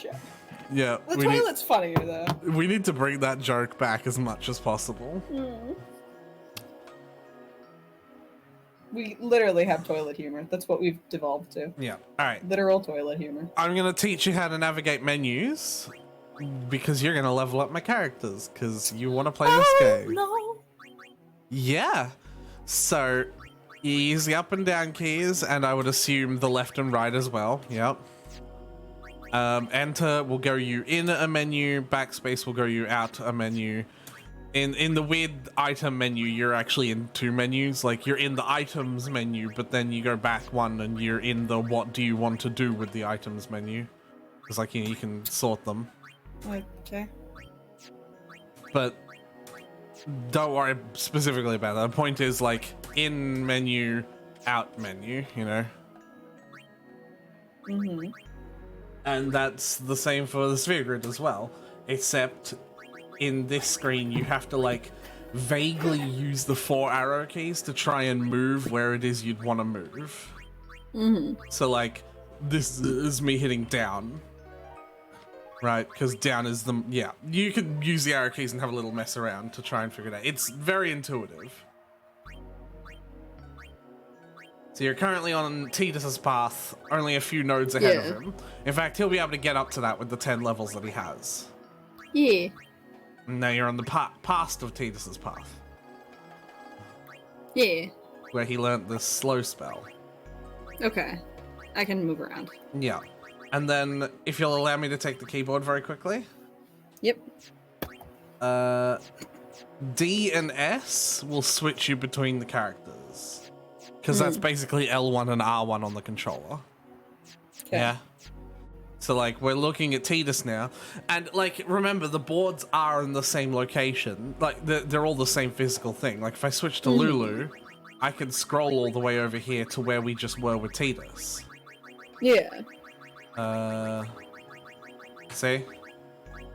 show. Yeah. The toilet's funnier, though. We need to bring that joke back as much as possible. We literally have toilet humor. That's what we've devolved to. Yeah. All right. Literal toilet humor. I'm going to teach you how to navigate menus because you're going to level up my characters because you want to play this game. No. Yeah. So you use the up and down keys, and I would assume the left and right as well. Yep. Enter will go you in a menu. Backspace will go you out a menu. In the weird item menu, you're actually in two menus. Like, you're in the items menu, but then you go back one and you're in the what do you want to do with the items menu. It's like, you know, you can sort them. Okay. But don't worry specifically about that. The point is, like, in menu, out menu, you know? Mm-hmm. And that's the same for the sphere grid as well, except in this screen you have to like vaguely use the 4 arrow keys to try and move where it is you'd want to move. So like this is me hitting down, right? Because down is the, yeah, you could use the arrow keys and have a little mess around to try and figure it out. It's very intuitive. So you're currently on Tidus's path, only a few nodes ahead of him. In fact, he'll be able to get up to that with the 10 levels that he has. Yeah. Now you're on the past of Tidus's path. Yeah. Where he learnt the slow spell. Okay. I can move around. Yeah. And then, if you'll allow me to take the keyboard very quickly. Yep. D and S will switch you between the characters. Because that's basically L1 and R1 on the controller. Okay. Yeah. So, like, we're looking at Tidus now. And, like, remember, the boards are in the same location. Like, they're all the same physical thing. Like, if I switch to Lulu, I can scroll all the way over here to where we just were with Tidus. Yeah. See?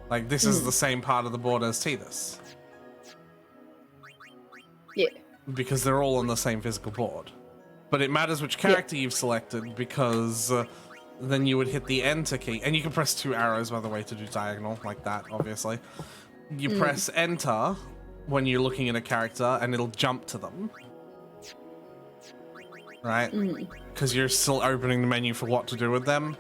Like, this is the same part of the board as Tidus. Yeah. Because they're all on the same physical board. But it matters which character you've selected, because then you would hit the enter key. And you can press 2 arrows, by the way, to do diagonal, like that, obviously. You press enter when you're looking at a character, and it'll jump to them. Right? Because you're still opening the menu for what to do with them.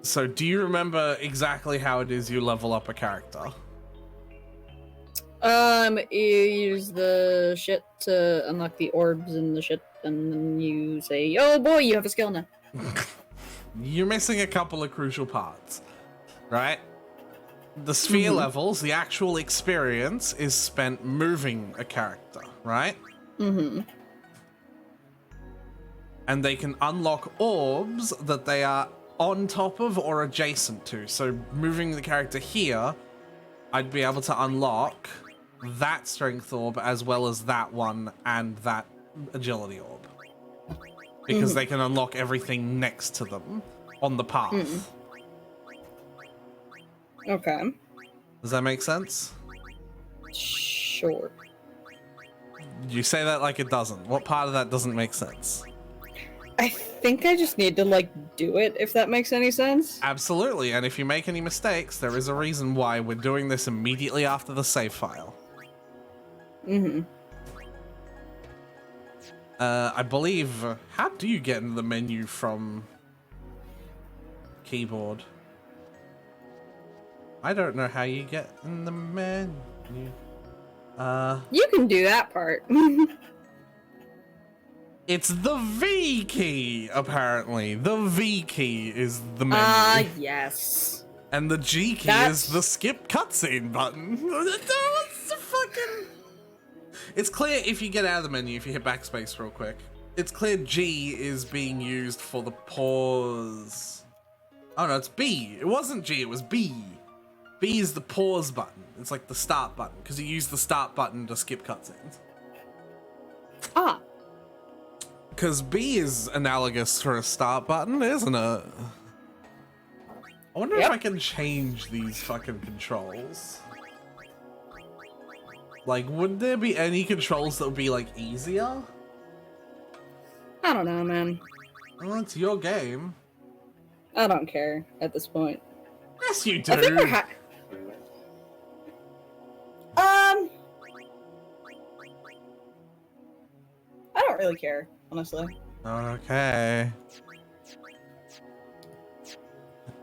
So, do you remember exactly how it is you level up a character? You use the shit to unlock the orbs and the shit, and then you say, oh boy, you have a skill now. You're missing a couple of crucial parts, right? The sphere levels, the actual experience, is spent moving a character, right? And they can unlock orbs that they are on top of or adjacent to. So moving the character here, I'd be able to unlock that strength orb as well as that one and that agility orb. Because they can unlock everything next to them on the path. Okay. Does that make sense? Sure. You say that like it doesn't. What part of that doesn't make sense? I think I just need to, like, do it, if that makes any sense. Absolutely, and if you make any mistakes, there is a reason why we're doing this immediately after the save file. I believe... how do you get into the menu from keyboard? I don't know how you get in the menu. You can do that part. It's the V key, apparently. The V key is the menu. Yes. And the G key is the skip cutscene button. What's the fucking... It's clear if you get out of the menu, if you hit backspace real quick. It's clear G is being used for the pause. Oh no, it's B. It wasn't G, it was B. B is the pause button. It's like the start button, because you use the start button to skip cutscenes. Ah. Because B is analogous for a start button, isn't it? I wonder if I can change these fucking controls. Like, would there be any controls that would be, like, easier? I don't know, man. Well, it's your game. I don't care at this point. Yes, you I think do. I don't really care, honestly. Okay.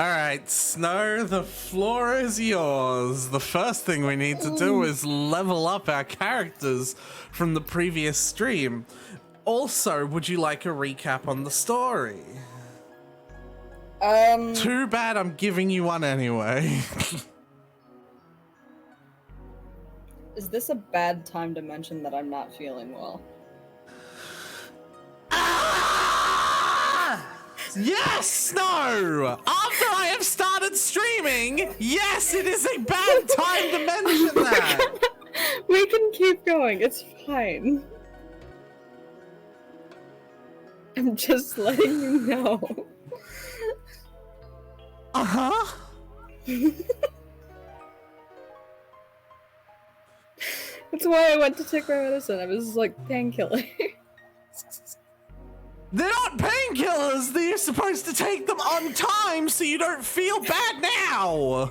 Alright, Snow, the floor is yours. The first thing we need to do is level up our characters from the previous stream. Also, would you like a recap on the story? Too bad I'm giving you one anyway. Is this a bad time to mention that I'm not feeling well? Yes, no! After I have started streaming, yes, it is a bad time to mention that! We can keep going, it's fine. I'm just letting you know. Uh-huh. That's why I went to take my medicine. I was like, painkiller. They're not painkillers! You're supposed to take them on time so you don't feel bad now! Well,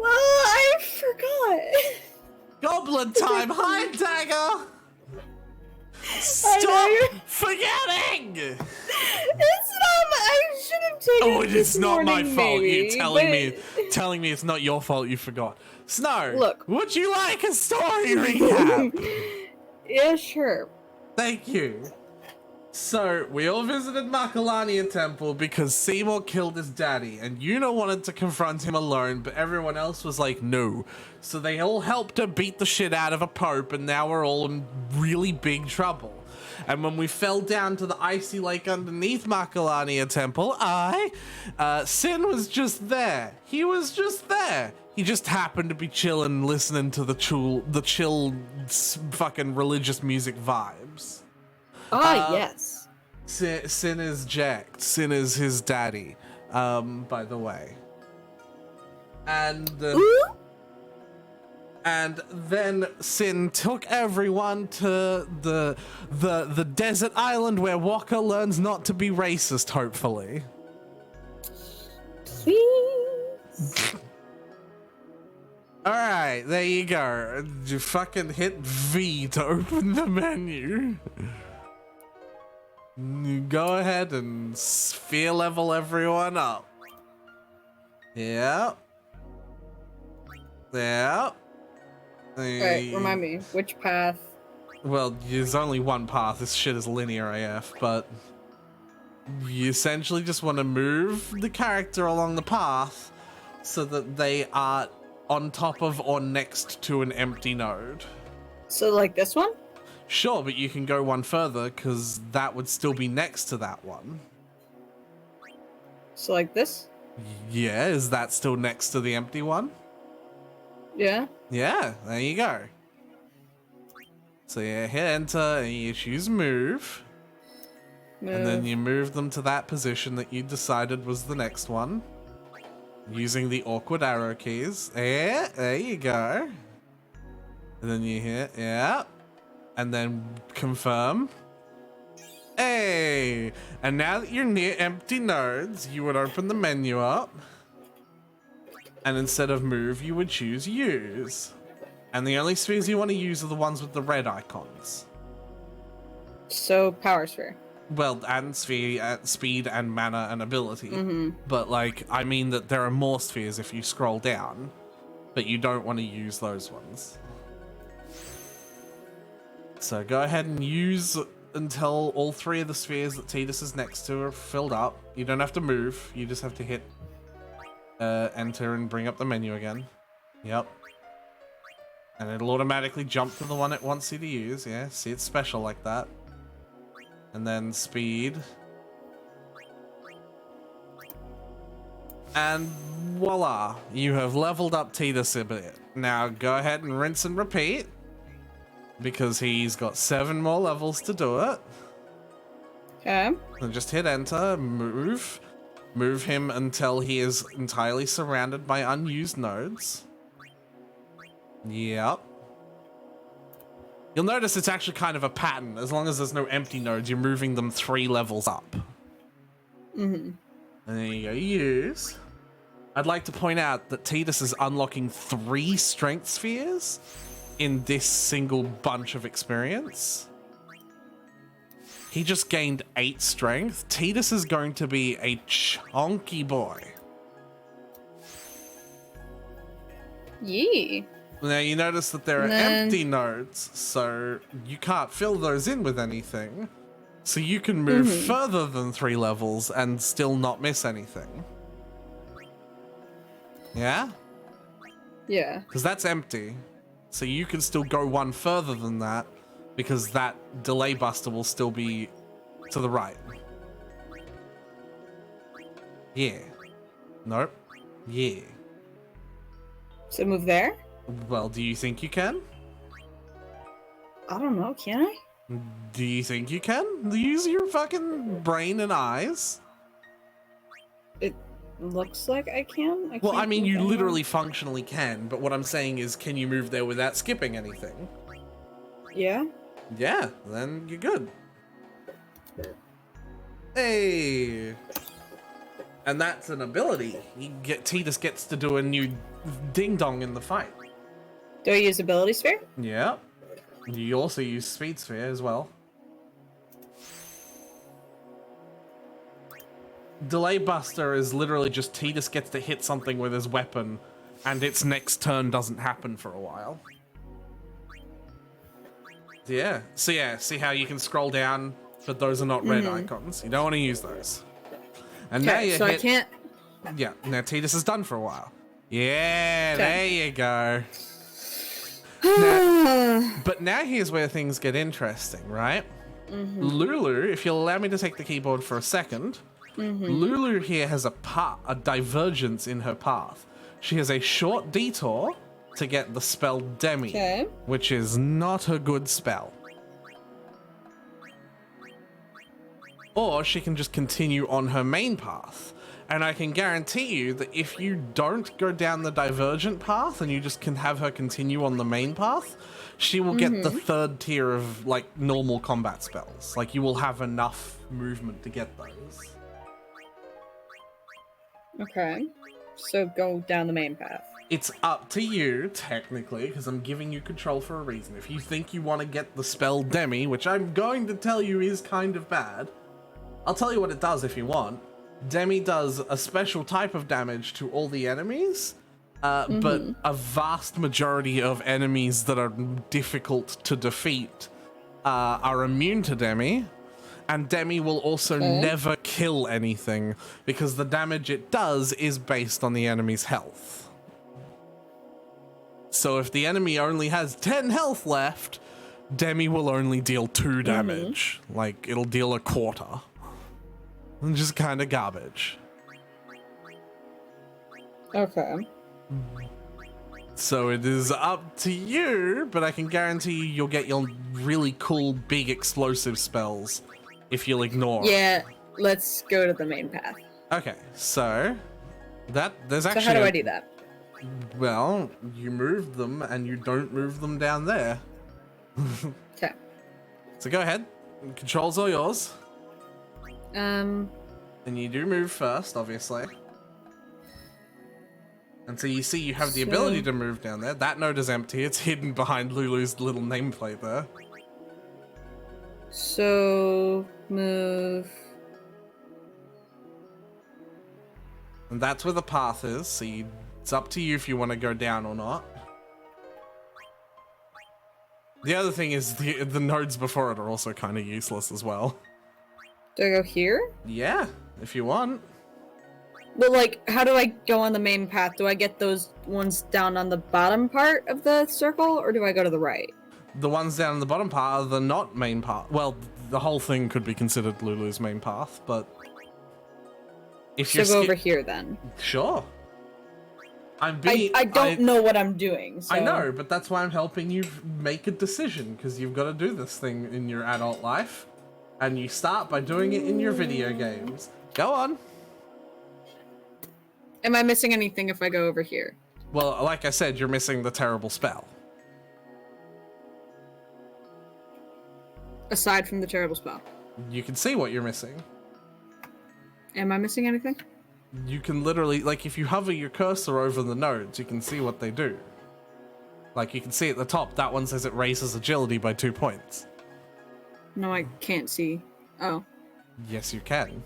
I forgot. Goblin time, hi Dagger! Stop forgetting! It's not. I should have taken. Oh, it this is not my morning, fault. maybe, You telling me it's not your fault you forgot. Snow, Look. would you like a story recap? Yeah, sure. Thank you. So, we all visited Makalania Temple because Seymour killed his daddy, and Yuna wanted to confront him alone, but everyone else was like, no. So they all helped her beat the shit out of a pope, and now we're all in really big trouble. And when we fell down to the icy lake underneath Makalania Temple, Sin was just there. He was just there. He just happened to be chilling, listening to the chill fucking religious music vibes. Yes. Sin is jacked. Sin is his daddy, by the way. And then Sin took everyone to the desert island where Walker learns not to be racist, hopefully. Please. Alright, there you go. You fucking hit V to open the menu. You go ahead and sphere level everyone up. Yep. Yep. Alright, remind me, which path? Well, there's only one path. This shit is linear AF, but you essentially just want to move the character along the path so that they are on top of or next to an empty node. So, like this one? Sure, but you can go one further because that would still be next to that one. So, like this? Yeah, is that still next to the empty one? Yeah. Yeah, there you go. So you hit enter and you choose move. And then you move them to that position that you decided was the next one. Using the awkward arrow keys. Yeah, there you go. And then you hit, yeah. And then confirm. Hey! And now that you're near empty nodes, you would open the menu up. And instead of move, you would choose use. And the only spheres you want to use are the ones with the red icons. So, power sphere. Well, and sphere, speed and mana and ability. But, like, I mean that there are more spheres if you scroll down. But you don't want to use those ones. So go ahead and use until all three of the spheres that Tidus is next to are filled up. You don't have to move. You just have to hit enter and bring up the menu again. Yep. And it'll automatically jump to the one it wants you to use. Yeah, see, it's special like that. And then speed. And voila, you have leveled up Tidus a bit. Now go ahead and rinse and repeat. Because he's got 7 more levels to do it. Okay. And just hit enter, move. Move him until he is entirely surrounded by unused nodes. Yep. You'll notice it's actually kind of a pattern. As long as there's no empty nodes, you're moving them 3 levels up. And then you go use. I'd like to point out that Tidus is unlocking 3 strength spheres in this single bunch of experience. He just gained 8 strength. Tidus is going to be a chunky boy. Yee. Now you notice that there are empty nodes, so you can't fill those in with anything. So you can move further than 3 levels and still not miss anything. Yeah? Yeah. Because that's empty. So you can still go 1 further than that, because that delay buster will still be to the right. Yeah. Nope. Yeah. So move there? Well, do you think you can? I don't know, can I? Do you think you can? Use your fucking brain and eyes. It looks like I can. Well, can't I mean, move you anywhere. literally functionally can, but what I'm saying is, can you move there without skipping anything? Yeah? Yeah, then you're good. Hey! And that's an ability. Tidus gets to do a new ding-dong in the fight. Do I use ability sphere? Yeah. You also use Speed Sphere as well. Delay Buster is literally just Tidus gets to hit something with his weapon, and its next turn doesn't happen for a while. Yeah. So yeah, see how you can scroll down, but those are not red icons. You don't want to use those. And now Okay, you so hit... I can't. Yeah, now Tidus is done for a while. Yeah, there you go. But now here's where things get interesting, right? Lulu, if you'll allow me to take the keyboard for a second, Lulu here has a divergence in her path. She has a short detour to get the spell Demi, which is not a good spell. Or she can just continue on her main path. And I can guarantee you that if you don't go down the divergent path and you just can have her continue on the main path, she will get the 3rd tier of, like, normal combat spells. Like, you will have enough movement to get those. Okay. So go down the main path. It's up to you, technically, because I'm giving you control for a reason. If you think you want to get the spell Demi, which I'm going to tell you is kind of bad, I'll tell you what it does if you want. Demi does a special type of damage to all the enemies, but a vast majority of enemies that are difficult to defeat are immune to Demi, and Demi will also never kill anything, because the damage it does is based on the enemy's health. So if the enemy only has 10 health left, Demi will only deal 2 damage. Like, it'll deal a quarter. Just kind of garbage. Okay. So it is up to you, but I can guarantee you'll get your really cool big explosive spells if you'll ignore. Yeah, let's go to the main path. Okay, so there's actually. So how do I do that? Well, you move them and you don't move them down there. Okay. So go ahead. Controls all yours. And you do move first, obviously. And so you see you have the ability to move down there. That node is empty. It's hidden behind Lulu's little nameplate there. So move. And that's where the path is. So it's up to you if you want to go down or not. The other thing is the nodes before it are also kind of useless as well. Do I go here? Yeah, if you want. But, like, how do I go on the main path? Do I get those ones down on the bottom part of the circle, or do I go to the right? The ones down in the bottom part are the not main path. Well, the whole thing could be considered Lulu's main path, but... if So go over here, then. Sure. I don't know what I'm doing, so... I know, but that's why I'm helping you make a decision, because you've got to do this thing in your adult life. And you start by doing it in your video games. Go on. Am I missing anything if I go over here? Well, like I said, you're missing the terrible spell. Aside from the terrible spell. You can see what you're missing. Am I missing anything? you can literally, like, if you hover your cursor over the nodes, you can see what they do. Like, you can see at the top, that one says it raises agility by 2 points. No, I can't see. Oh. Yes, you can.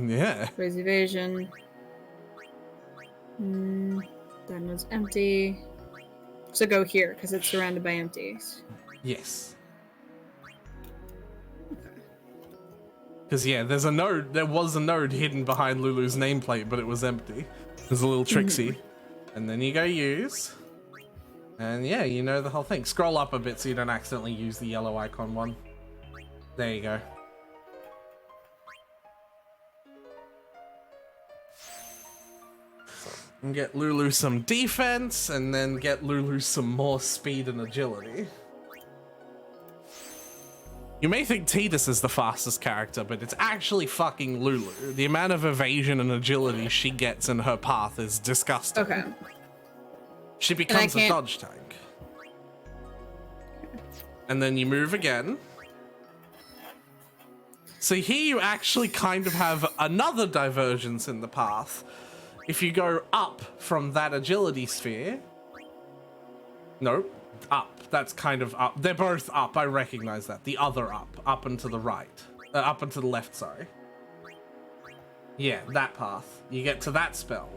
Yeah. Raise evasion. That one's empty. So go here, because it's surrounded by empties. Yes. Because, yeah, there's a node. There was a node hidden behind Lulu's nameplate, but it was empty. There's a little Trixie. And then you go use. And, yeah, you know the whole thing. Scroll up a bit so you don't accidentally use the yellow icon one. There you go. And get Lulu some defense, and then get Lulu some more speed and agility. You may think Tidus is the fastest character, but it's actually fucking Lulu. The amount of evasion and agility she gets in her path is disgusting. Okay. She becomes a dodge tank. And then you move again. So here you actually kind of have another divergence in the path. If you go up from that agility sphere... Nope, up. That's kind of up. They're both up, I recognize that. The other up and to the right. Up and to the left, sorry. Yeah, that path. You get to that spell.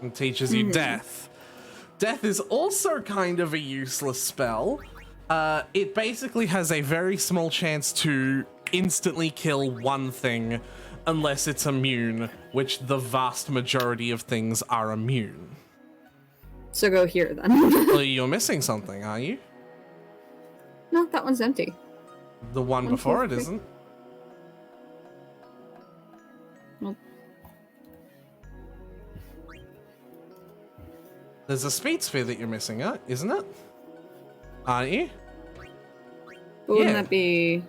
And teaches you death. Death is also kind of a useless spell. It basically has a very small chance to instantly kill one thing unless it's immune, which the vast majority of things are immune. So go here then. Well, you're missing something, are you? No, that one's empty. The one before it isn't. Nope. There's a speed sphere that you're missing, isn't it? Aren't you? But wouldn't that be...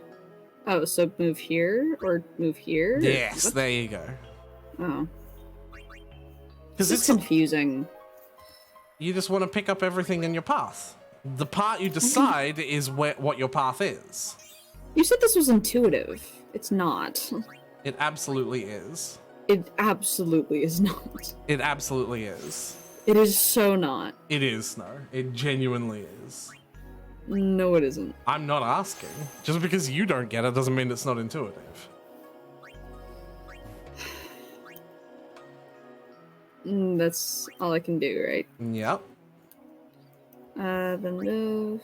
Oh, so move here or move here? Yes, What? there you go. Oh. Because It's confusing. You just want to pick up everything in your path. The part you decide is what your path is. You said this was intuitive. It's not. It absolutely is. It absolutely is not. It absolutely is. It is so not. It is, Snow. It genuinely is. No, it isn't. I'm not asking. Just because you don't get it doesn't mean it's not intuitive. That's all I can do, right? Yep. Then move.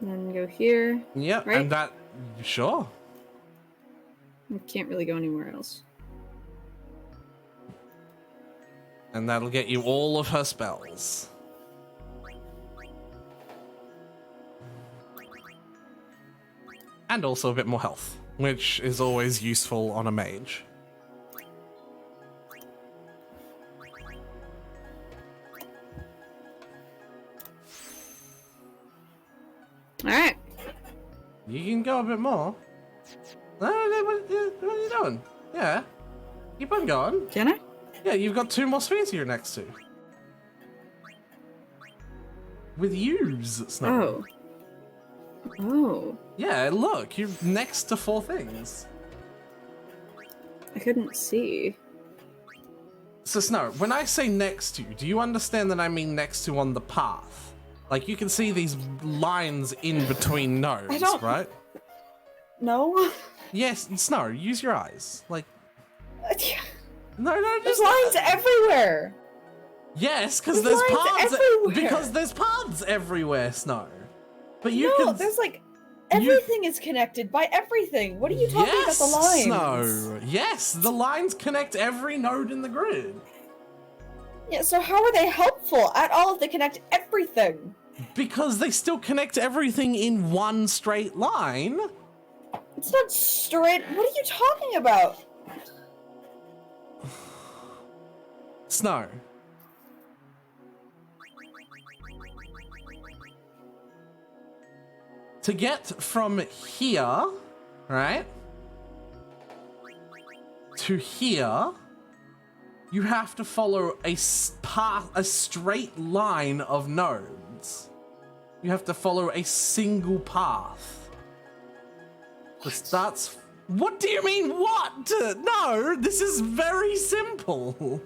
Then go here. Yep, right? and that... Sure. I can't really go anywhere else. And that'll get you all of her spells. And also a bit more health, which is always useful on a mage. Alright. You can go a bit more. What are you doing? Yeah. Keep on going. Can I? Yeah, you've got 2 more spheres you're next to. With use, Snow. Oh. Oh. Yeah, look, you're next to 4 things. I couldn't see. So, Snow, when I say next to, do you understand that I mean next to on the path? Like, you can see these lines in between nodes, right? No. Yes, Snow, use your eyes. Like, no, There's just... lines everywhere. Yes, because There's there's lines paths. everywhere. Because there's paths everywhere, Snow. But you No, can... there's like everything is connected by everything. What are you talking about the lines? Snow. Yes, the lines connect every node in the grid. Yeah, so how are they helpful at all if they connect everything? Because they still connect everything in one straight line. It's not straight. What are you talking about? Snow. To get from here, right, to here, you have to follow a straight line of nodes. You have to follow a single path. That starts What do you mean, what? No, this is very simple.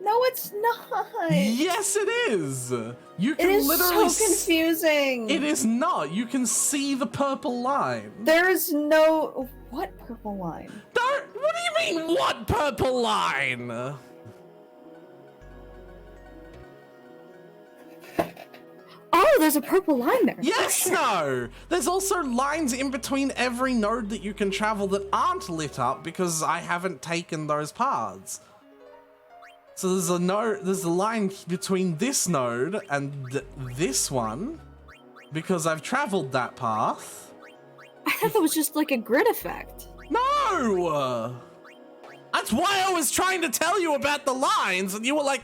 No, it's not. Yes, it is. You It can is literally so confusing. It is not. You can see the purple line. There is no... What purple line? What do you mean, what purple line? Oh, there's a purple line there. Yes, no. There's also lines in between every node that you can travel that aren't lit up because I haven't taken those paths. So there's a line between this node and this one because I've traveled that path. I thought that was just like a grid effect. No! That's why I was trying to tell you about the lines and you were like,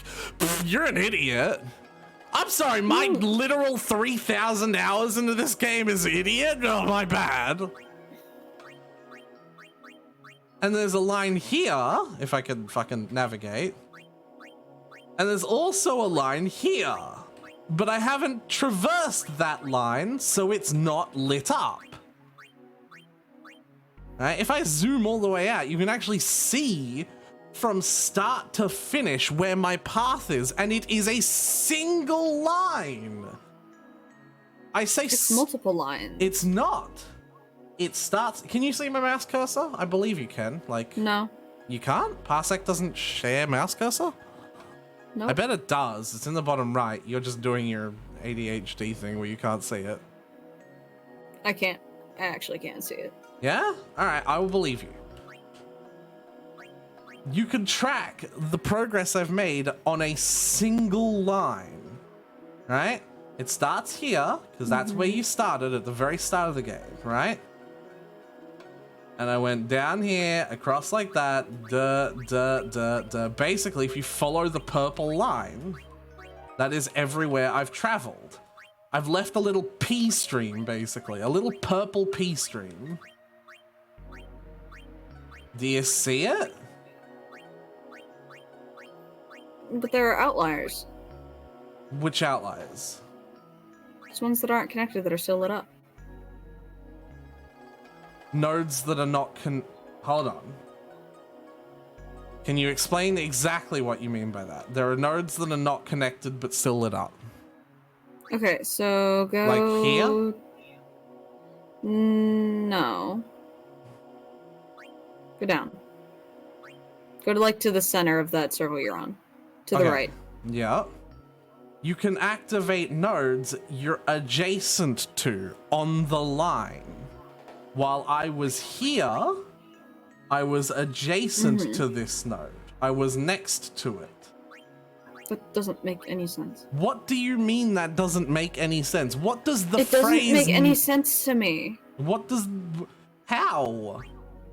you're an idiot. I'm sorry, my literal 3,000 hours into this game is idiot? Oh, my bad. And there's a line here, if I can fucking navigate. And there's also a line here. But I haven't traversed that line, so it's not lit up. Right? If I zoom all the way out, you can actually see from start to finish where my path is, and it is a single line. I say It's multiple lines. It's not. It starts. Can you see my mouse cursor? I believe you can. Like, No. you can't? Parsec doesn't share mouse cursor? Nope. I bet it does. It's in the bottom right. You're just doing your ADHD thing where you can't see it. I can't. I actually can't see it. Yeah? Alright, I will believe you. You can track the progress I've made on a single line. Right? It starts here, because that's where you started at the very start of the game, right? And I went down here, across like that, Basically, if you follow the purple line, that is everywhere I've traveled. I've left a little pea stream, basically. A little purple pea stream. Do you see it? But there are outliers. Which outliers? There's ones that aren't connected that are still lit up. Nodes that are not Hold on. Can you explain exactly what you mean by that? There are nodes that are not connected but still lit up. Okay, so go... Like here? No. Go down. Go to the center of that circle you're on. To the Okay. right. Yeah. You can activate nodes you're adjacent to on the line. While I was here, I was adjacent to this node. I was next to it. That doesn't make any sense. What do you mean that doesn't make any sense? What does the It phrase... doesn't make any sense to me. What does... How?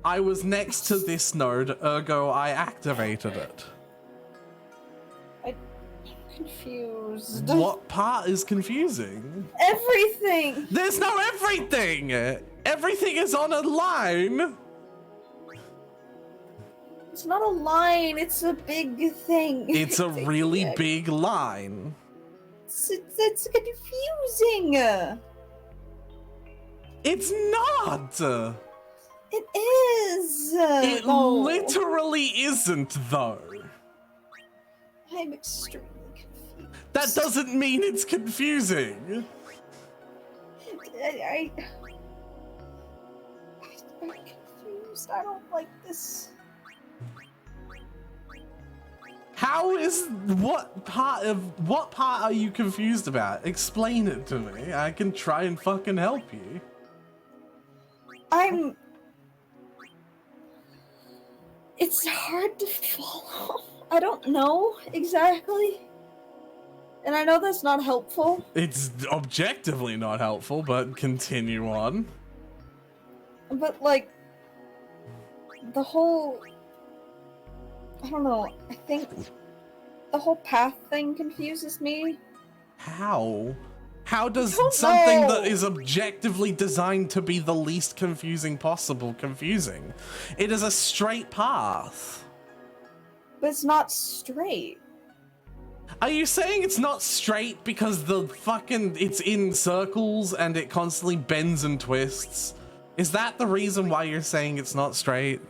I was next to this node, ergo I activated it. I'm confused. What part is confusing? Everything! There's no everything! Everything is on a line! It's not a line, it's a big thing. It's a really big line. It's confusing! It's not! It is! It though. literally isn't, though. I'm extremely confused. That doesn't mean it's confusing. I'm confused. I don't like this. How is... What part are you confused about? Explain it to me. I can try and fucking help you. It's hard to follow. I don't know exactly. And I know that's not helpful. It's objectively not helpful, but continue on. But, like, the whole... I don't know. I think the whole path thing confuses me. How? How does don't something know. that is objectively designed to be the least confusing possible confusing? It is a straight path. But it's not straight. Are you saying it's not straight because it's in circles and it constantly bends and twists? Is that the reason why you're saying it's not straight?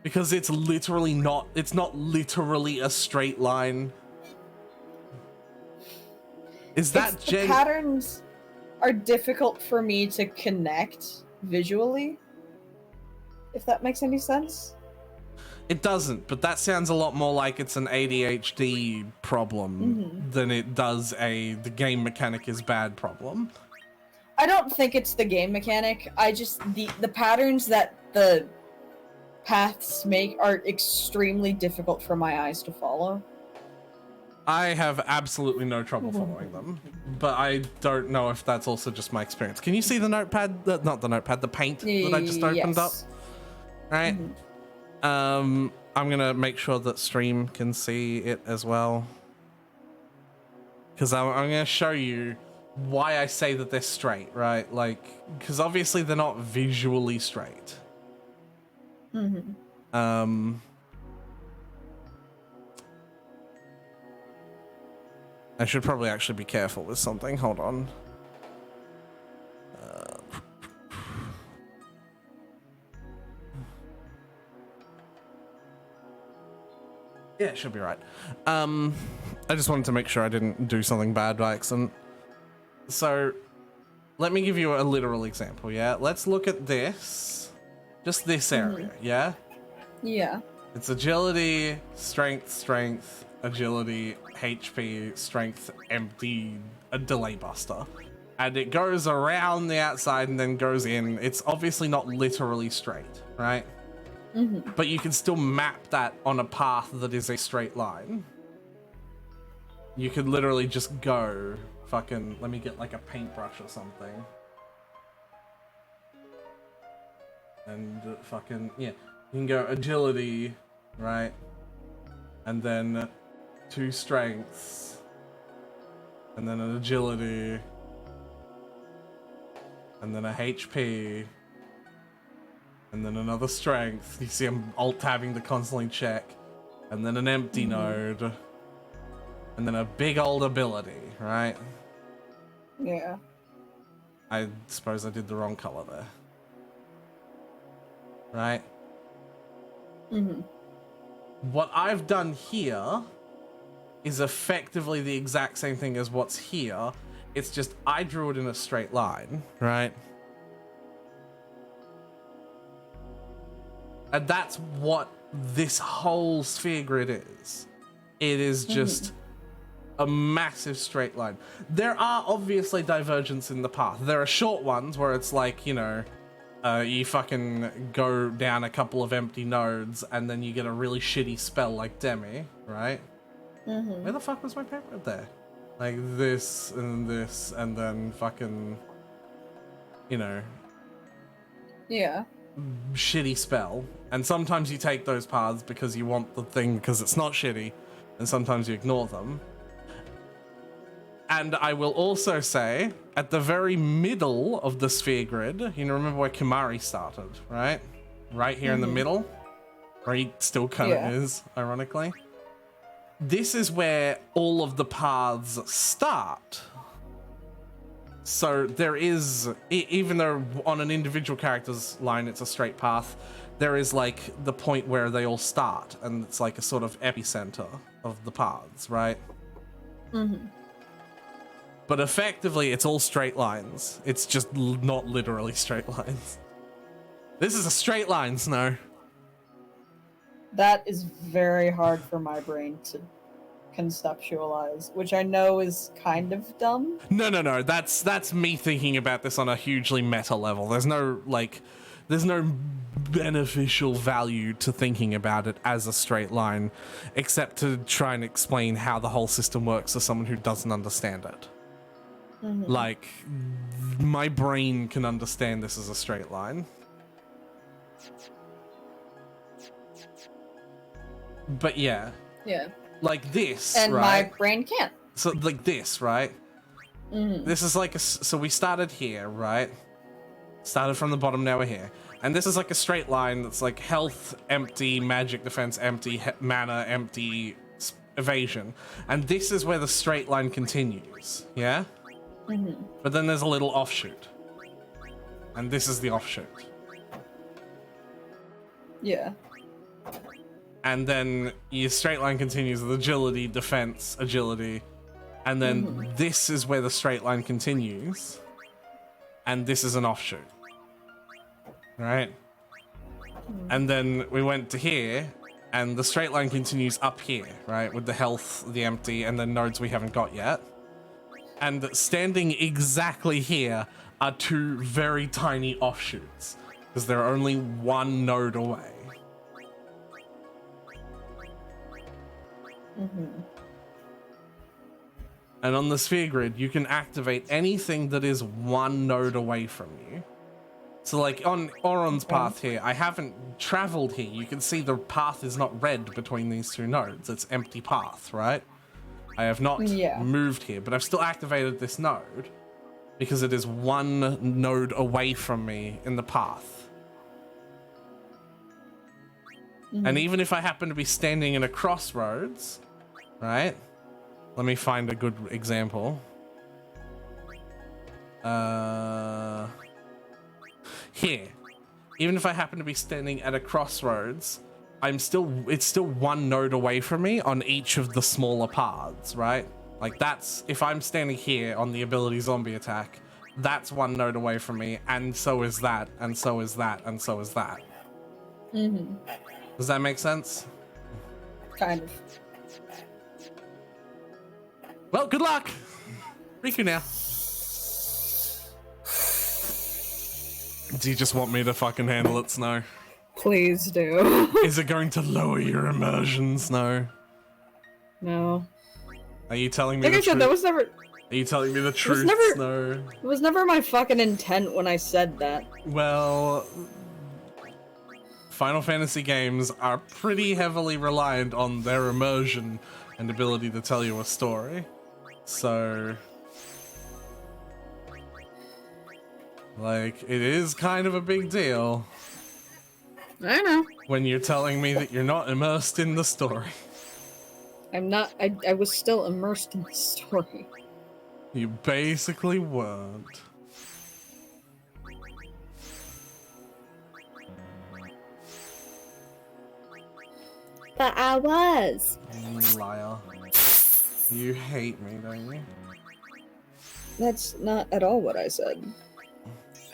Because it's literally not, it's not literally a straight line. Is that The patterns are difficult for me to connect visually, if that makes any sense. It doesn't, but that sounds a lot more like it's an ADHD problem than it does the game mechanic is bad problem. I don't think it's the game mechanic. I just the patterns that the paths make are extremely difficult for my eyes to follow. I have absolutely no trouble following them, but I don't know if that's also just my experience. Can you see the notepad? Not the notepad, the paint that I just opened up? Right. I'm gonna make sure that stream can see it as well, because I'm gonna show you why I say that they're straight, right? Like, because obviously they're not visually straight. I should probably actually be careful with something. Hold on. Yeah, it should be right. I just wanted to make sure I didn't do something bad by accident. So, let me give you a literal example, yeah? Let's look at this. Just this area, yeah? Yeah. It's agility, strength, agility, HP, strength, empty, a delay buster. And it goes around the outside and then goes in. It's obviously not literally straight, right? But you can still map that on a path that is a straight line. You could literally just go fucking, let me get like a paintbrush or something. And fucking, yeah. You can go agility, right? And then 2 strengths. And then an agility. And then a HP. And then another strength. You see I'm alt-tabbing to constantly check. And then an empty node. And then a big old ability, right? Yeah. I suppose I did the wrong color there. Right? What I've done here is effectively the exact same thing as what's here. It's just I drew it in a straight line, right? And that's what this whole sphere grid is. It is just a massive straight line. There are obviously divergence in the path. There are short ones where it's like, you know, you fucking go down a couple of empty nodes and then you get a really shitty spell like Demi, right? Where the fuck was my paper there? Like this and then fucking, you know. Yeah. Shitty spell. And sometimes you take those paths because you want the thing because it's not shitty, and sometimes you ignore them. And I will also say, at the very middle of the sphere grid, you know, remember where Kimahri started, right? Right here in the middle, where he still kind of is, ironically. This is where all of the paths start. So there is, even though on an individual character's line it's a straight path, there is like the point where they all start, and it's like a sort of epicenter of the paths, right? But effectively, it's all straight lines. It's just not literally straight lines. This is a straight line, Snow. That is very hard for my brain to conceptualize, which I know is kind of dumb. No. That's me thinking about this on a hugely meta level. There's no beneficial value to thinking about it as a straight line, except to try and explain how the whole system works to someone who doesn't understand it. Like, my brain can understand this as a straight line. But yeah. Yeah. Like this, and right? my brain can't. So like this, right? This is like so we started here, right? Started from the bottom, now we're here. And this is like a straight line that's like health, empty, magic defense, empty, mana, empty, evasion. And this is where the straight line continues, yeah? But then there's a little offshoot. and this is the offshoot. Yeah. And then your straight line continues with agility, defense, agility, and then this is where the straight line continues, and this is an offshoot, right? And then we went to here, and the straight line continues up here, right, with the health, the empty, and the nodes we haven't got yet. And standing exactly here are two very tiny offshoots, because they're only one node away. And on the sphere grid, you can activate anything that is one node away from you. So like on Auron's path here, I haven't traveled here. You can see the path is not red between these two nodes. It's empty path, right? I have not moved here, but I've still activated this node because it is one node away from me in the path. And even if I happen to be standing in a crossroads, right? Let me find a good example. Here. Even if I happen to be standing at a crossroads, it's still one node away from me on each of the smaller paths, right? Like that's, if I'm standing here on the ability zombie attack, that's one node away from me, and so is that, and so is that, and so is that. Does that make sense? Kind of. Well, good luck! Riku now. Do you just want me to fucking handle it, Snow? Please do. Is it going to lower your immersion, Snow? No. Are you telling me Like the I said, truth? that was never. Are you telling me the truth, never- Snow? It was never my fucking intent when I said that. Well, Final Fantasy games are pretty heavily reliant on their immersion and ability to tell you a story. So, like, it is kind of a big deal I know. when you're telling me that you're not immersed in the story. I'm not. I was still immersed in the story. You basically weren't. But I was. Liar. You hate me, don't you? That's not at all what I said.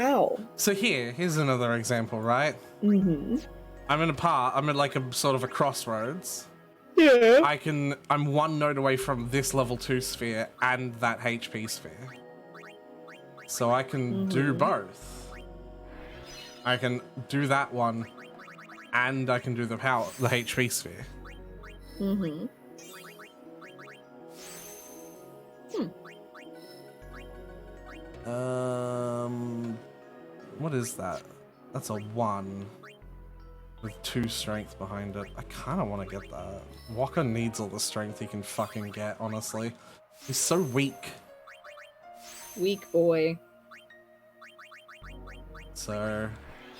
Ow. So here's another example, right? Mm-hmm. I'm in like a sort of a crossroads. Yeah. I'm one node away from this level 2 sphere and that HP sphere. So I can do both. I can do that one and I can do the HP sphere. Mm-hmm. What is that? That's a 1 with 2 strength behind it. I kind of want to get that. Walker needs all the strength he can fucking get, honestly. He's so weak. Weak boy. So,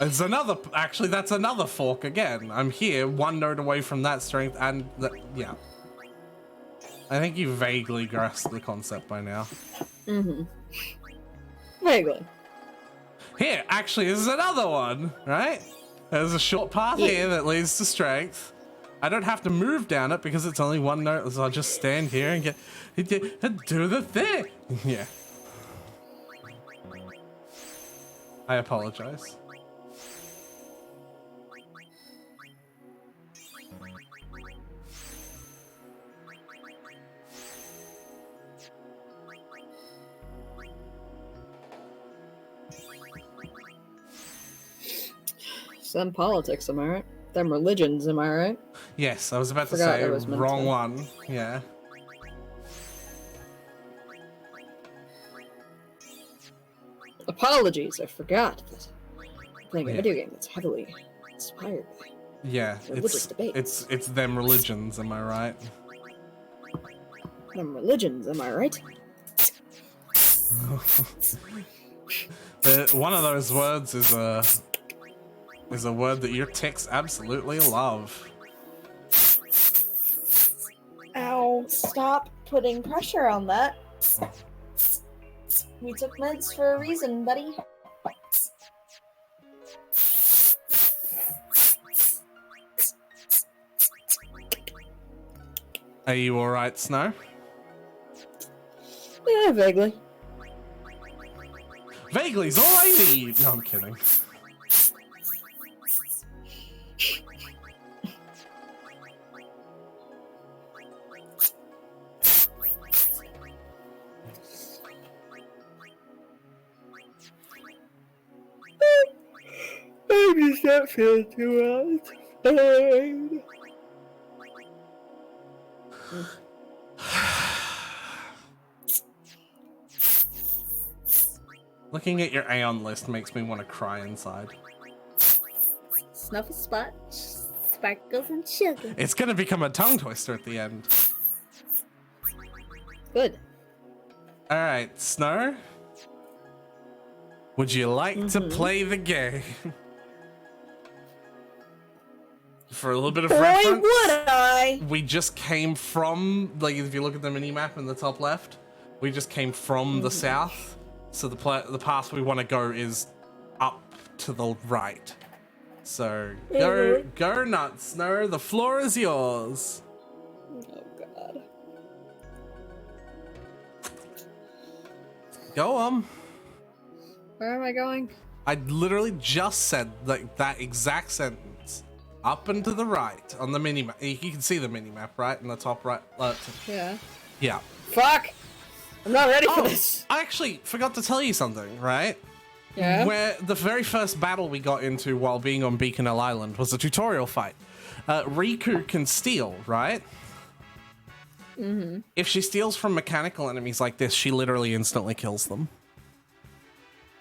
it's another, actually that's another fork again. I'm here, one node away from that strength and yeah. I think you vaguely grasped the concept by now. Mm-hmm. Vaguely. Here, actually, this is another one, right? There's a short path here that leads to strength. I don't have to move down it because it's only one node, so I'll just stand here and do the thing. Yeah. I apologize. Some politics, am I right? Them religions, am I right? Yes, I was about to Forgot say that was meant wrong to. one. Yeah. Apologies, I forgot that I'm playing a Yeah. video game that's heavily inspired by Yeah, religious debates. it's them religions, am I right? Them religions, am I right? One of those words is a word that your ticks absolutely love. Ow, stop putting pressure on that. We took meds for a reason, buddy. Are you alright, Snow? Yeah, vaguely. Vaguely's all I need! No, I'm kidding. I'm just not feeling too well. Looking at your Aeon list makes me want to cry inside. Snuffle spot, sparkles and sugar. It's gonna become a tongue twister at the end. Good. Alright, Snow. Would you like to play the game? For a little bit of reference, would I? we just came from, like, if you look at the mini-map in the top left, we just came from the south. So the path we want to go is up to the right. So go nuts, Snow. The floor is yours. Oh god. Go on. Where am I going? I literally just said like that exact sentence. Up and to the right on the mini-map. You can see the mini-map, right? In the top right. Yeah. Yeah. Fuck! I'm not ready for this. I actually forgot to tell you something, right? Yeah. Where the very first battle we got into while being on Beaconell Island was a tutorial fight. Riku can steal, right? Mm-hmm. If she steals from mechanical enemies like this, she literally instantly kills them.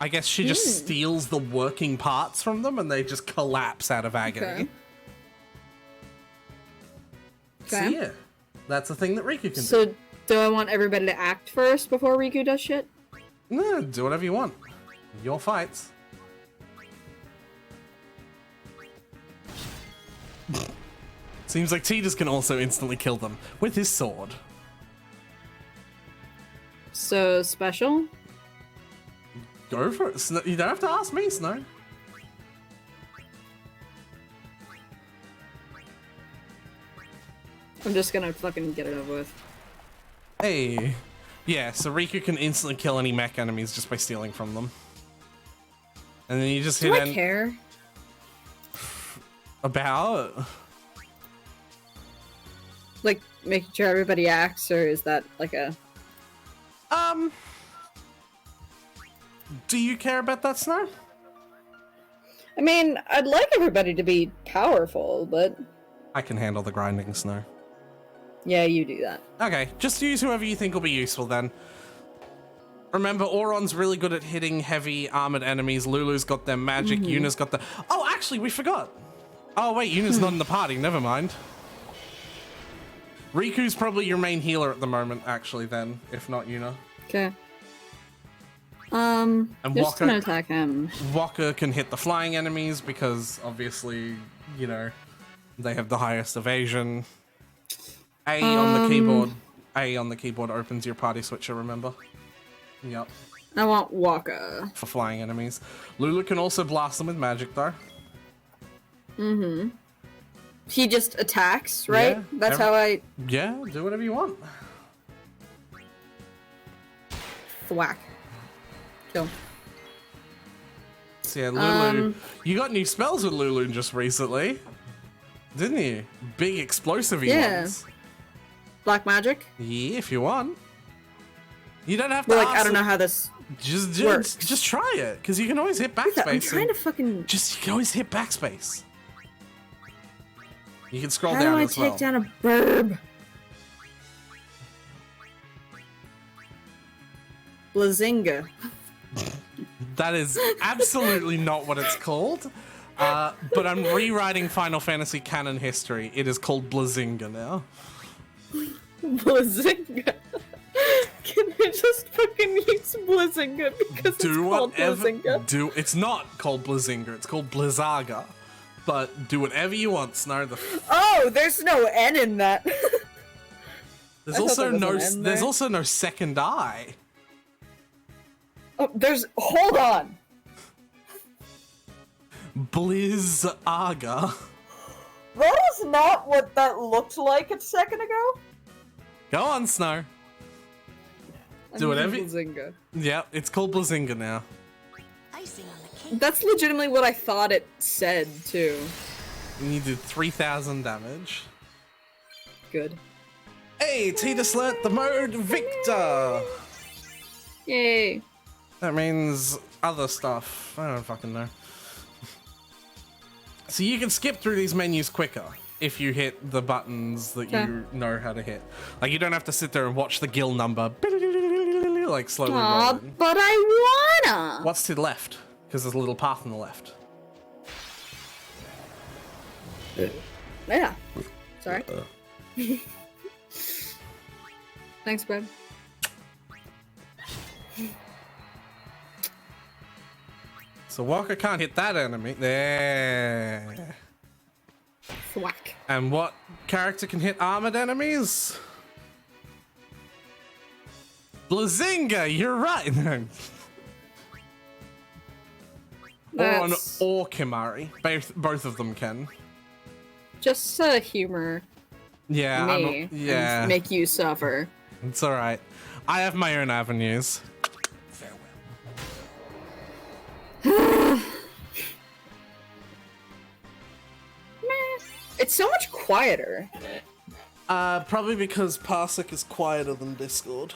I guess she just steals the working parts from them and they just collapse out of agony. Okay. So Okay. yeah, that's a thing that Riku can do. So, do I want everybody to act first before Riku does shit? No, do whatever you want. Your fights. Seems like Tidus can also instantly kill them with his sword. So, special? Go for it. Snow, you don't have to ask me, Snow. I'm just gonna fucking get it over with. Hey. Yeah, so Riku can instantly kill any mech enemies just by stealing from them. And then you just Do hit I care? About? Like, making sure everybody acts, or is that like a... Do you care about that, Snow? I mean, I'd like everybody to be powerful, but... I can handle the grinding, Snow. Yeah, you do that. Okay, just use whoever you think will be useful then. Remember, Auron's really good at hitting heavy armored enemies. Lulu's got their magic. Yuna's got the... Oh, actually, we forgot. Oh, wait, Yuna's not in the party. Never mind. Riku's probably your main healer at the moment, actually, then, if not Yuna. Okay. Just Waka- gonna attack him. Waka can hit the flying enemies because, obviously, you know, they have the highest evasion. A on the keyboard. A on the keyboard opens your party switcher, remember? Yep. I want Waka. For flying enemies. Lulu can also blast them with magic, though. Mm-hmm. He just attacks, right? Yeah, That's how I... Yeah, do whatever you want. Thwack. Kill. So yeah, Lulu... You got new spells with Lulu just recently. Didn't you? Big explosive-y ones. Black magic? Yeah, if you want. You don't have to But, like, ask I don't know how this... works. Just try it, because you can always hit I'm backspace. trying to fucking... You can always hit backspace. You can scroll How down do I as well. take down a burb? Blazinga. That is absolutely not what it's called. But I'm rewriting Final Fantasy canon history. It is called Blazinga now. Blazinga. Can I just fucking use Blazinga because it's called Blazinga? It's not called Blazinga. It's called Blizzaga. But do whatever you want, Snow. Oh, there's no N in that. There's I thought also there was no. an N There's there. also no second eye. Oh, hold on. Blizzaga. That is not what that looked like a second ago. Go on, Snow. I'm Do whatever using Blazzinga. Yep, it's called Blazzinga now. Icing on the cake. That's legitimately what I thought it said too. And you did 3,000 damage. Good. Hey, Tidus learnt the mode Victor! Yay. That means other stuff. I don't fucking know. So you can skip through these menus quicker if you hit the buttons that you know how to hit. Like, you don't have to sit there and watch the guild number, like, slowly Aw, rolling. but I wanna! What's to the left? Because there's a little path on the left. Yeah. Sorry. Thanks, babe. So Walker can't hit that enemy. There. Thwack. And what character can hit armored enemies? Blazzinga, you're right. That's Or Kimari. Both of them can. just humor Yeah, me yeah. and make you suffer. It's all right. I have my own avenues. It's so much quieter. Probably because Parsec is quieter than Discord.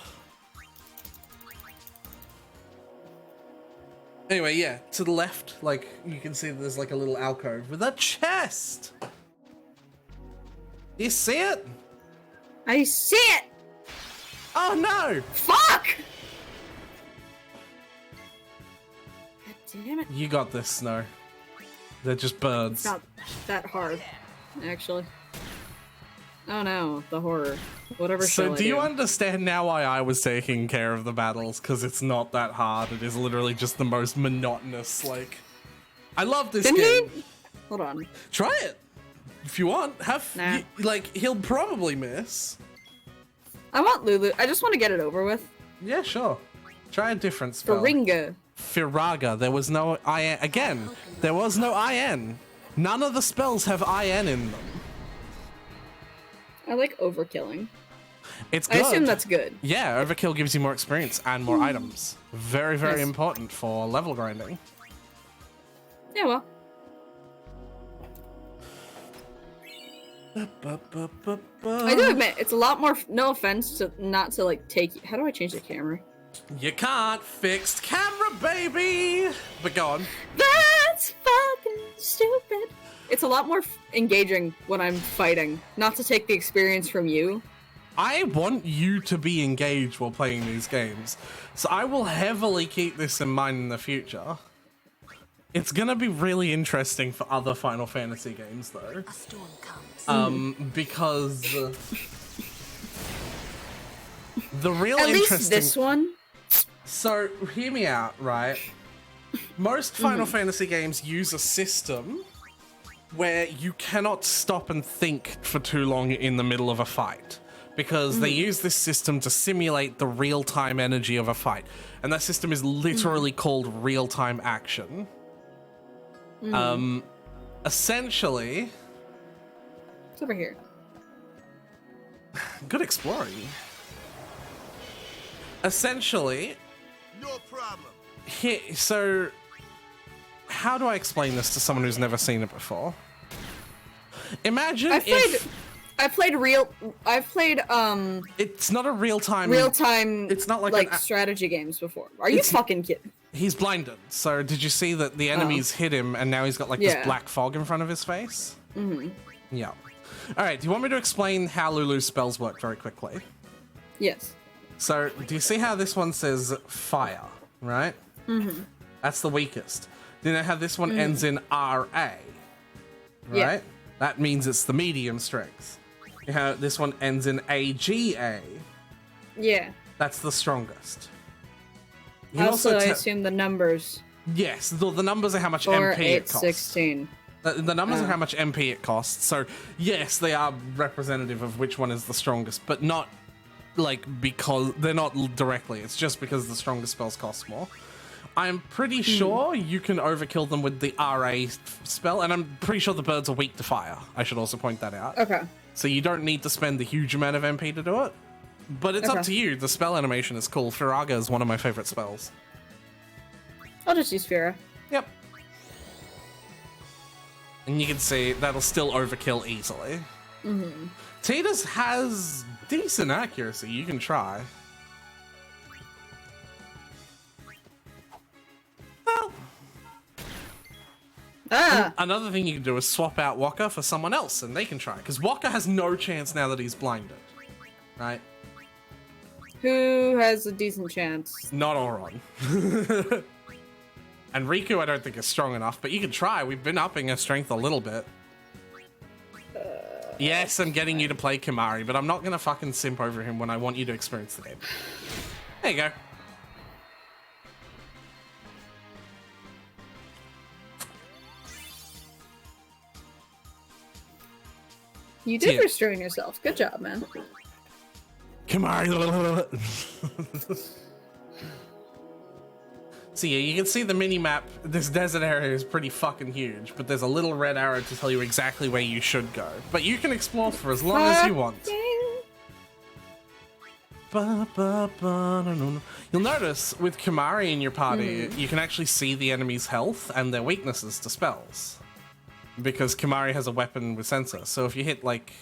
Anyway, yeah, to the left, like, you can see there's like a little alcove with a chest. You see it? I see it! Oh no! Fuck! God damn it. You got this, Snow. They're just birds. It's not that hard, actually. Oh no, the horror. Whatever So shall I do you understand now why I was taking care of the battles? Because it's not that hard. It is literally just the most monotonous, like... I love this Didn't game. he? Hold on. Try it. If you want. Nah. Like, he'll probably miss. I want Lulu. I just want to get it over with. Yeah, sure. Try a different spell. Faringa. Firaga. There was no IN. Again, there was no IN. None of the spells have IN in them. I like overkilling. It's I good. assume that's good. Yeah, overkill gives you more experience and more items. Very, very Nice. important for level grinding. Yeah, well. I do admit, it's a lot more, no offense to not to like take, how do I change the camera? You can't fixed camera, baby! But go on. That's fucking stupid. It's a lot more engaging when I'm fighting, not to take the experience from you. I want you to be engaged while playing these games, so I will heavily keep this in mind in the future. It's gonna be really interesting for other Final Fantasy games, though. A storm comes. Because the real At interesting... least this one. So, hear me out, right? Most Final Fantasy games use a system where you cannot stop and think for too long in the middle of a fight. Because they use this system to simulate the real-time energy of a fight. And that system is literally called real-time action. Essentially... It's over here. Good exploring. Essentially... No problem. So, how do I explain this to someone who's never seen it before? Imagine I've played it's not a real-time... real-time It's not like an strategy games before. Are you fucking kidding? He's blinded. So did you see that the enemies hit him and now he's got like this Yeah. black fog in front of his face? Yeah. All right, do you want me to explain how Lulu's spells work very quickly? Yes. So, do you see how this one says fire, right? That's the weakest. Do you know how this one ends in RA? Right? Yeah. That means it's the medium strength. You know how this one ends in AGA? Yeah. That's the strongest. You Also, I te- assume the numbers. Yes, the numbers are how much 4, MP 8, it costs. 16. The numbers are how much MP it costs. So, yes, they are representative of which one is the strongest, but not like because they're not directly. It's just because the strongest spells cost more. I'm pretty sure you can overkill them with the RA spell, and I'm pretty sure the birds are weak to fire. I should also point that out. Okay. So you don't need to spend the huge amount of MP to do it. But it's up Okay. to you. The spell animation is cool. Firaga is one of my favorite spells. I'll just use Fira. Yep. And you can see that'll still overkill easily. Tidus has decent accuracy. You can try. Well, Ah! another thing you can do is swap out Waka for someone else, and they can try. Because Waka has no chance now that he's blinded. Right? Who has a decent chance? Not Auron. And Riku I don't think is strong enough, but you can try. We've been upping her strength a little bit. Yes, I'm getting you to play Kimahri, but I'm not gonna fucking simp over him when I want you to experience the game. There you go. You did Yeah. restrain yourself. Good job, man. Kimahri. So yeah, you can see the mini-map. This desert area is pretty fucking huge, but there's a little red arrow to tell you exactly where you should go. But you can explore for as long as you want. You'll notice with Kimahri in your party, you can actually see the enemy's health and their weaknesses to spells. Because Kimahri has a weapon with sensor. So if you hit like,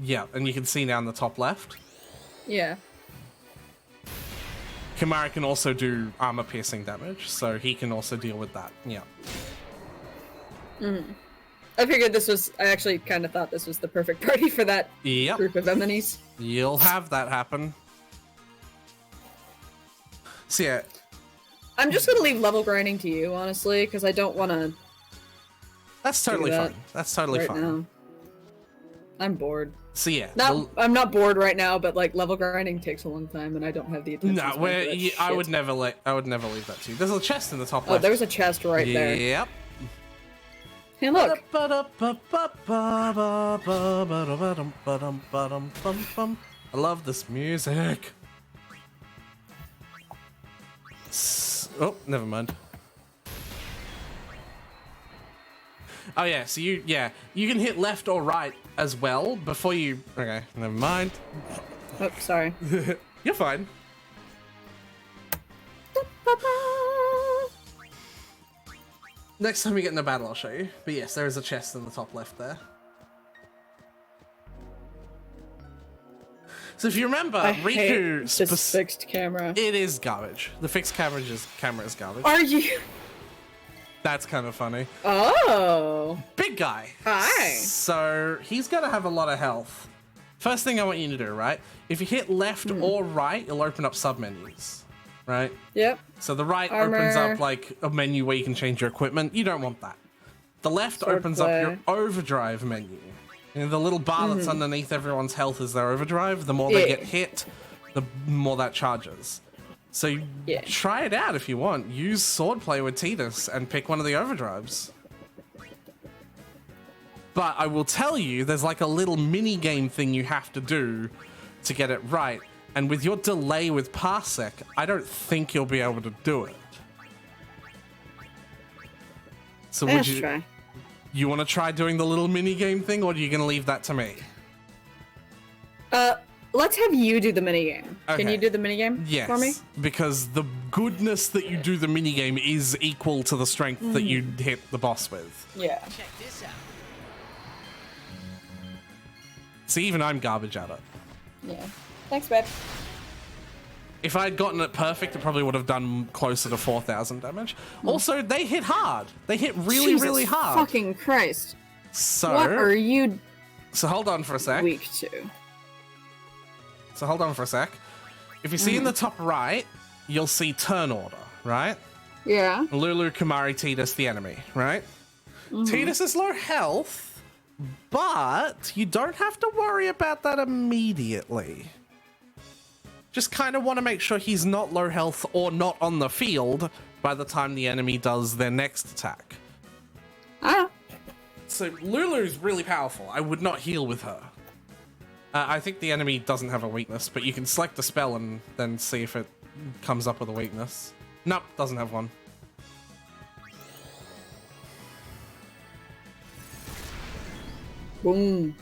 yeah, and you can see now in the top left, Yeah. Kimahri can also do armor piercing damage, so he can also deal with that. Yeah. I figured this was. I actually kind of thought this was the perfect party for that Yep. group of enemies. You'll have that happen. So yeah, I'm just gonna leave level grinding to you, honestly, because I don't want to that's totally that fine. That's totally right fine. now. I'm bored. So yeah, I'm not bored right now, but like level grinding takes a long time, and I don't have the attention. no, span for that I would shit. never leave that to you. There's a chest in the top Oh, left. there's a chest right there. Yep. Hey, look. I love this music. Oh, never mind. Oh yeah, so you can hit left or right as well before you. Okay, never mind. Oh, sorry. You're fine. Next time we get in a battle, I'll show you. But yes, there is a chest in the top left there. So if you remember, I hate Riku, this fixed camera. it is garbage. The fixed camera is garbage. Are you? That's kind of funny. Oh. Big guy. Hi. So he's got to have a lot of health. First thing I want you to do, right? If you hit left or right, it'll open up submenus, right? Yep. So the right Armor. opens up like a menu where you can change your equipment. You don't want that. The left opens up your overdrive menu. And the little bar that's underneath everyone's health is their overdrive. The more they get hit, the more that charges. So try it out if you want. Use swordplay with Tidus and pick one of the overdrives. But I will tell you, there's like a little mini game thing you have to do to get it right. And with your delay with Parsec, I don't think you'll be able to do it. So would Let's you try. you want to try doing the little mini game thing, or are you going to leave that to me? Let's have you do the minigame. Can Okay. you do the minigame Yes, for me? because the goodness that you do the mini game is equal to the strength that you hit the boss with. Yeah. Check this out. See, even I'm garbage at it. Yeah. Thanks, babe. If I had gotten it perfect, it probably would have done closer to 4,000 damage. Also, they hit hard. They hit really, Jesus really hard. Fucking Christ. So, What are you so hold on for a sec. weak to? So hold on for a sec. If you see in the top right, you'll see turn order, right? Yeah. Lulu, Kimahri, Tidus, the enemy, right? Tidus is low health, but you don't have to worry about that immediately. Just kind of want to make sure he's not low health or not on the field by the time the enemy does their next attack. Ah. So Lulu's really powerful. I would not heal with her. I think the enemy doesn't have a weakness, but you can select a spell and then see if it comes up with a weakness. Nope, doesn't have one. Boom.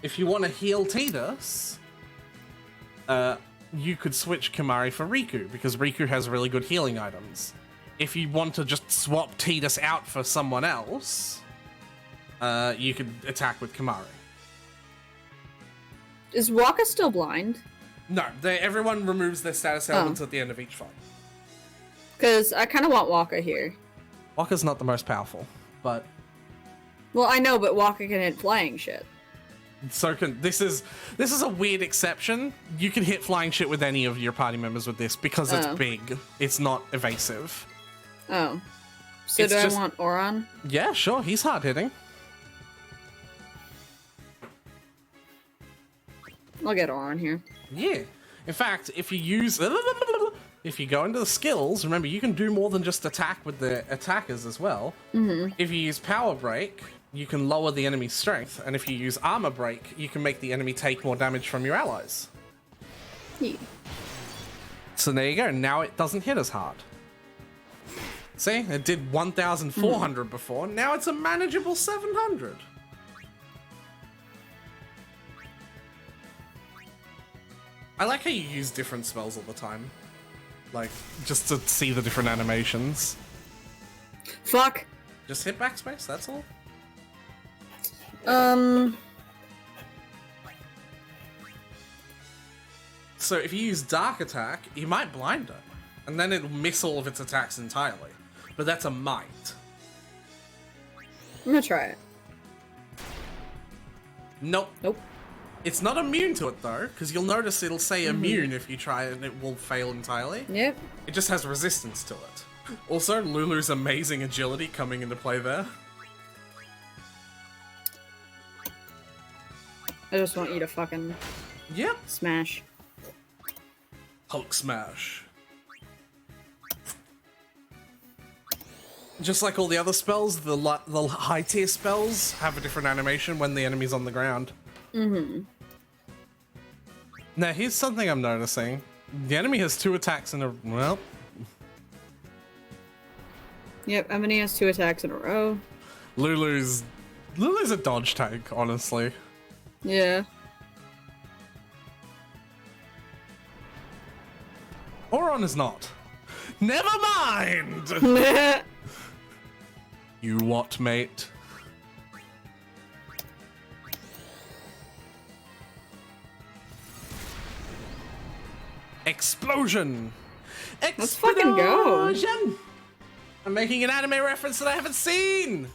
If you want to heal Tidus, you could switch Kimahri for Riku, because Riku has really good healing items. If you want to just swap Tidus out for someone else, you could attack with Kimahri. Is Waka still blind? No, everyone removes their status elements at the end of each fight. Because I kind of want Waka here. Waka's not the most powerful, but... Well, I know, but Waka can hit flying shit. So this is a weird exception. You can hit flying shit with any of your party members with this because it's big. It's not evasive. Oh. So It's do just- I want Oron? Yeah, sure, he's hard hitting. I'll get Oron here. Yeah. In fact, if you go into the skills, remember you can do more than just attack with the attackers as well. Mm-hmm. If you use Power Break, you can lower the enemy's strength, and if you use Armor Break, you can make the enemy take more damage from your allies. Yeah. So there you go. Now it doesn't hit as hard. See, it did 1,400 before. Now it's a manageable 700. I like how you use different spells all the time. Like, just to see the different animations. Fuck. Just hit backspace, that's all. So if you use Dark Attack, you might blind her. And then it'll miss all of its attacks entirely. But that's a might. I'm gonna try it. Nope. Nope. It's not immune to it though, because you'll notice it'll say immune if you try it and it will fail entirely. Yep. It just has resistance to it. Also, Lulu's amazing agility coming into play there. I just want you to fucking Yep. smash. Hulk smash. Just like all the other spells, the high tier spells have a different animation when the enemy's on the ground. Mm-hmm. Now here's something I'm noticing. The enemy has 2 attacks in a... well... Yep, Emily has 2 attacks in a row. Lulu's a dodge tank, honestly. Yeah. Oron is not. Never mind! You what, mate? Explosion! Let's fucking go. Explosion! I'm making an anime reference that I haven't seen!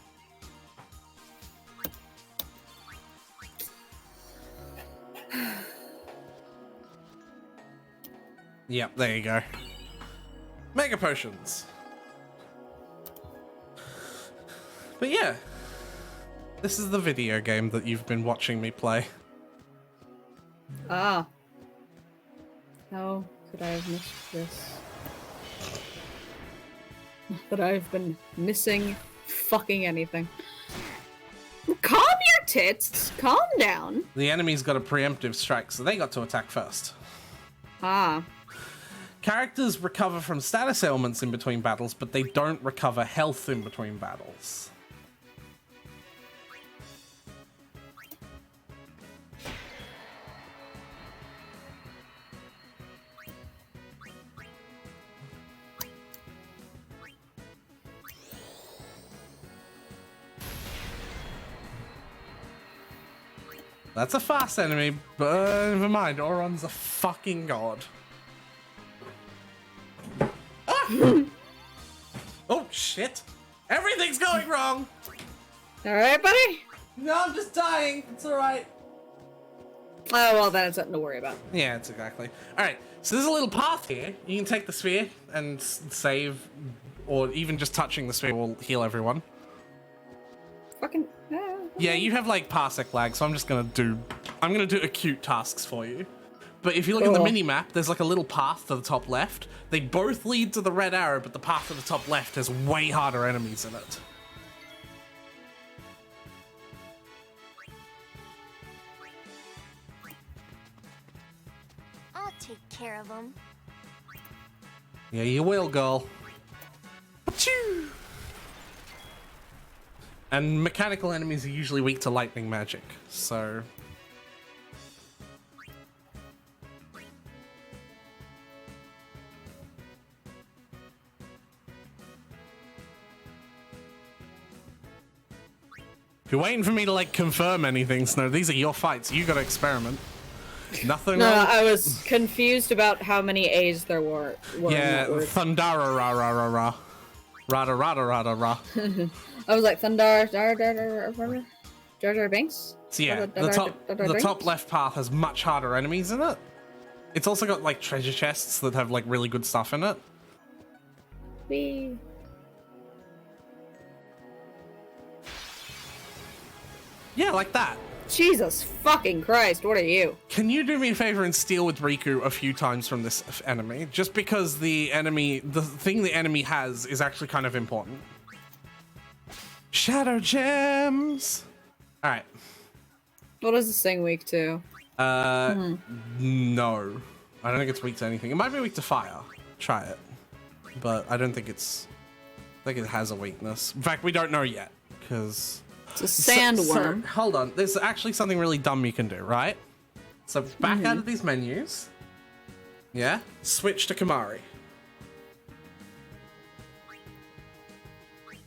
Yep, there you go. Mega potions. But yeah, this is the video game that you've been watching me play. Ah. How could I have missed this? Not that I've been missing fucking anything. Calm your tits! Calm down! The enemy's got a preemptive strike, so they got to attack first. Ah. Characters recover from status ailments in between battles, but they don't recover health in between battles. That's a fast enemy, but never mind, Oron's a fucking god. Ah! Oh shit! Everything's going wrong! Alright, buddy? No, I'm just dying. It's alright. Oh, well, then it's nothing to worry about. Yeah, it's exactly. Alright, so there's a little path here. You can take the sphere and save, or even just touching the sphere will heal everyone. Fucking. Yeah, you have like parsec lag, so I'm gonna do acute tasks for you. But if you look at the mini-map, there's like a little path to the top left. They both lead to the red arrow, but the path to the top left has way harder enemies in it. I'll take care of them. Yeah, you will, girl. Achoo! And mechanical enemies are usually weak to lightning magic, so... If you're waiting for me to like confirm anything, Snow, these are your fights. You gotta experiment. Nothing No, wrong. I was confused about how many A's there were. Yeah, in that word. Thundara ra ra ra ra. Rada rada rada ra. I was like Thundar, Jar Jar Binks. So yeah, the top left path has much harder enemies in it. It's also got like treasure chests that have like really good stuff in it. Whee. Yeah, like that. Jesus fucking Christ! What are you? Can you do me a favor and steal with Riku a few times from this enemy? Just because the thing the enemy has is actually kind of important. Shadow gems. All right. What is this thing weak to? No, I don't think it's weak to anything. It might be weak to fire. Try it, but I don't think it's. I think it has a weakness. In fact, we don't know yet because. It's a sandworm. So, hold on. There's actually something really dumb you can do, right? So back out of these menus. Yeah. Switch to Kamari.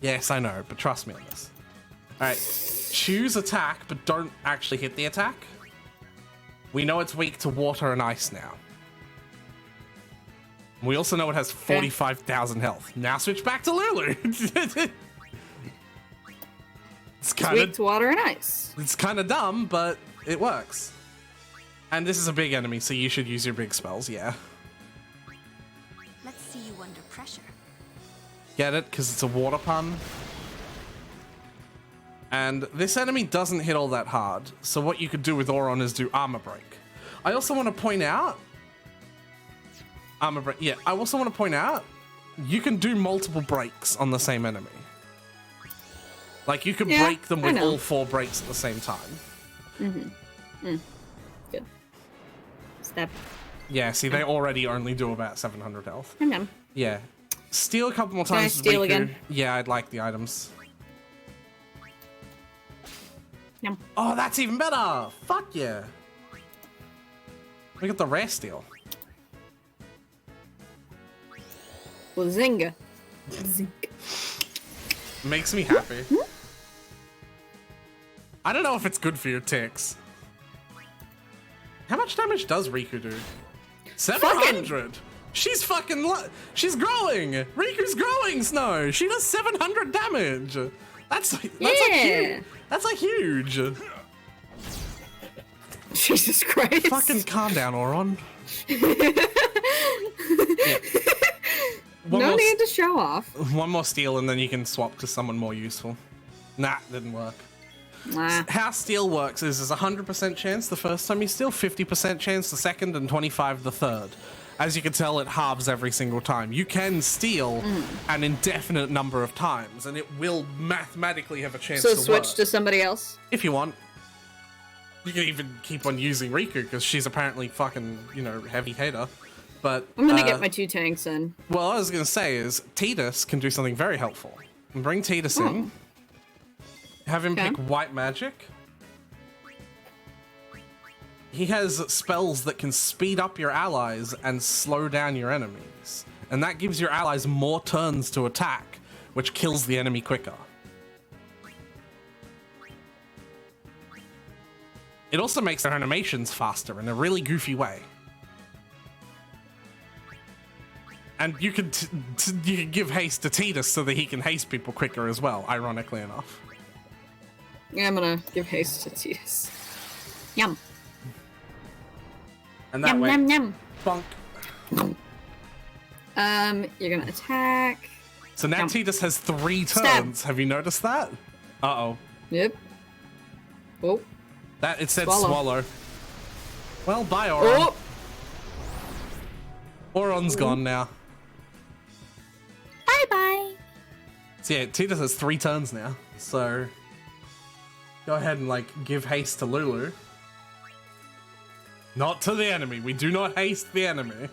Yes, I know, but trust me on this. Alright. Choose attack, but don't actually hit the attack. We know it's weak to water and ice now. We also know it has 45,000 health. Now switch back to Lulu. It's kind Weak of to water and ice. It's kind of dumb, but it works. And this is a big enemy, so you should use your big spells, yeah. Let's see you under pressure. Get it? Because it's a water pun. And this enemy doesn't hit all that hard, so what you could do with Auron is do armor break. I also want to point out... Armor break, yeah. I also want to point out, you can do multiple breaks on the same enemy. Like, you could break them with all 4 breaks at the same time. Good. Step. Yeah, see, they already only do about 700 health. Yum. Yeah. Steal a couple more Can I times. steal Riku. again? Yeah, I'd like the items. Yum. Oh, that's even better! Fuck yeah! We got the rare steal. Zinga. Zink. Makes me happy. I don't know if it's good for your ticks. How much damage does Riku do? 700! She's fucking she's growing! Riku's growing, Snow! She does 700 damage! That's like huge! Jesus Christ. Fucking calm down, Auron. No need to show off. One more steal and then you can swap to someone more useful. Nah, didn't work. Nah. How steal works is there's a 100% chance the first time you steal, 50% chance the second, and 25 the third. As you can tell, it halves every single time. You can steal an indefinite number of times, and it will mathematically have a chance to So work. switch to somebody else? If you want. You can even keep on using Riku, because she's apparently fucking, you know, heavy hater. But I'm gonna get my 2 tanks in. well, what I was going to say is Tidus can do something very helpful. And bring Tidus in. Have him pick white magic. He has spells that can speed up your allies and slow down your enemies. And that gives your allies more turns to attack, which kills the enemy quicker. It also makes their animations faster in a really goofy way. And you can give haste to Tidus so that he can haste people quicker as well, ironically enough. Yeah, I'm gonna give haste to Tidus. Yum. And that Yum, way, yum, yum. bonk. You're gonna attack. So now Yum. Tidus has 3 Stab. turns. Have you noticed that? Uh-oh. Yep. Oh. That, it said Swallow. swallow. Well, bye, Auron. Oh! Auron's gone now. Bye-bye. So yeah, Tidus has 3 turns now. So go ahead and, like, give haste to Lulu. Not to the enemy. We do not haste the enemy.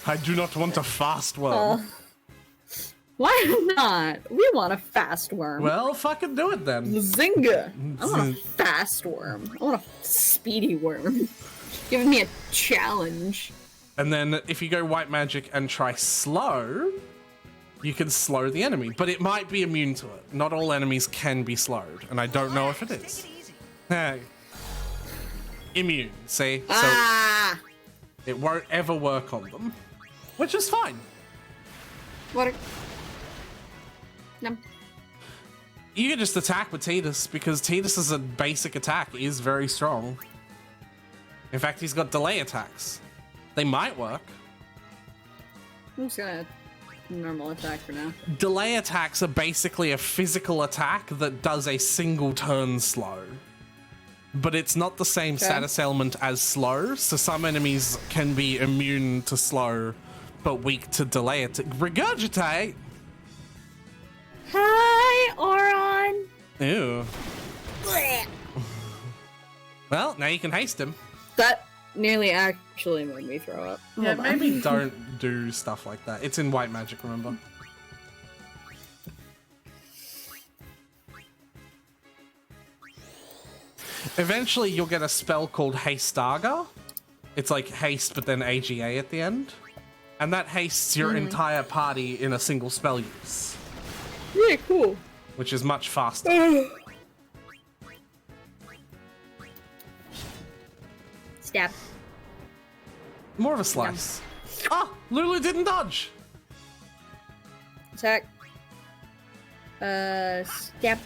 I do not want a fast worm. Why not? We want a fast worm. Well, fucking do it then. Zinga! I want a fast worm. I want a speedy worm. Giving me a challenge. And then if you go white magic and try slow, you can slow the enemy, but it might be immune to it. Not all enemies can be slowed, and I don't know if it is. Hey. Immune, see? Ah! So it won't ever work on them, which is fine. What? No. You can just attack with Tidus, because Tidus's basic attack is very strong. In fact, he's got delay attacks. They might work. I'm just gonna normal attack for now. Delay attacks are basically a physical attack that does a single turn slow. But it's not the same status element as slow, so some enemies can be immune to slow, but weak to delay attack. Regurgitate! Hi, Auron! Ew. Well, now you can haste him. That nearly actually made me throw up. Yeah, Hold on. maybe don't do stuff like that. It's in white magic, remember? Eventually, you'll get a spell called Hastaga. It's like haste, but then AGA at the end. And that hastes your entire party in a single spell use, Really cool. which is much faster. Stab. More of a slice. Ah, Lulu didn't dodge. Attack. Stab.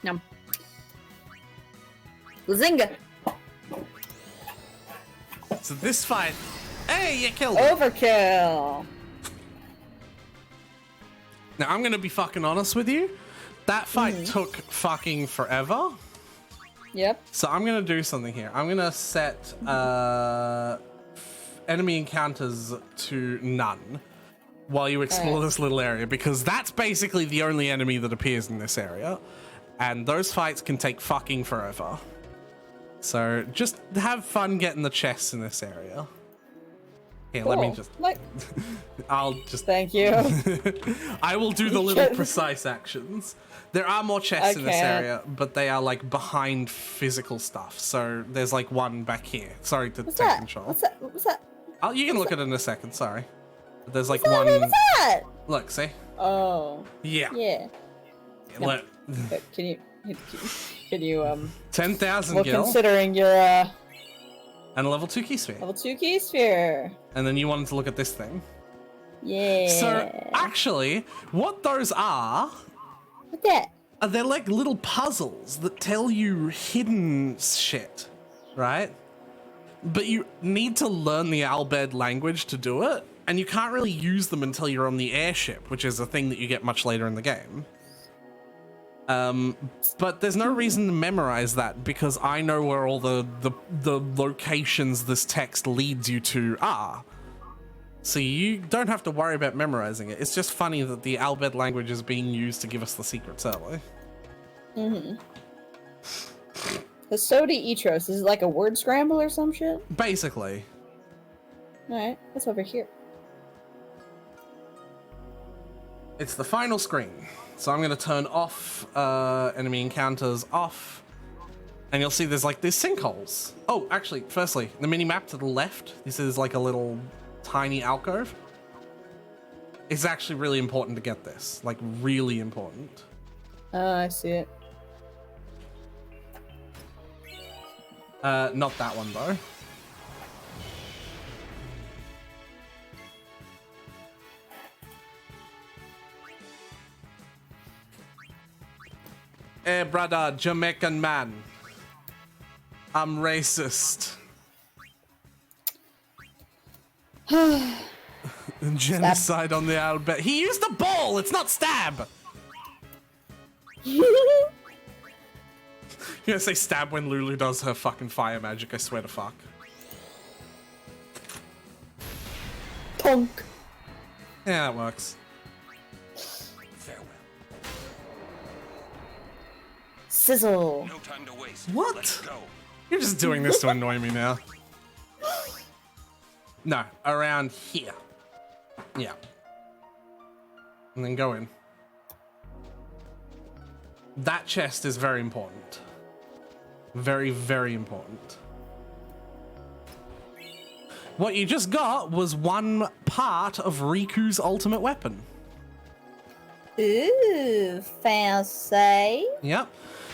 Num. Zinga. So this fight, hey, you killed it. Overkill. Now I'm gonna be fucking honest with you. That fight took fucking forever. Yep. So I'm gonna do something here. I'm gonna set enemy encounters to none while you explore this little area, because that's basically the only enemy that appears in this area, and those fights can take fucking forever. So just have fun getting the chests in this area. Here, let me Cool. just. Like, I'll just. thank you. I will do the little precise actions. There are more chests in this Okay. area, but they are like behind physical stuff. So there's like one back here. Sorry to What's take that? control. What's that? What's that? You can look at it in a second. Sorry. But there's like What's one. that? Look, see? Oh. Yeah. Yeah. Look. Can you 10,000 well, gil considering your and a level 2 key sphere. level 2 key sphere. And then you wanted to look at this thing. Yeah. So actually, what those are What's that? they're like little puzzles that tell you hidden shit, right? But you need to learn the Albed language to do it, and you can't really use them until you're on the airship, which is a thing that you get much later in the game. But there's no reason to memorize that, because I know where all the locations this text leads you to are. So you don't have to worry about memorizing it. It's just funny that the Albed language is being used to give us the secrets early. Hisodi Etros. Is it like a word scramble or some shit? Basically. Alright, what's over here? It's the final screen. So I'm going to turn off enemy encounters off. And you'll see there's like these sinkholes. Oh, actually, firstly, the mini-map to the left, this is like a little tiny alcove. It's actually really important to get this. Like, really important. I see it. Not that one, though. Hey, brother, Jamaican man. I'm racist. Genocide on the Albed. He used the ball! It's not stab! You're gonna say stab when Lulu does her fucking fire magic, I swear to fuck. Punk. Yeah, that works. Farewell. Sizzle. No time to waste. What? Let's go. You're just doing this to annoy me now. No, around here. Yeah. And then go in. That chest is very important. Very, very important. What you just got was one part of Riku's ultimate weapon. Ooh, fancy. Yep.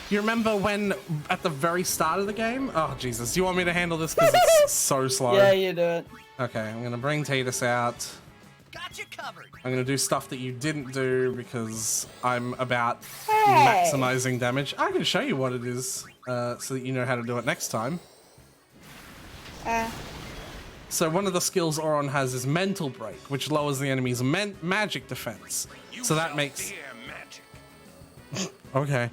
You remember when, at the very start of the game? Oh, Jesus. You want me to handle this because it's so slow? Yeah, you do it. Okay, I'm going to bring Tidus out. Got you covered. I'm going to do stuff that you didn't do because I'm about Hey. maximizing damage. I can show you what it is so that you know how to do it next time. So one of the skills Auron has is Mental Break, which lowers the enemy's magic defense. So that makes... Fear magic. Okay.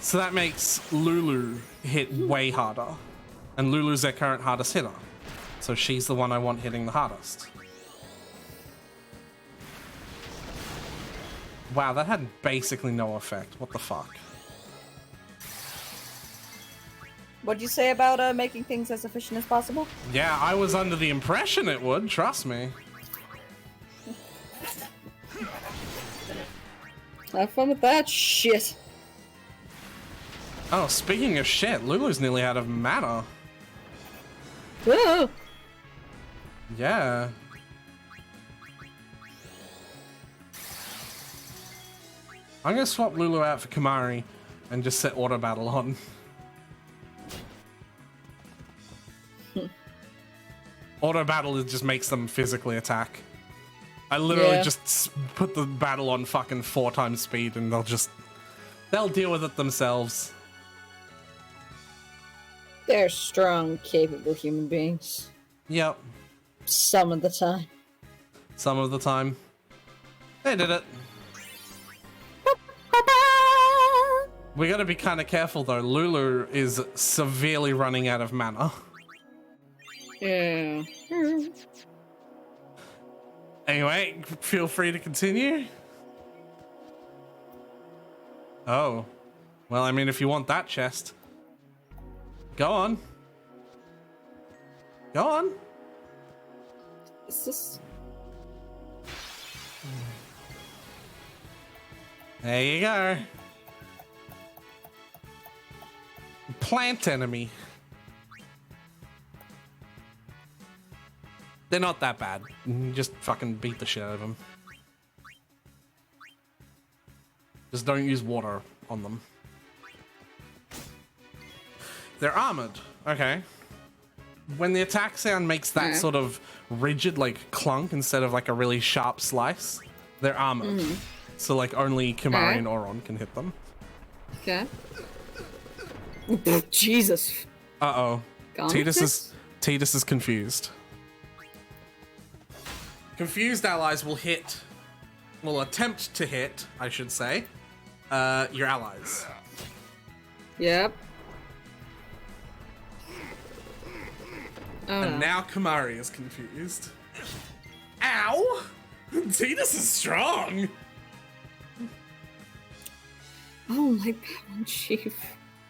So that makes Lulu hit way harder. And Lulu's their current hardest hitter. So she's the one I want hitting the hardest. Wow, that had basically no effect. What the fuck? What'd you say about making things as efficient as possible? Yeah, I was under the impression it would, trust me. Have fun with that shit. Oh, speaking of shit, Lulu's nearly out of mana. Whoa! Yeah. I'm gonna swap Lulu out for Kimahri and just set auto battle on. Auto battle just makes them physically attack. I literally Yeah. just put the battle on fucking 4 times speed and they'll deal with it themselves. They're strong, capable human beings. Yep, Some of the time. some of the time. They did it. We gotta be kind of careful though. Lulu is severely running out of mana. Yeah. Anyway, feel free to continue. Oh. Well, I mean, if you want that chest, go on. Go on. Is this... There you go. Plant enemy. They're not that bad. You just fucking beat the shit out of them. Just don't use water on them. They're armored. Okay. When the attack sound makes that Okay. sort of rigid, like clunk, instead of like a really sharp slice, they're armored. So like only Kimahri and Auron can hit them. Okay. Jesus. Uh-oh. Gonix? Tidus is confused. Confused allies will attempt to hit, I should say, your allies. Yep. Oh, And no. now Kimahri is confused. Ow! Tidus is strong! Oh, my Paladin Chief.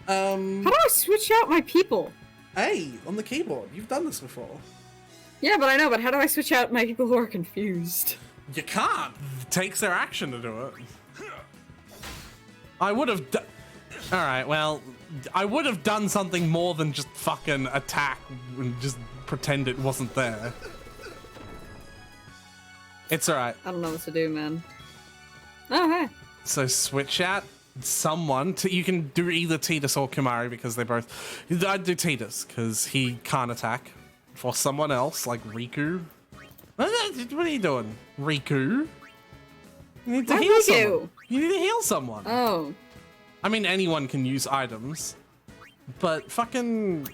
How How do I switch out my people? Hey, on the keyboard. You've done this before. Yeah, but I know, but how do I switch out my people who are confused? You can't. It takes their action to do it. I would have done... Alright, well, I would have done something more than just fucking attack and just pretend it wasn't there. It's alright. I don't know what to do, man. Oh, hey. So switch out someone. You can do either Tidus or Kimahri because they both... I'd do Tidus because he can't attack. For someone else, like Riku. What are you doing, Riku? You need to Why heal Riku? someone. You need to heal someone. Oh. I mean, anyone can use items, but fucking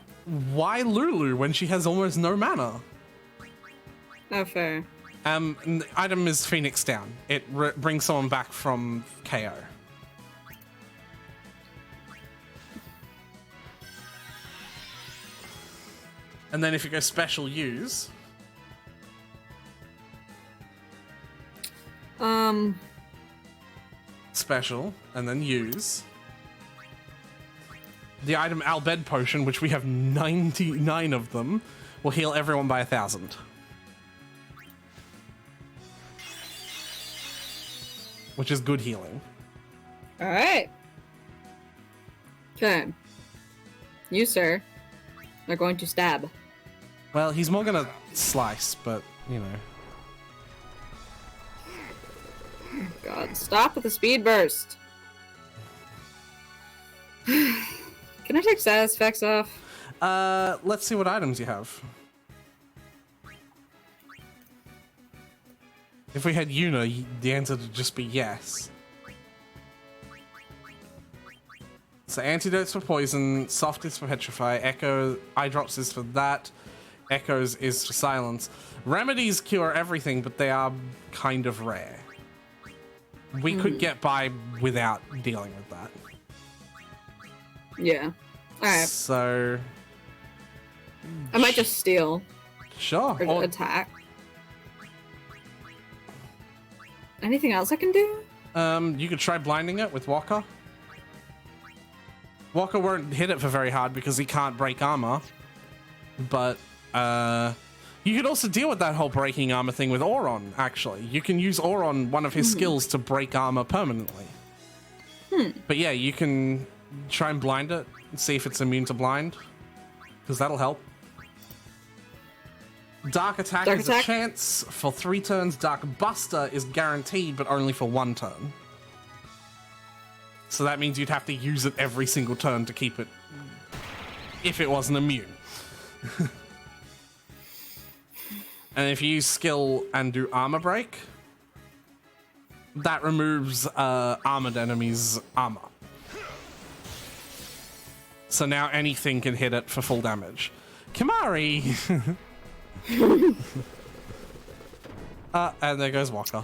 why Lulu when she has almost no mana? Oh, fair. The item is Phoenix Down. It brings someone back from KO. And then if you go special use, special, and then use. The item Albed Potion, which we have 99 of them, will heal everyone by 1,000. Which is good healing. Alright. Okay. You, sir, are going to stab. Well, he's more gonna slice, but, you know. God, stop with the speed burst. Can I take status effects off? Let's see what items you have. If we had Yuna, the answer would just be yes. So antidotes for poison, soft is for petrify, echo, eye drops is for that, echoes is for silence. Remedies cure everything, but they are kind of rare. We could get by without dealing with that. Yeah. Alright. So I might just steal. sure. Or attack. Anything else I can do? You could try blinding it with Walker. Walker won't hit it for very hard because he can't break armor. But you could also deal with that whole breaking armor thing with Auron, actually. You can use Auron, one of his skills, to break armor permanently. But yeah, you can try and blind it and see if it's immune to blind. Because that'll help. Dark Attack is a chance for 3 turns. Dark Buster is guaranteed, but only for 1 turn. So that means you'd have to use it every single turn to keep it, if it wasn't immune. And if you use skill and do armor break, that removes armored enemies' armor. So now anything can hit it for full damage. Kimari! And there goes Walker.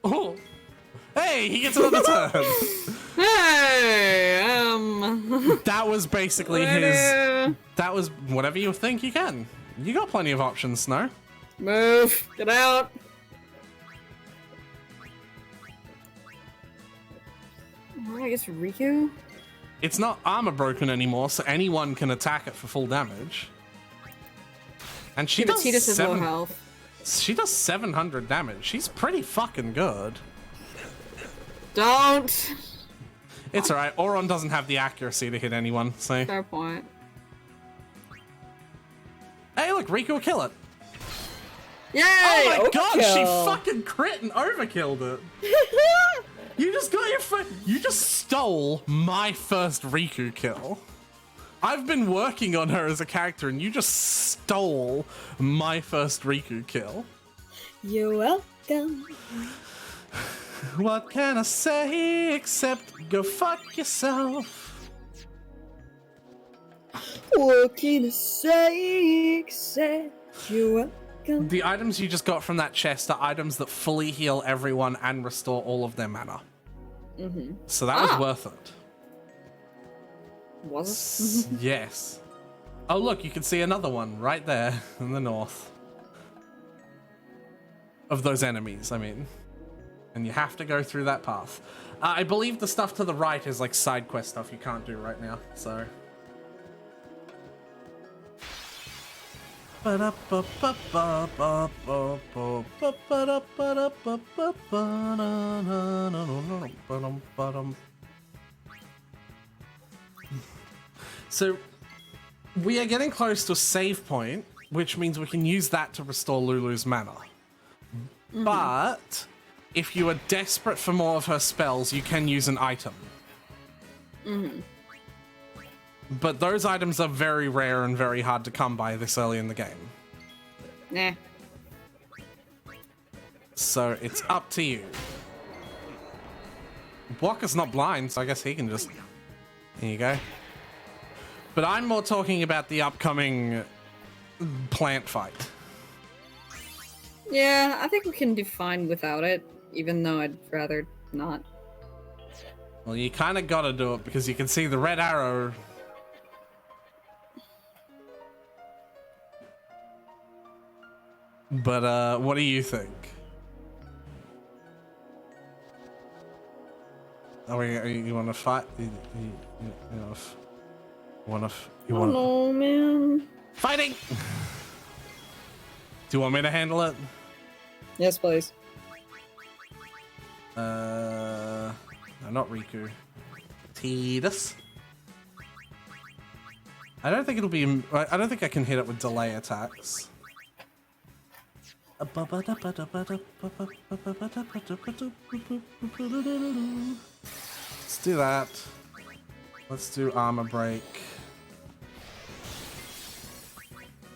Oh! Hey, he gets another turn! Hey, That was basically his... That was whatever you think you can. You got plenty of options, Snow. Move! Get out! Oh, I guess Riku? It's not armor broken anymore, so anyone can attack it for full damage. And she does Tidus is low health. She does 700 damage. She's pretty fucking good. Don't! It's alright. Auron doesn't have the accuracy to hit anyone, so... Fair point. Hey, look, Riku will kill it. Yay! Oh my god, she overkill. fucking crit and overkilled it. You just got your you just stole my first Riku kill. I've been working on her as a character and you just stole my first Riku kill. You're welcome. What can I say except go fuck yourself? What can I say except you're welcome? The items you just got from that chest are items that fully heal everyone and restore all of their mana. So that was worth it. Was it? Yes. Oh look, you can see another one right there in the north. Of those enemies, I mean. And you have to go through that path. I believe the stuff to the right is like side quest stuff you can't do right now, so... So, we are getting close to a save point, which means we can use that to restore Lulu's mana. But, if you are desperate for more of her spells, you can use an item. But those items are very rare and very hard to come by this early in the game. Nah. So, it's up to you. Walker's not blind, so I guess he can just... Here you go. But I'm more talking about the upcoming plant fight. Yeah, I think we can do fine without it, even though I'd rather not. Well, you kind of gotta do it because you can see the red arrow. But, what do you think? You want to fight? You want to? Oh man. Fighting! Do you want me to handle it? Yes, please. No, not Riku. Tidus. I don't think it'll be. I don't think I can hit it with delay attacks. Let's do that. Let's do armor break.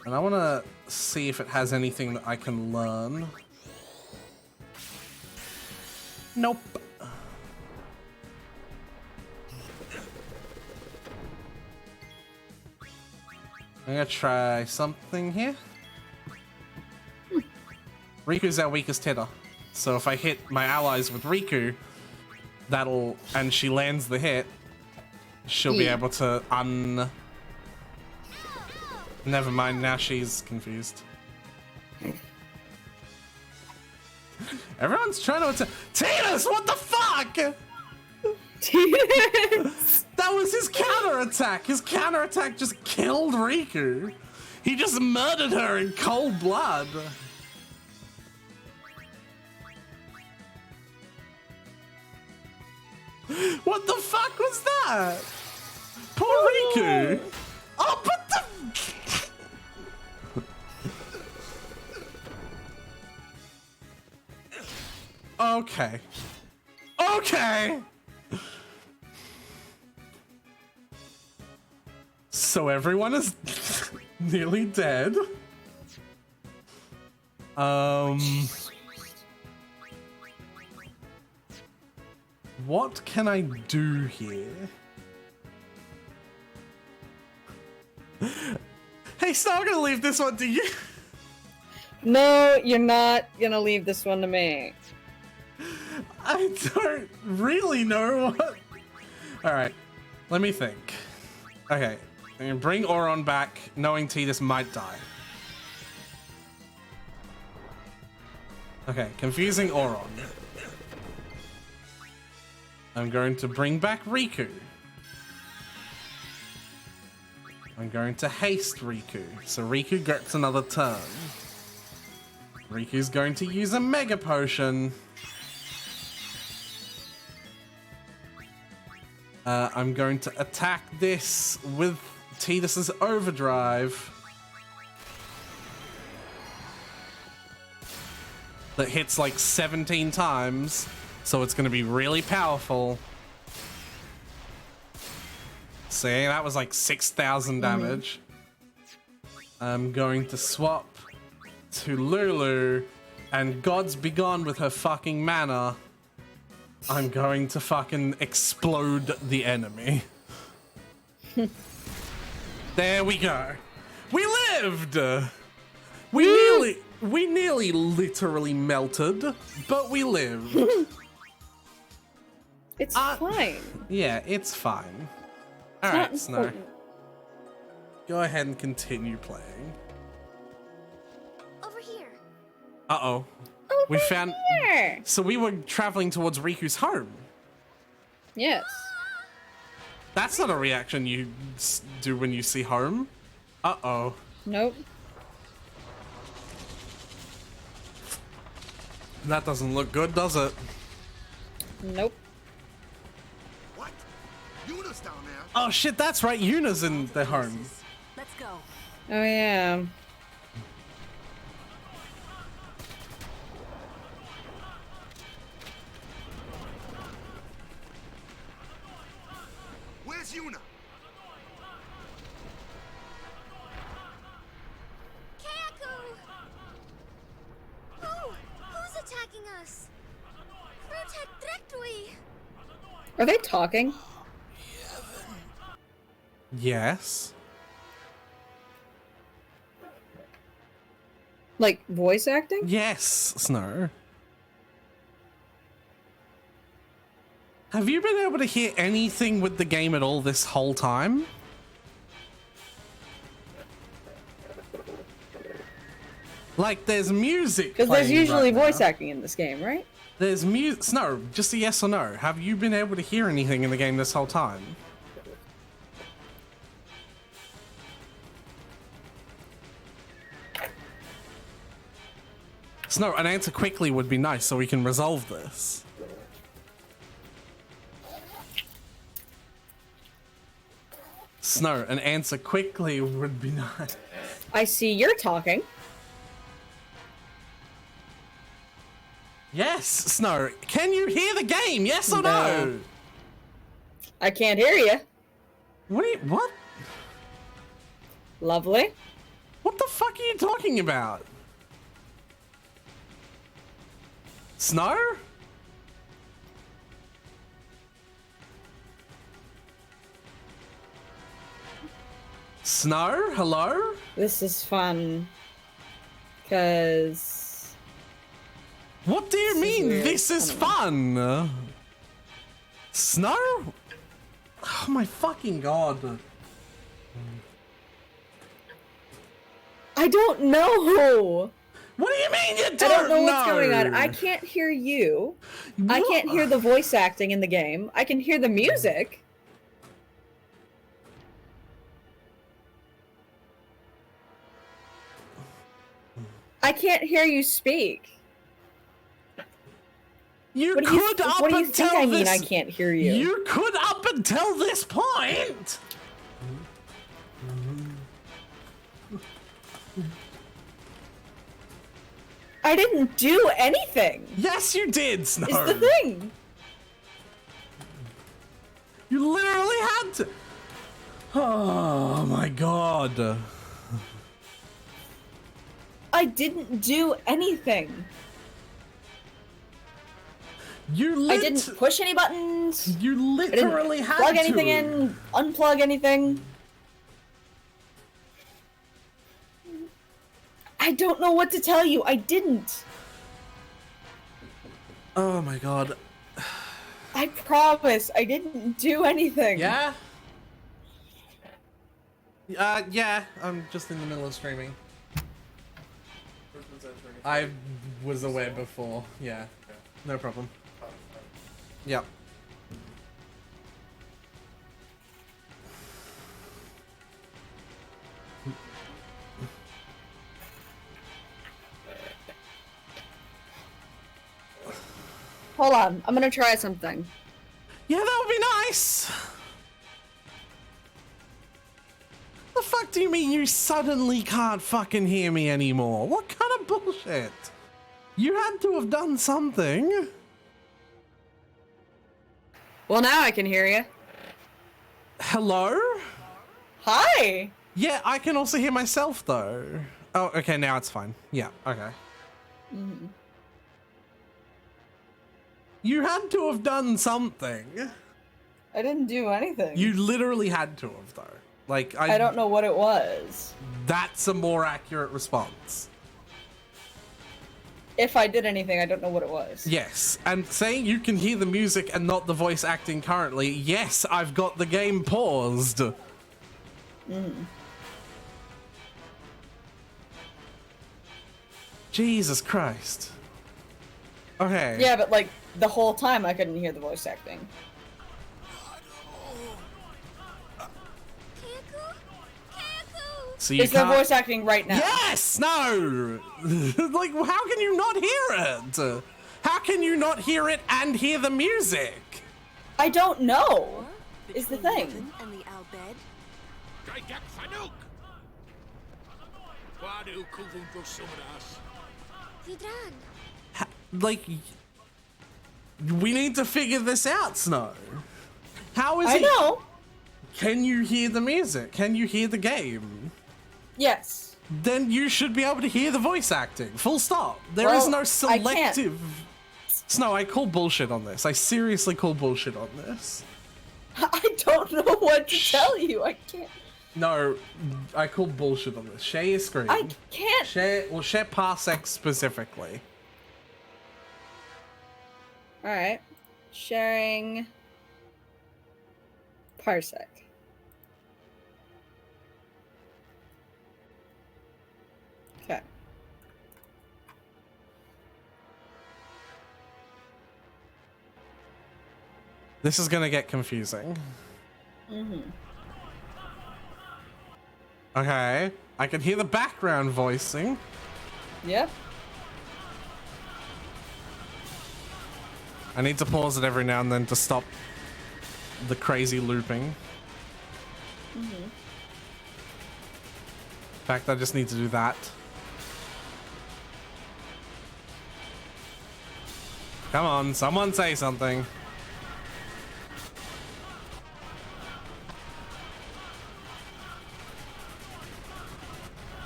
And I want to see if it has anything that I can learn. Nope. I'm gonna try something here. Riku's our weakest hitter. So if I hit my allies with Riku, and she lands the hit, she'll be able to Never mind, now she's confused. Everyone's trying to attack. Tidus, what the fuck? Tidus! That was his counterattack. His counterattack just killed Riku. He just murdered her in cold blood. What the fuck was that? Poor Riku. Oh, but the... Okay. Okay. So everyone is nearly dead. What can I do here? Hey, so I'm gonna leave this one to you. No, you're not gonna leave this one to me. I don't really know what... Alright, let me think. Okay, I'm gonna bring Auron back, knowing Tidus might die. Okay, confusing Auron. I'm going to bring back Riku. I'm going to haste Riku, so Riku gets another turn. Riku's going to use a Mega Potion. I'm going to attack this with Tidus's Overdrive. That hits like 17 times, so it's going to be really powerful. See, that was like 6,000 damage. I'm going to swap to Lulu, and God's be gone with her fucking mana. I'm going to fucking explode the enemy. There we go. We lived! We nearly literally melted, but we lived. It's fine. Yeah, it's fine. Alright, Snow. Go ahead and continue playing. Over here. Uh-oh. We found... Here. So we were traveling towards Riku's home. Yes. That's not a reaction you do when you see home. Uh-oh. Nope. That doesn't look good, does it? Nope. What? Yuna's down there. Oh shit, that's right. Yuna's in their home. Let's go. Oh yeah. Where's Yuna? Kaku! Who's attacking us? Protect Directly. Are they talking? Yes. Like voice acting? Yes, Snow. Have you been able to hear anything with the game at all this whole time? Like, there's music. Because there's playing usually right voice now. acting in this game, right? There's music. Snow, just a yes or no. Have you been able to hear anything in the game this whole time? Snow, an answer quickly would be nice so we can resolve this. Snow, an answer quickly would be nice. I see you're talking. Yes, Snow. Can you hear the game? Yes or no? No. I can't hear you. What? Lovely. What the fuck are you talking about? Snow? Snow? Hello? This is fun. Cause What do you This is mean weird. this is I fun? Snow? Oh my fucking god. I don't know. What do you mean you don't I don't know what's going on. I can't hear you. I What? can't hear the voice acting in the game. I can hear the music. I can't hear you speak. You What do you, could up what do you until think I mean this. I can't hear you? You could up until this point. I didn't do anything. Yes, you did, Snow. Is the thing. You literally had to. Oh my god. I didn't do anything. You I didn't push any buttons. You I didn't literally had plug to. anything in, unplug anything. I don't know what to tell you. I didn't. Oh my god. I promise I didn't do anything. Yeah? Yeah, I'm just in the middle of streaming. I was aware before, yeah. No problem. Yep. Hold on, I'm gonna try something. Yeah, that would be nice! The fuck do you mean you suddenly can't fucking hear me anymore? What kind of bullshit? You had to have done something. Well, now I can hear you. Hello? Hi. Yeah, I can also hear myself though. Oh, okay, now it's fine. Yeah, okay. You had to have done something. I didn't do anything. You literally had to have though. Like, I don't know what it was. That's a more accurate response. If I did anything, I don't know what it was. Yes, and saying you can hear the music and not the voice acting currently, yes, I've got the game paused. Jesus Christ. Okay. Yeah, but like the whole time I couldn't hear the voice acting. Kayaku? Kayaku! So you Is there can't... voice acting right now? Yes! No! Like, how can you not hear it? How can you not hear it and hear the music? I don't know. Is the Between thing. Levin and the Albed? Gaidak Fanuk! Wadu Kuvun Brosumadas. Hidran. Like, we need to figure this out, Snow. How is I it? know. Can you hear the music? Can you hear the game? Yes. Then you should be able to hear the voice acting. Full stop. There is Well, no I can't. selective. Snow, I call bullshit on this. I seriously call bullshit on this. I don't know what to tell you. I can't. No, I call bullshit on this. Share your screen. I can't. Share Parsec specifically. All right. Sharing. Parsec. Okay. This is gonna get confusing. Okay, I can hear the background voicing. Yep. I need to pause it every now and then to stop the crazy looping. In fact, I just need to do that. Come on, someone say something.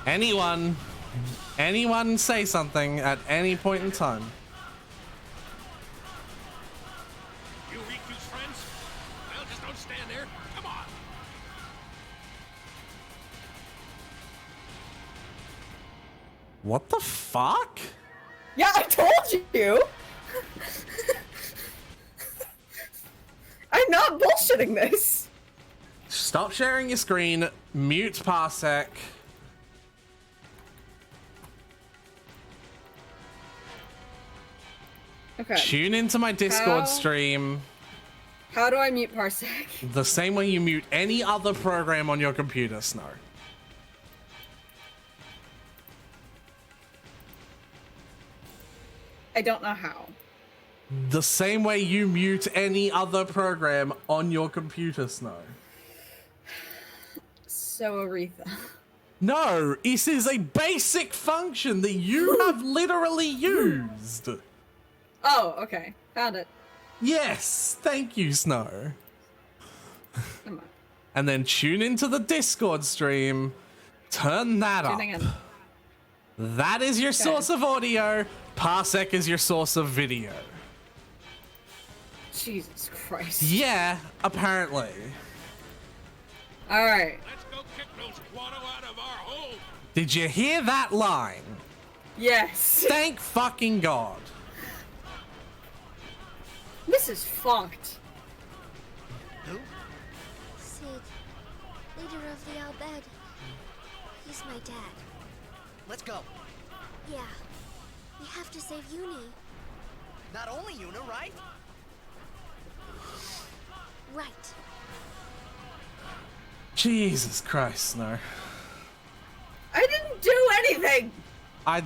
Anyone say something at any point in time. You Riku's friends? Well, just don't stand there. Come on. What the fuck? Yeah, I told you! I'm not bullshitting this. Stop sharing your screen, mute Parsec. Okay. Tune into my Discord How? stream How do I mute Parsec? the same way you mute any other program on your computer, Snow. I don't know how. The same way you mute any other program on your computer, Snow. So Aretha. No, this is a basic function that you have literally used. Oh, okay. Found it. Yes, thank you, Snow. Come on. And then tune into the Discord stream. Turn that up. Tuning in. That is your source of audio. Parsec is your source of video. Jesus Christ. Yeah, apparently. Alright. Let's go kick those Guado out of our hole. Did you hear that line? Yes. Thank fucking God. This is fucked. Sid, leader of the Al Bhed. He's my dad. Let's go. Yeah. We have to save Uni. Not only Yuna, right? Right. Jesus Christ, Snow. I didn't do anything! I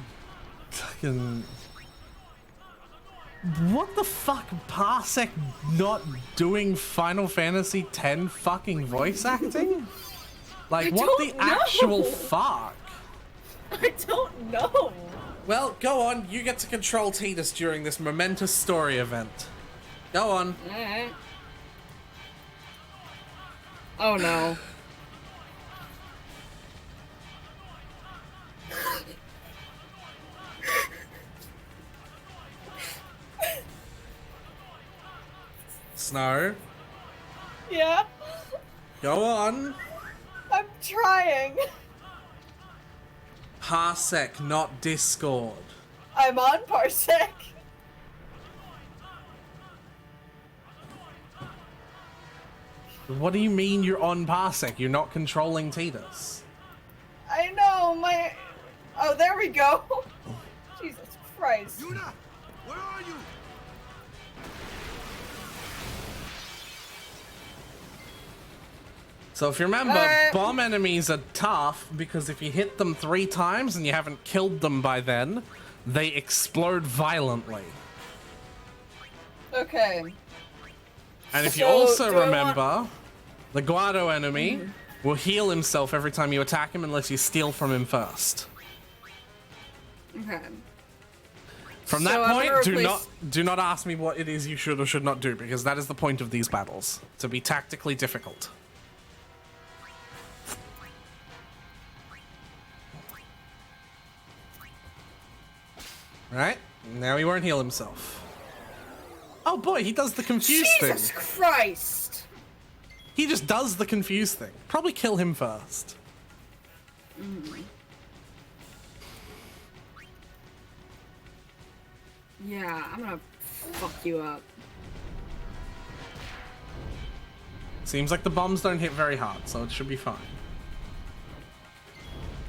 fucking... What the fuck? Parsec not doing Final Fantasy X fucking voice acting? Like, I what the don't know. actual fuck? I don't know. Well, go on. You get to control Tidus during this momentous story event. Go on. Alright. Oh no. Snow, Yeah, go on. I'm trying. Parsec, not Discord. I'm on Parsec. What do you mean you're on Parsec? You're not controlling Tidus. I know, my... Oh, there we go. Jesus Christ. Yuna, where are you? So if you remember, Alright. bomb enemies are tough because if you hit them 3 times and you haven't killed them by then, they explode violently. Okay. And if you So, also do I remember, the Guado enemy will heal himself every time you attack him unless you steal from him first. Okay. From So that I'm point, gonna do not ask me what it is you should or should not do, because that is the point of these battles, to be tactically difficult. Right? Now he won't heal himself. Oh boy, he does the confused Jesus thing. Christ. He just does the confused thing. Probably kill him first. Yeah, I'm gonna fuck you up. Seems like the bombs don't hit very hard, so it should be fine.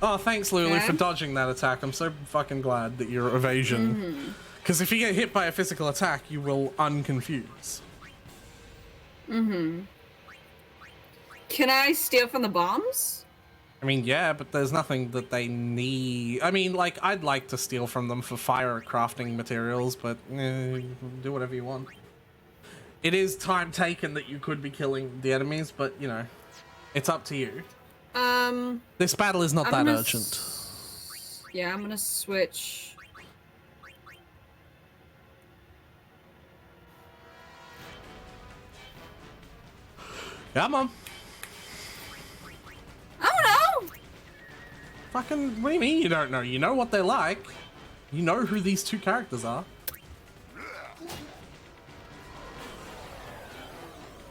Oh, thanks, Lulu, Okay. for dodging that attack. I'm so fucking glad that your evasion. Because if you get hit by a physical attack, you will unconfuse. Can I steal from the bombs? I mean, yeah, but there's nothing that they need. I mean, like, I'd like to steal from them for fire crafting materials, but do whatever you want. It is time taken that you could be killing the enemies, but, you know, it's up to you. This battle is not I'm that gonna urgent. Yeah, I'm gonna switch. Come on. I don't know. Fucking, what do you mean you don't know? You know what they're like. You know who these two characters are.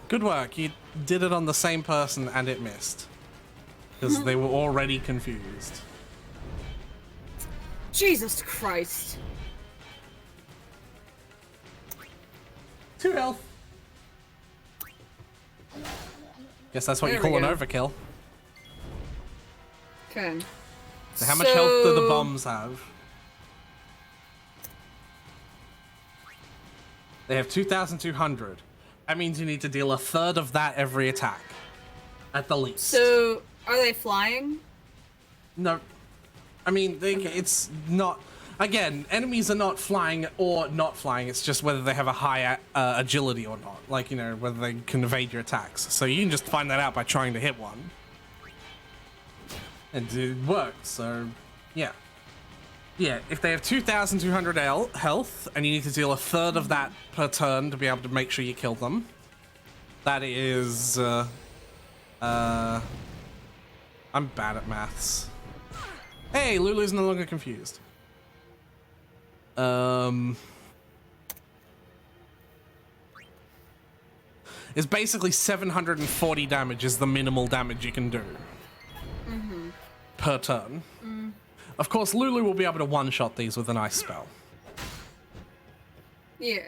Good work. You did it on the same person and it missed. Because they were already confused. Jesus Christ. 2 health. Guess that's what There you we call an go. overkill. Okay. So how much health do the So- bombs have? They have 2,200. That means you need to deal a third of that every attack. At the least. So, are they flying? No. I mean, it's not... Again, enemies are not flying or not flying. It's just whether they have a high agility or not. Like, you know, whether they can evade your attacks. So you can just find that out by trying to hit one. And it works, so... Yeah. Yeah, if they have 2,200 health, and you need to deal a third of that per turn to be able to make sure you kill them, that is... I'm bad at maths. Hey, Lulu's no longer confused. It's basically 740 damage is the minimal damage you can do. Per turn. Of course, Lulu will be able to one-shot these with an ice spell. Yeah.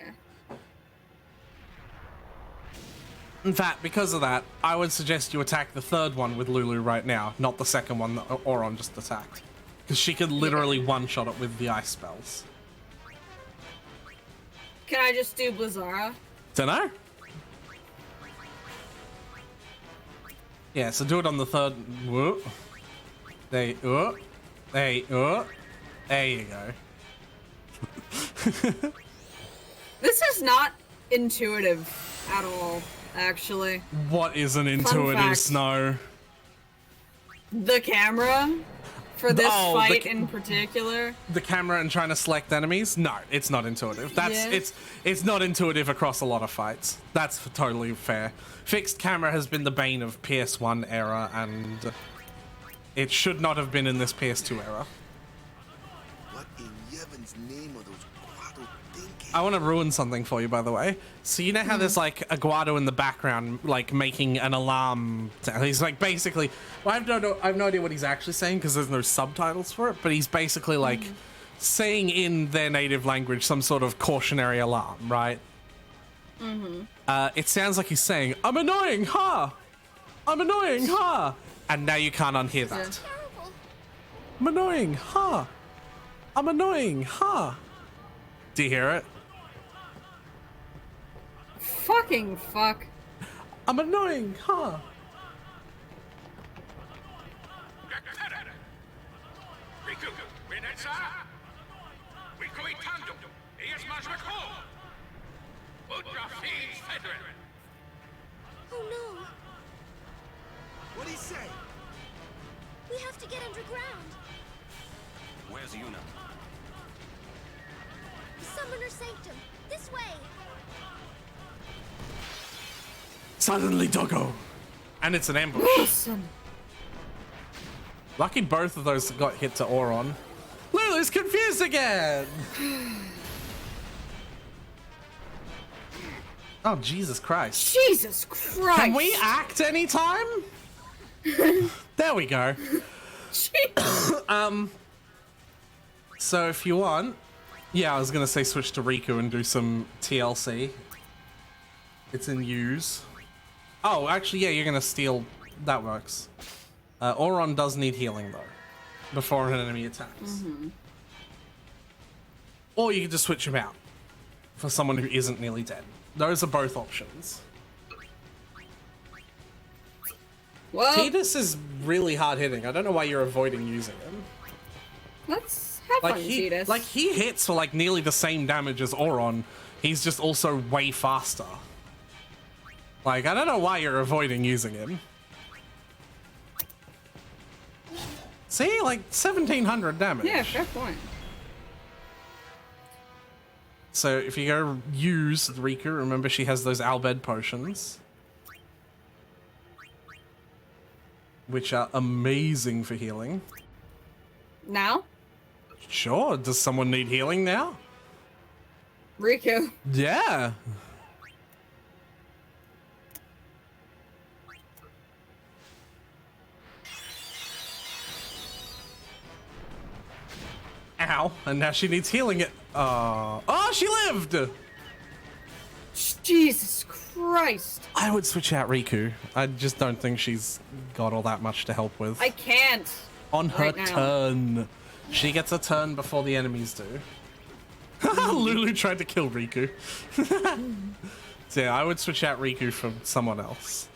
In fact, because of that, I would suggest you attack the third one with Lulu right now, not the second one that Auron just attacked. Because she could literally one-shot it with the ice spells. Can I just do Blizzara? Dunno. Yeah, so do it on the third. Whoop. There you go. This is not intuitive at all, actually. What is an intuitive fact. snow? The camera for this Oh, fight in particular. The camera and trying to select enemies? No, it's not intuitive. That's Yeah. it's not intuitive across a lot of fights. That's totally fair. Fixed camera has been the bane of PS1 era, and it should not have been in this PS2 era. What in Yevon's name are those Guado thinking? I want to ruin something for you, by the way. So you know how there's like a Guado in the background, like making an alarm. He's like basically. Well, I have no idea what he's actually saying because there's no subtitles for it. But he's basically like saying in their native language some sort of cautionary alarm, right? It sounds like he's saying, "I'm annoying, ha! I'm annoying, ha!" And now you can't unhear that. Terrible. I'm annoying, ha! I'm annoying, ha! Do you hear it? Fucking fuck. I'm annoying, huh? Riku, Renetsa, Riku Itando, Ias Majmako, Udrafin Fedrin. Oh no. What'd he say? We have to get underground. Where's Yuna? Summoner Sanctum. This way. Suddenly, Doggo! And it's an ambush. Listen. Lucky both of those got hit to Auron. Lulu's confused again! Oh, Jesus Christ. Jesus Christ. Can we act anytime? There we go. So if you want... Yeah, I was gonna say switch to Riku and do some TLC. It's in use. Oh, actually, yeah, you're gonna steal... That works. Auron does need healing, though. Before an enemy attacks. Or you can just switch him out. For someone who isn't nearly dead. Those are both options. Well, Tidus is really hard-hitting. I don't know why you're avoiding using him. let's have Like fun, he, Tidus. like he hits for like nearly the same damage as Auron. He's just also way faster. Like, I don't know why you're avoiding using him. See, like 1,700 damage. Yeah, fair point. So if you go use Riku, remember she has those Albed potions. which are amazing for healing. Now? Sure, does someone need healing now? Riku. Yeah. Ow, and now she needs healing it. Oh, she lived! Jesus Christ. I would switch out Riku. I just don't think she's got all that much to help with. I can't. On her right now. turn. She gets a turn before the enemies do. Lulu tried to kill Riku. So yeah, I would switch out Riku for someone else.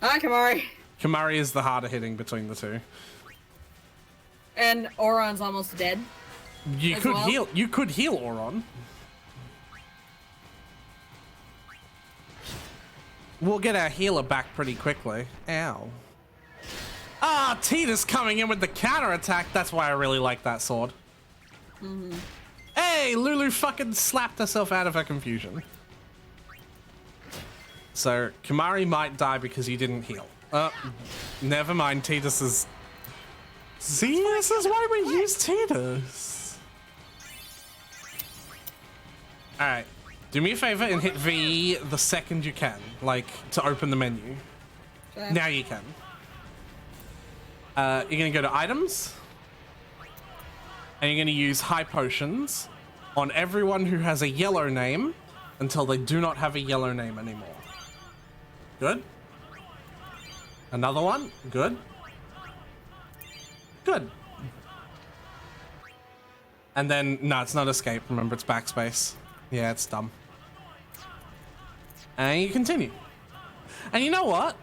Hi, Kamari. Kamari is the harder hitting between the two. And Oron's almost dead. You As could well? heal. You could heal Oron. We'll get our healer back pretty quickly. Ow. Ah, Tita's coming in with the counterattack. That's why I really like that sword. Hey, Lulu fucking slapped herself out of her confusion. So, Kamari might die because you didn't heal. Never mind, Tidus is... See, this is why we use Tidus. Alright, do me a favor and hit V the second you can, like, to open the menu. Okay. Now you can. You're gonna go to items, and you're gonna use high potions on everyone who has a yellow name until they do not have a yellow name anymore. Good. Another one. Good. Good. And then, no, it's not escape. Remember, it's backspace. Yeah, it's dumb. And you continue. And you know what?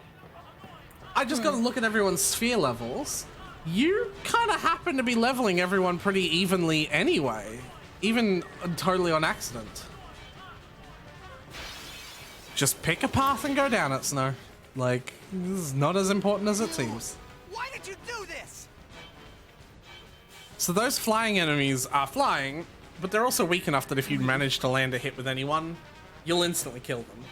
I just gotta look at everyone's sphere levels. You kind of happen to be leveling everyone pretty evenly anyway. Even totally on accident. Just pick a path and go down it, Snow. Like, this is not as important as it seems. Why did you do this? So those flying enemies are flying, but they're also weak enough that if you manage to land a hit with anyone, you'll instantly kill them.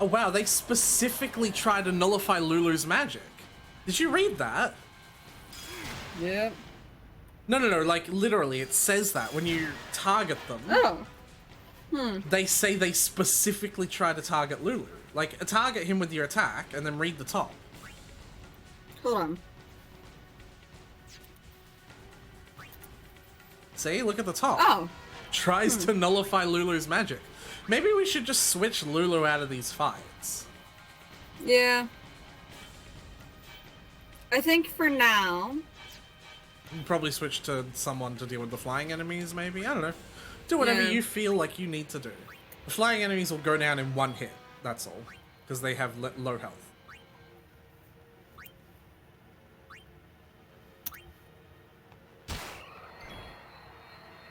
Oh wow, they specifically try to nullify Lulu's magic. Did you read that? Yep. No, like literally it says that when you target them. Oh. They say they specifically try to target Lulu. Like, target him with your attack, and then read the top. Hold on. See, look at the top. Oh. Tries to nullify Lulu's magic. Maybe we should just switch Lulu out of these fights. Yeah. I think for now... Probably switch to someone to deal with the flying enemies, maybe? I don't know. Do whatever Yeah. you feel like you need to do. The flying enemies will go down in one hit, that's all. Because they have low health.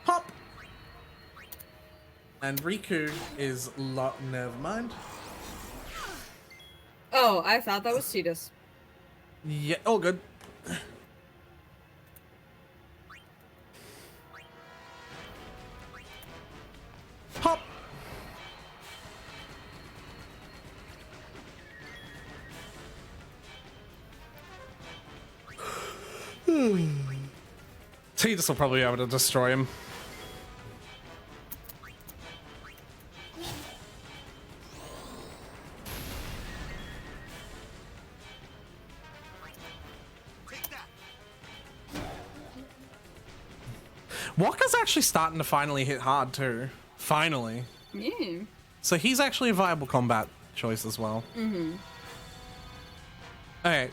Pop! And Riku is never mind. Oh, I thought that was Cetus. Yeah, all good. Pop! Tidus will probably be able to destroy him. Take that. Wakka's actually starting to finally hit hard too. Finally. Yeah. So he's actually a viable combat choice as well. Okay.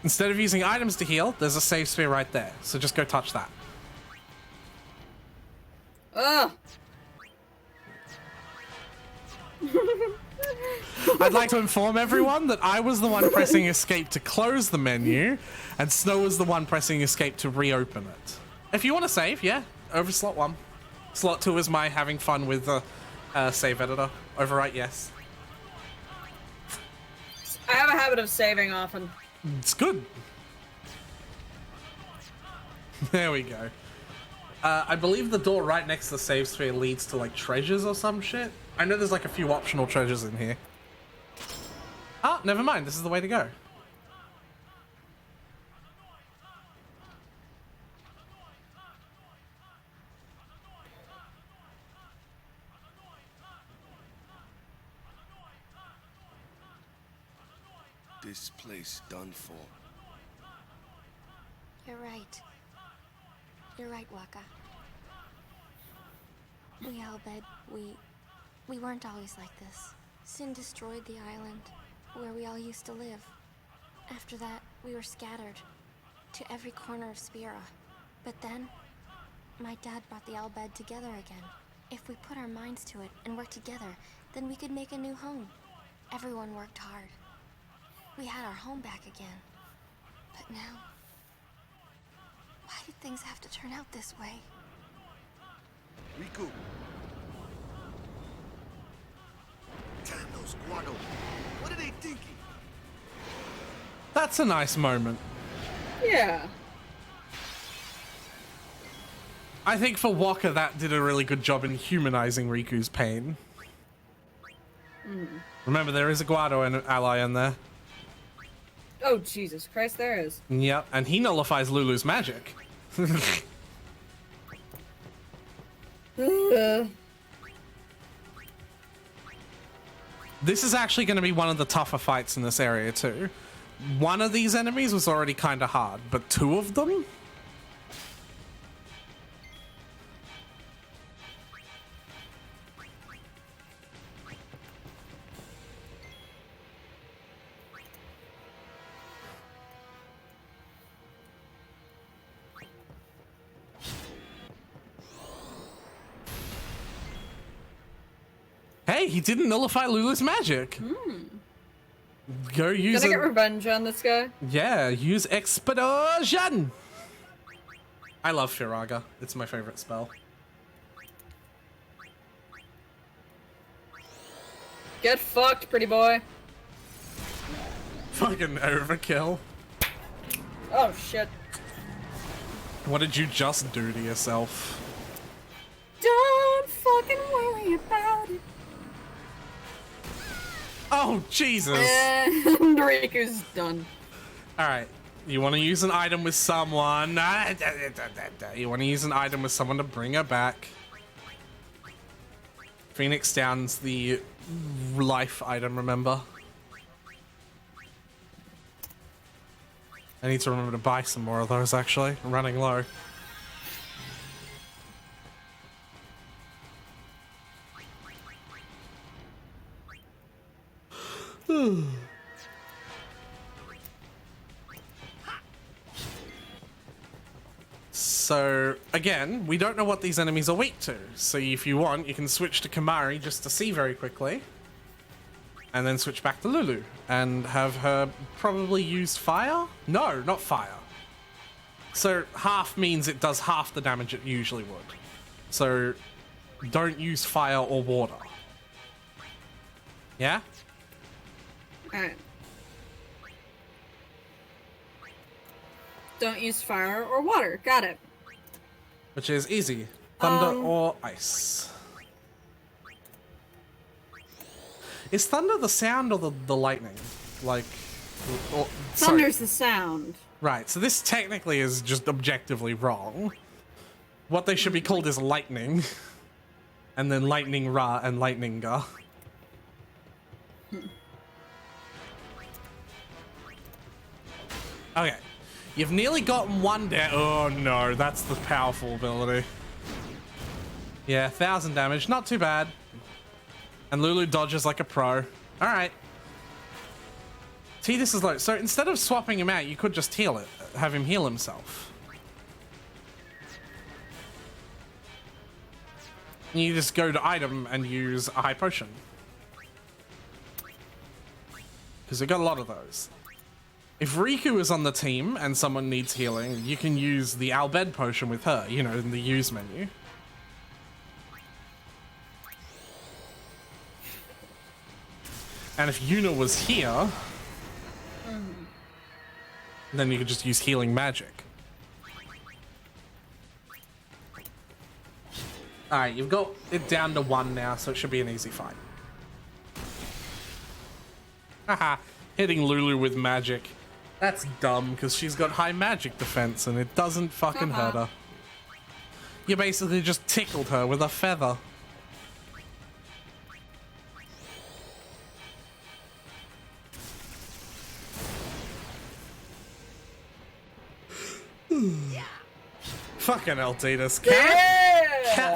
Instead of using items to heal, there's a save sphere right there. So just go touch that. Ugh. I'd like to inform everyone that I was the one pressing escape to close the menu, and Snow was the one pressing escape to reopen it. If you want to save, yeah, over slot 1. Slot 2 is my having fun with the save editor. Overwrite, yes. I have a habit of saving often. It's good. There we go. I believe the door right next to the save sphere leads to like treasures or some shit. I know there's like a few optional treasures in here. Ah, never mind. This is the way to go. This place done for. You're right. You're right, Waka. We Albed, we weren't always like this. Sin destroyed the island where we all used to live. After that, we were scattered to every corner of Spira. But then, my dad brought the Albed together again. If we put our minds to it and worked together, then we could make a new home. Everyone worked hard. We had our home back again. But now, why did things have to turn out this way? Riku. Damn those Guado. What are they thinking? That's a nice moment. Yeah. I think for Waka, that did a really good job in humanizing Riku's pain. Remember, there is a Guado ally in there. Oh, Jesus Christ, there is. Yep, and he nullifies Lulu's magic. This is actually going to be one of the tougher fights in this area, too. One of these enemies was already kind of hard, but two of them? Hey, he didn't nullify Lulu's magic. Go use Gonna it. get revenge on this guy? Yeah, use Explosion! I love Firaga. It's my favorite spell. Get fucked, pretty boy. Fucking overkill. Oh, shit. What did you just do to yourself? Don't fucking worry about it. Oh, Jesus. And Riku's done. Alright. You want to use an item with someone. You want to use an item with someone to bring her back. Phoenix Down's the life item, remember? I need to remember to buy some more of those, actually. I'm running low. So, again, we don't know what these enemies are weak to. So if you want, you can switch to Kamari just to see very quickly. And then switch back to Lulu. And have her probably use fire? No, not fire. So half means it does half the damage it usually would. So don't use fire or water. Yeah? Alright. Don't use fire or water. Got it. Which is easy. Thunder or ice. Is thunder the sound or the lightning? Like... sorry. Thunder's the sound. Right, so this technically is just objectively wrong. What they should be called is lightning. And then lightning Ra and lightning Ga. Okay. You've nearly gotten one down. Oh no, that's the powerful ability. Yeah, 1,000 damage, not too bad. And Lulu dodges like a pro. Alright. This is low. So instead of swapping him out, you could just heal it. Have him heal himself. You just go to item and use a high potion. Because we've got a lot of those. If Riku is on the team and someone needs healing, you can use the Albed potion with her, you know, in the use menu. And if Yuna was here, Then you could just use healing magic. Alright, you've got it down to 1 now, so it should be an easy fight. Haha, hitting Lulu with magic. That's dumb, because she's got high magic defense, and it doesn't fucking hurt her. You basically just tickled her with a feather. Fucking hell, Tidus.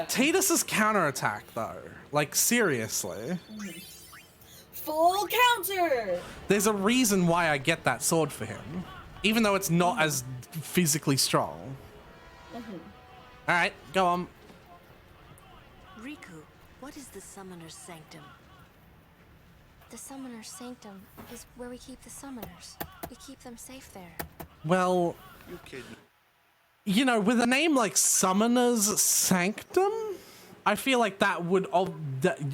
Tidus's counterattack, though. Like, seriously. Full counter! There's a reason why I get that sword for him. Even though it's not as physically strong. Alright, go on. Riku, what is the Summoner's Sanctum? The Summoner's Sanctum is where we keep the summoners. We keep them safe there. Well, You kidding? you know, with a name like Summoner's Sanctum, I feel like that would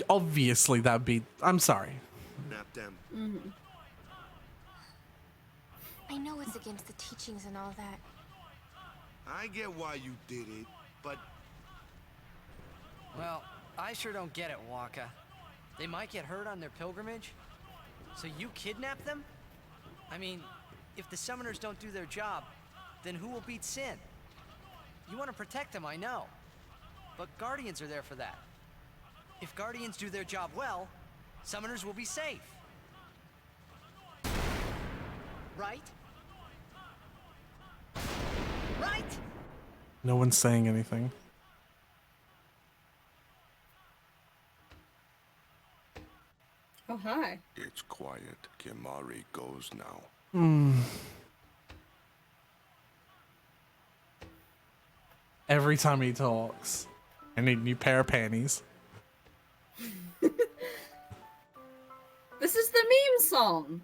obviously that'd be. I'm sorry. Nap them. I know it's against the teachings and all that. I get why you did it, but Well, I sure don't get it, Waka. They might get hurt on their pilgrimage, so you kidnap them? I mean, if the summoners don't do their job, then who will beat Sin? You want to protect them, I know. But Guardians are there for that. If Guardians do their job well, summoners will be safe. Right? Right? No one's saying anything. Oh, hi. it's quiet. Kimari goes now. Every time he talks, I need a new pair of panties. This is the meme song.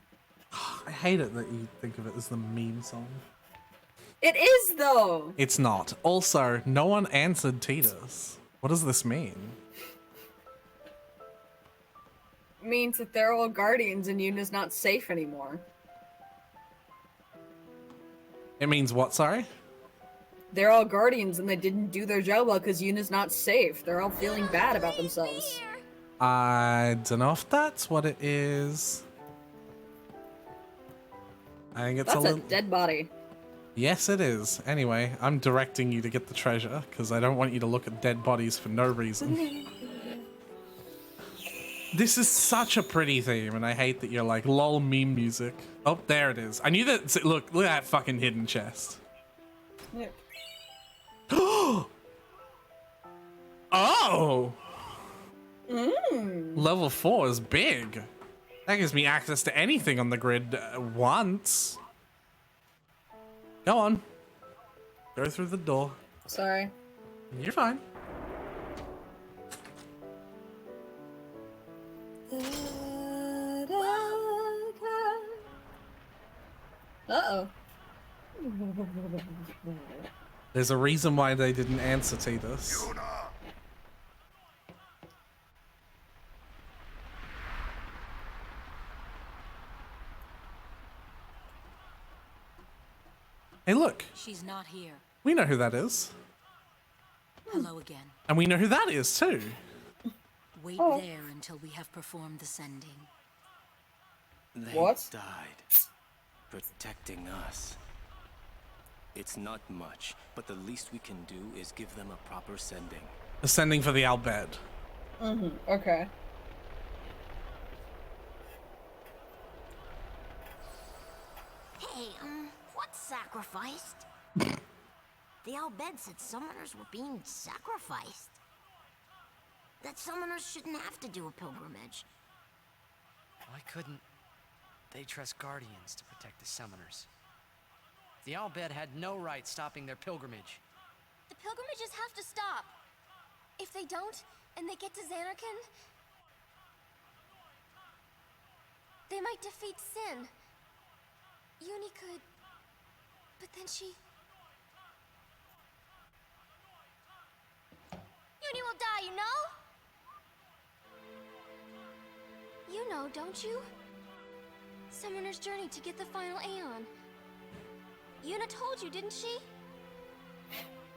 I hate it that you think of it as the meme song. It is, though. It's not. Also, no one answered Tidus. What does this mean? Means that they're all guardians and Yuna's not safe anymore. It means what, sorry? They're all guardians and they didn't do their job well because Yuna's not safe. They're all feeling bad about themselves. I don't know if that's what it is. I think it's That's a a little... dead body. Yes, it is. Anyway, I'm directing you to get the treasure, because I don't want you to look at dead bodies for no reason. This is such a pretty theme, and I hate that you're like, lol, meme music. Oh, there it is. I knew that... Look at that fucking hidden chest. Yep. Oh! Level 4 is big. That gives me access to anything on the grid once. Go on. Go through the door. Sorry. You're fine. Uh-oh. There's a reason why they didn't answer Tidus. Hey, look. She's not here. We know who that is. Hello again. And we know who that is, too. Wait there until we have performed the sending. They What? died, protecting us. It's not much, but the least we can do is give them a proper sending. Ascending for the Albed. Okay. Hey, what's sacrificed? The Albed said summoners were being sacrificed. That summoners shouldn't have to do a pilgrimage. Why couldn't they trust Guardians to protect the summoners? The Albed had no right stopping their pilgrimage. The pilgrimages have to stop. If they don't, and they get to Xanarkand, they might defeat Sin. Uni could... But then she... Uni will die, you know? You know, don't you? Summoner's journey to get the final Aeon. Yuna told you, didn't she?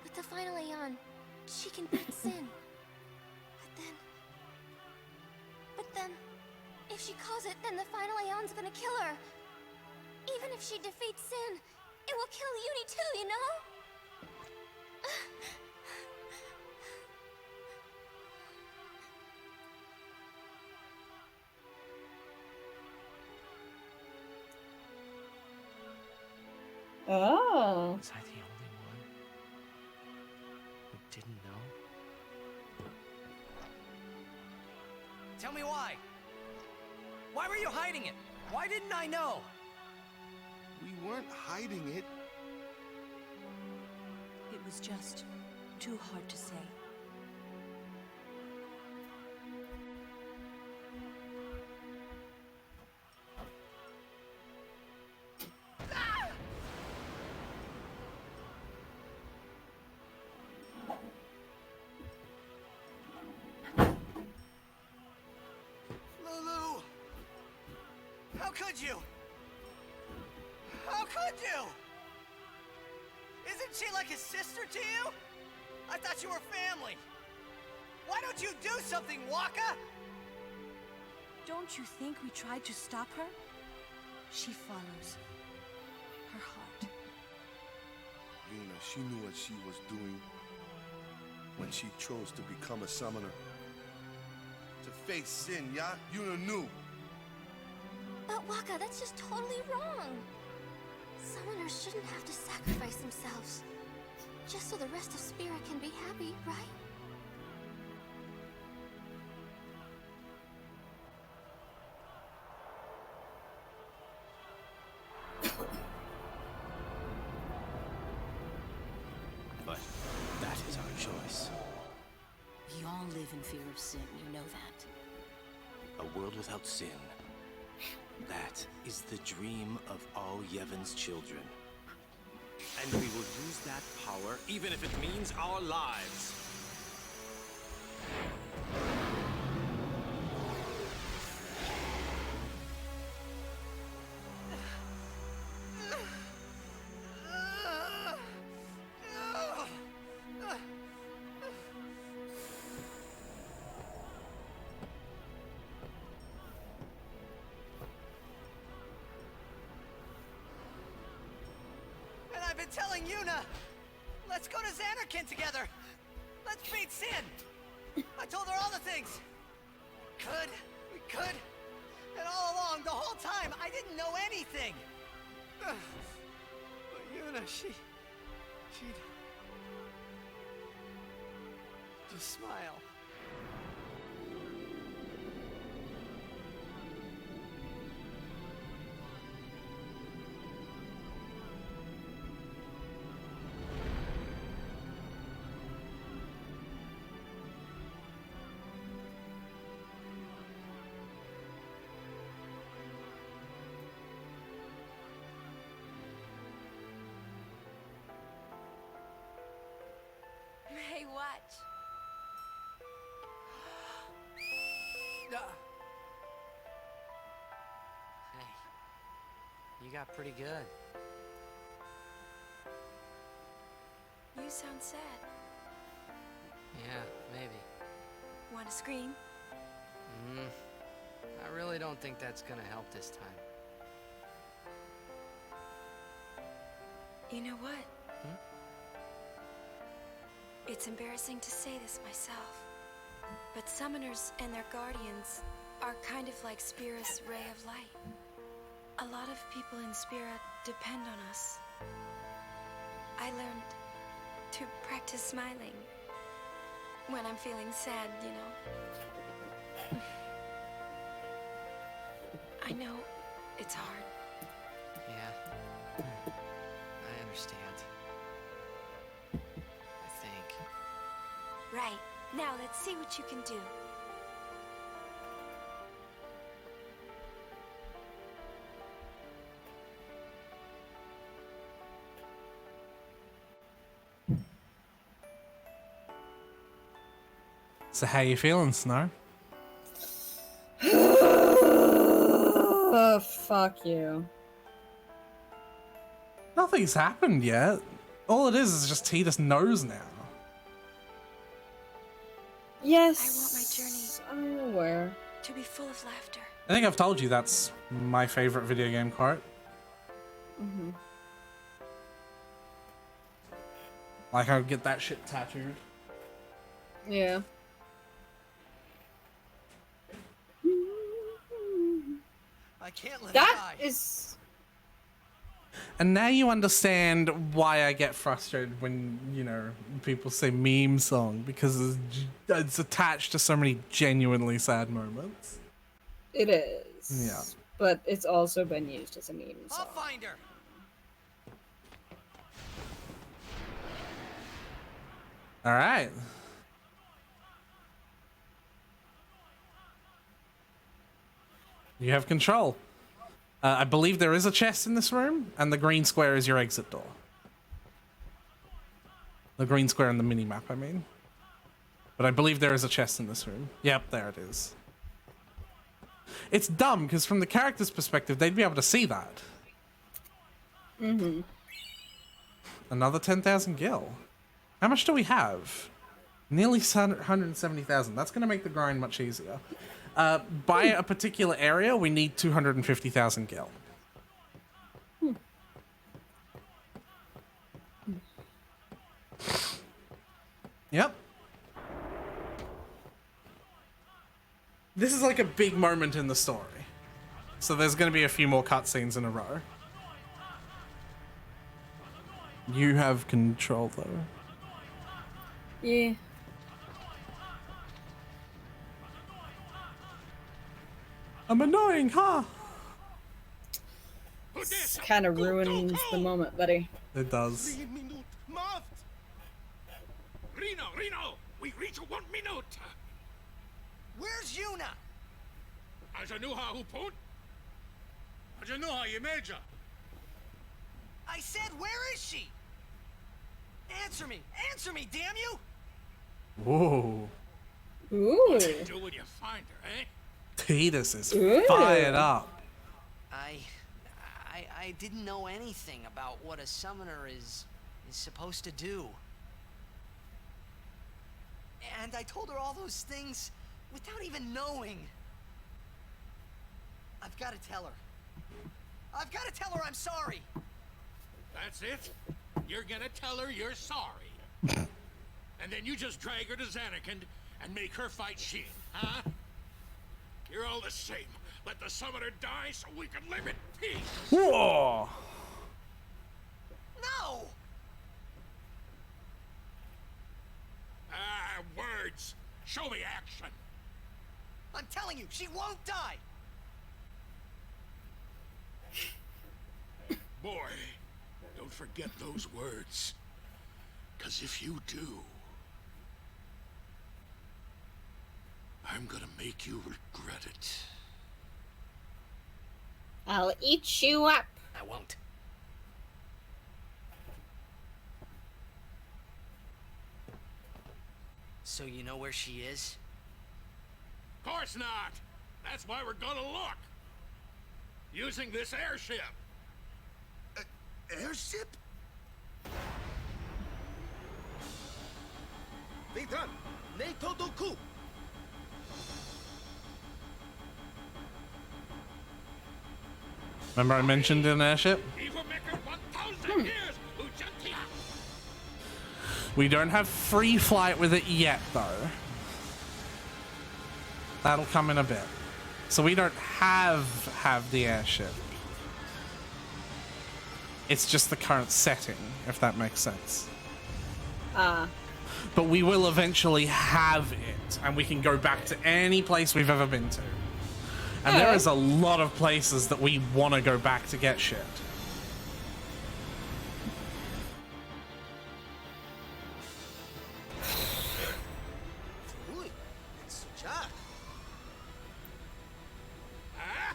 With the final Aeon, she can beat Sin. But then, if she calls it, then the final Aeon's gonna kill her. Even if she defeats Sin, it will kill Uni too, you know? Oh. Was I the only one who didn't know? Tell me why. Why were you hiding it? Why didn't I know? We weren't hiding it. It was just too hard to say. Lulu! How could you? How could you? Isn't she like a sister to you? I thought you were family. Why don't you do something, Waka? Don't you think we tried to stop her? She follows her heart. Yuna, she knew what she was doing when she chose to become a summoner. To face Sin, yeah? Yuna knew. But Waka, that's just totally wrong. Summoners shouldn't have to sacrifice themselves. Just so the rest of Spirit can be happy, right? But that is our choice. We all live in fear of Sin, you know that. A world without sin. That is the dream of all Yevon's children. And we will use that power, even if it means our lives. And I've been telling Yuna, let's go to Xanarkand together. Let's beat Sin. I told her all the things. We could. And all along, the whole time, I didn't know anything. But Yuna, she'd just smile. Hey, watch. Hey, you got pretty good. You sound sad. Yeah, maybe. Want to scream? I really don't think that's gonna help this time. You know what? It's embarrassing to say this myself, but summoners and their guardians are kind of like Spira's ray of light. A lot of people in Spira depend on us. I learned to practice smiling when I'm feeling sad, you know. I know it's hard. Yeah, I understand. I think. Right. Now let's see what you can do. So how you feeling, Snow? Oh, fuck you. Nothing's happened yet. All it is just Tidus knows now. Yes. I want my I'm aware. journey to be full of laughter. I think I've told you that's my favorite video game quote. Mm-hmm. Like, I would get that shit tattooed. Yeah. I can't let That it die. is. And now you understand why I get frustrated when, you know, people say meme song, because it's attached to so many genuinely sad moments. It is. Yeah. But it's also been used as a meme song. I'll find her. All right. You have control. I believe there is a chest in this room, and the green square is your exit door. The green square in the mini-map, I mean. But I believe there is a chest in this room. Yep, there it is. It's dumb, because from the character's perspective, they'd be able to see that. Mm-hmm. Another 10,000 gil. How much do we have? Nearly 170,000. That's going to make the grind much easier. By a particular area, we need 250,000 gil. Yep. This is like a big moment in the story. So there's going to be a few more cutscenes in a row. You have control, though. Yeah. I'm annoying, huh? This kind of ruins the moment, buddy. It does. Reno, we reach 1 minute. Where's Yuna? Ajanuha Hupun? Ajanuha Yemeja. I said, where is she? Answer me! Answer me, damn you! Whoa. Ooh. What do you do when you find her, eh? Tidus is Ooh. fired up. I didn't know anything about what a summoner is supposed to do. And I told her all those things without even knowing. I've got to tell her. I've got to tell her I'm sorry. That's it? You're gonna tell her you're sorry. And then you just drag her to Zanarkand and make her fight Sheen, huh? You're all the same. Let the summoner die so we can live in peace. Whoa. No! Ah, words. Show me action. I'm telling you, she won't die! Boy, don't forget those words. 'Cause if you do, I'm gonna make you regret it. I'll eat you up. I won't. So you know where she is? Of course not. That's why we're gonna look. Using this airship. Airship? Vidran, Neito Doku. Remember I mentioned an airship? We don't have free flight with it yet, though. That'll come in a bit. So we don't have the airship. It's just the current setting, if that makes sense. But we will eventually have it, and we can go back to any place we've ever been to. And there is a lot of places that we want to go back to get shit. It's Jack. Huh?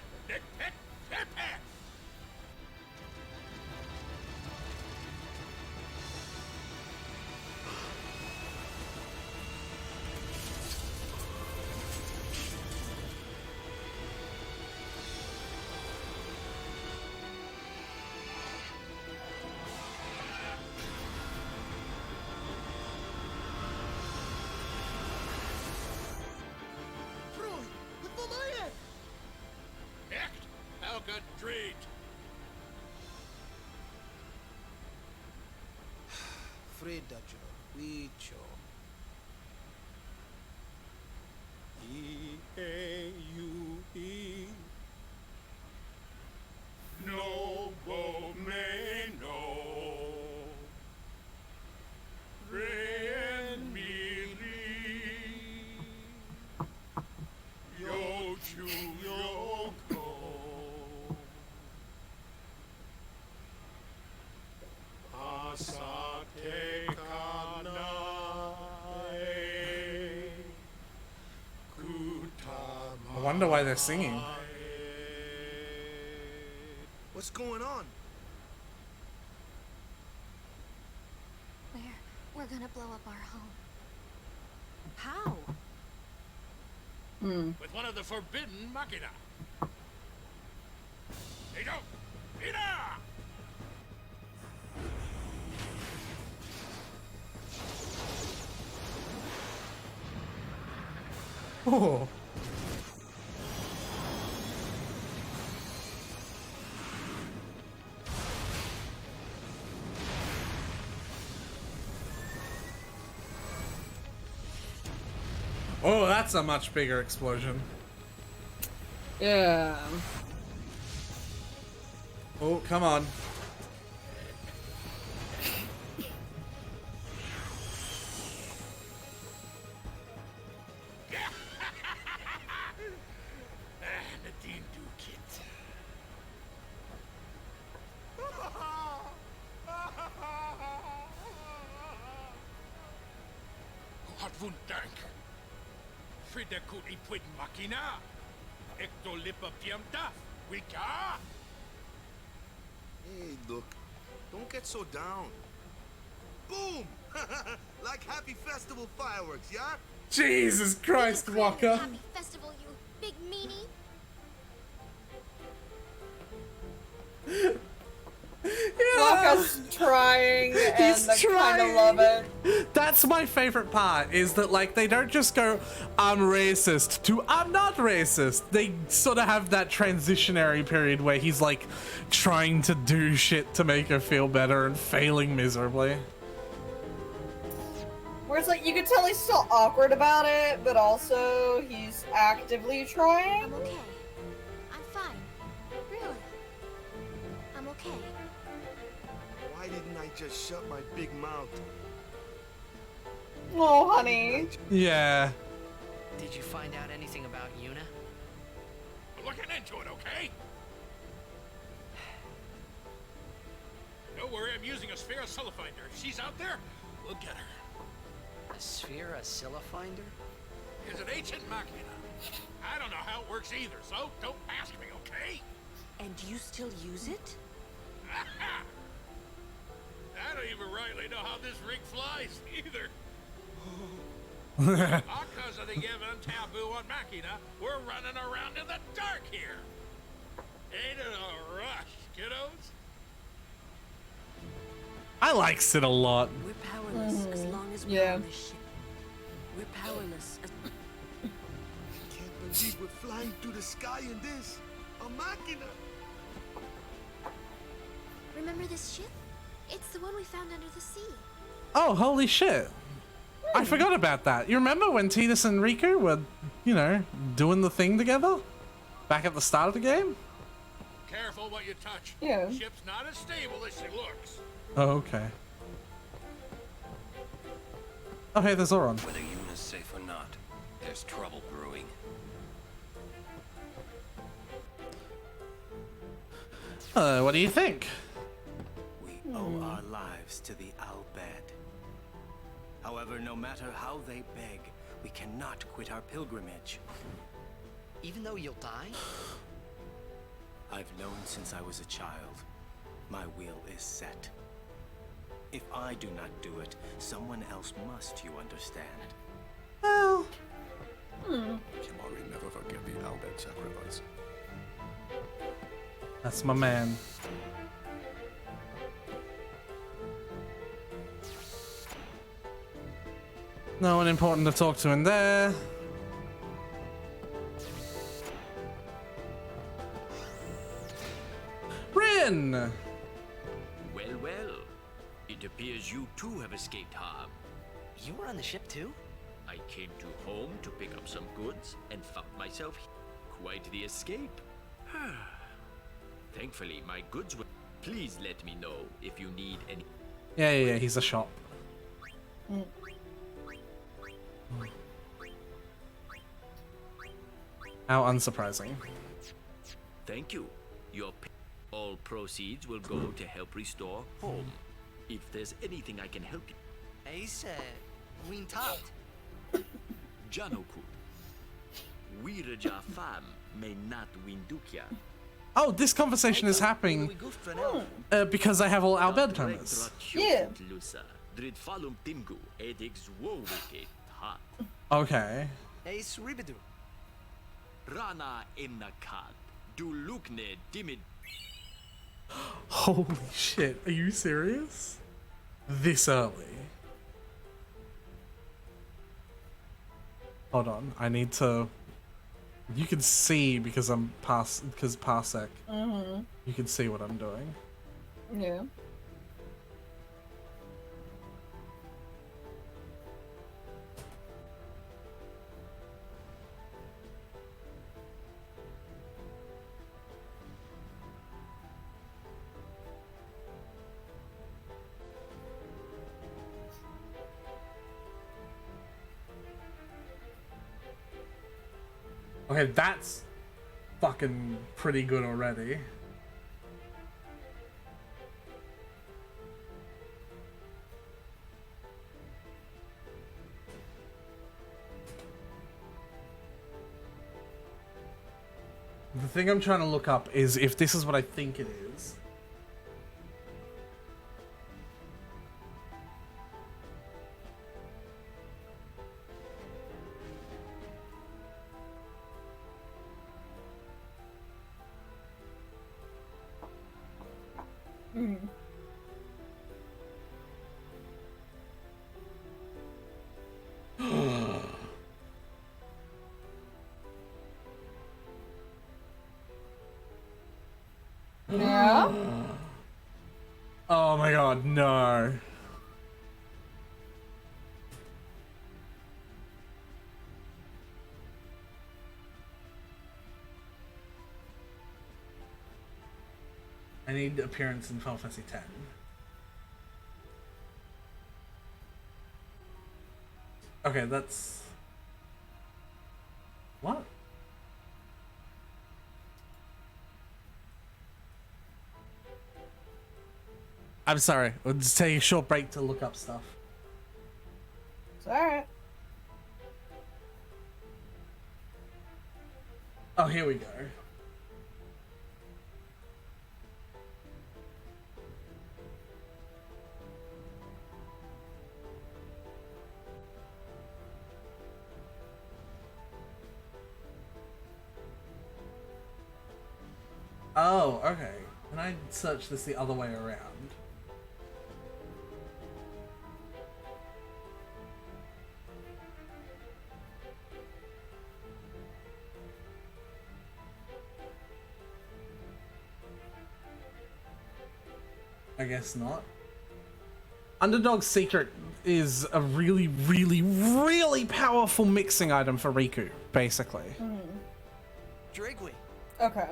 street. Frida Jo, Wicho. E-A-U-E. No Bomeno. Ren Mili. Yo Chu Yoko. Asake Kanae. I wonder why they're singing. What's going on? We're gonna blow up our home. How? With one of the forbidden machina. Hey, don't! Ida! Oh. Oh, that's a much bigger explosion. Yeah. Oh, come on. Nadine Dukit. Hat Wundank. Frida Kut Ipwid Machina. Ecto Lipa Piamdaf. Wika. Hey, look, don't get so down. Boom! Like happy festival fireworks, yeah? Jesus Christ, Walker. Happy festival, you big meanie. Waka's trying, and I kind of love it. That's my favorite part, is that, like, they don't just go, I'm racist, to I'm not racist. They sort of have that transitionary period where he's, like, trying to do shit to make her feel better and failing miserably. Where it's like, you can tell he's still awkward about it, but also he's actively trying. I'm okay. I'm fine. Really. I'm okay. Why didn't I just shut my big mouth? Oh, honey. Yeah. Did you find out anything about Yuna? We're looking into it, okay? Don't worry, I'm using a Sphere Finder. If she's out there, we'll get her. A Sphere Finder? It's an ancient machina. I don't know how it works either, so don't ask me, okay? And do you still use it? I don't even rightly know how this rig flies either. Because of the given taboo on machina, we're running around in the dark here. Ain't it a rush, kiddos? I like Sid a lot. We're powerless as long as we're Yeah. on this ship. We're powerless as... Can't believe we're flying through the sky in this. A machina. Remember this ship? It's the one we found under the sea. Oh, holy shit. I forgot about that. You remember when Tidus and Riku were, you know, doing the thing together? Back at the start of the game? Careful what you touch. Yeah. Ship's not as stable as she looks. Oh, okay. Oh, hey, there's Auron. Whether Yuna's safe or not, there's trouble brewing. What do you think? We owe our lives to the Al Bhed. However, no matter how they beg, we cannot quit our pilgrimage. Even though you'll die? I've known since I was a child. My will is set. If I do not do it, someone else must, you understand. Well, Kimari never forget the Al Bhed sacrifice. that's my man. No one important to talk to in there. escaped harm. You were on the ship too? I came to home to pick up some goods and found myself here. Quite the escape. Thankfully, my goods were... Please let me know if you need any... Yeah, he's a shop. How unsurprising. Thank you. All proceeds will go to help restore home. If there's anything I can help you... Ace, ween topped. Janokut. Wiraja fam may not windukya. Oh, this conversation is happening because I have all our bed timers. Yeah. Dridfalum timgu edix wowicket hat. Okay. Ace ribidu. Rana inakat. Dulukne dimid. Holy shit, are you serious? This early? Hold on, I need to... You can see because I'm because Parsec. You can see what I'm doing. Yeah. Okay, that's fucking pretty good already. The thing I'm trying to look up is if this is what I think it is. Yeah? Oh my god, no. I need appearance in Final Fantasy X. Okay, that's... What? I'm sorry. We'll just take a short break to look up stuff. It's alright. Oh, here we go. Oh, okay. Can I search this the other way around? I guess not. Underdog's Secret is a really, really, really powerful mixing item for Riku, basically. Drigui. Okay.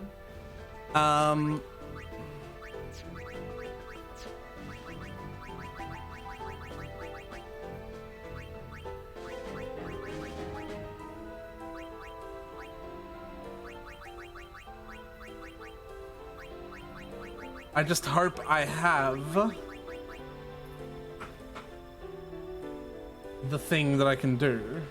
I just hope I have the thing that I can do.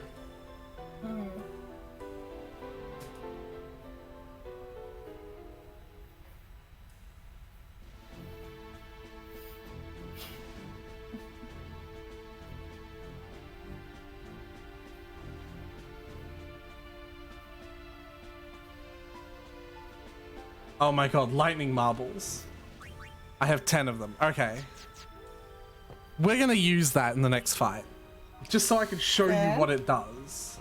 Oh my god, lightning marbles. I have 10 of them. Okay. We're gonna use that in the next fight. Just so I can show you what it does.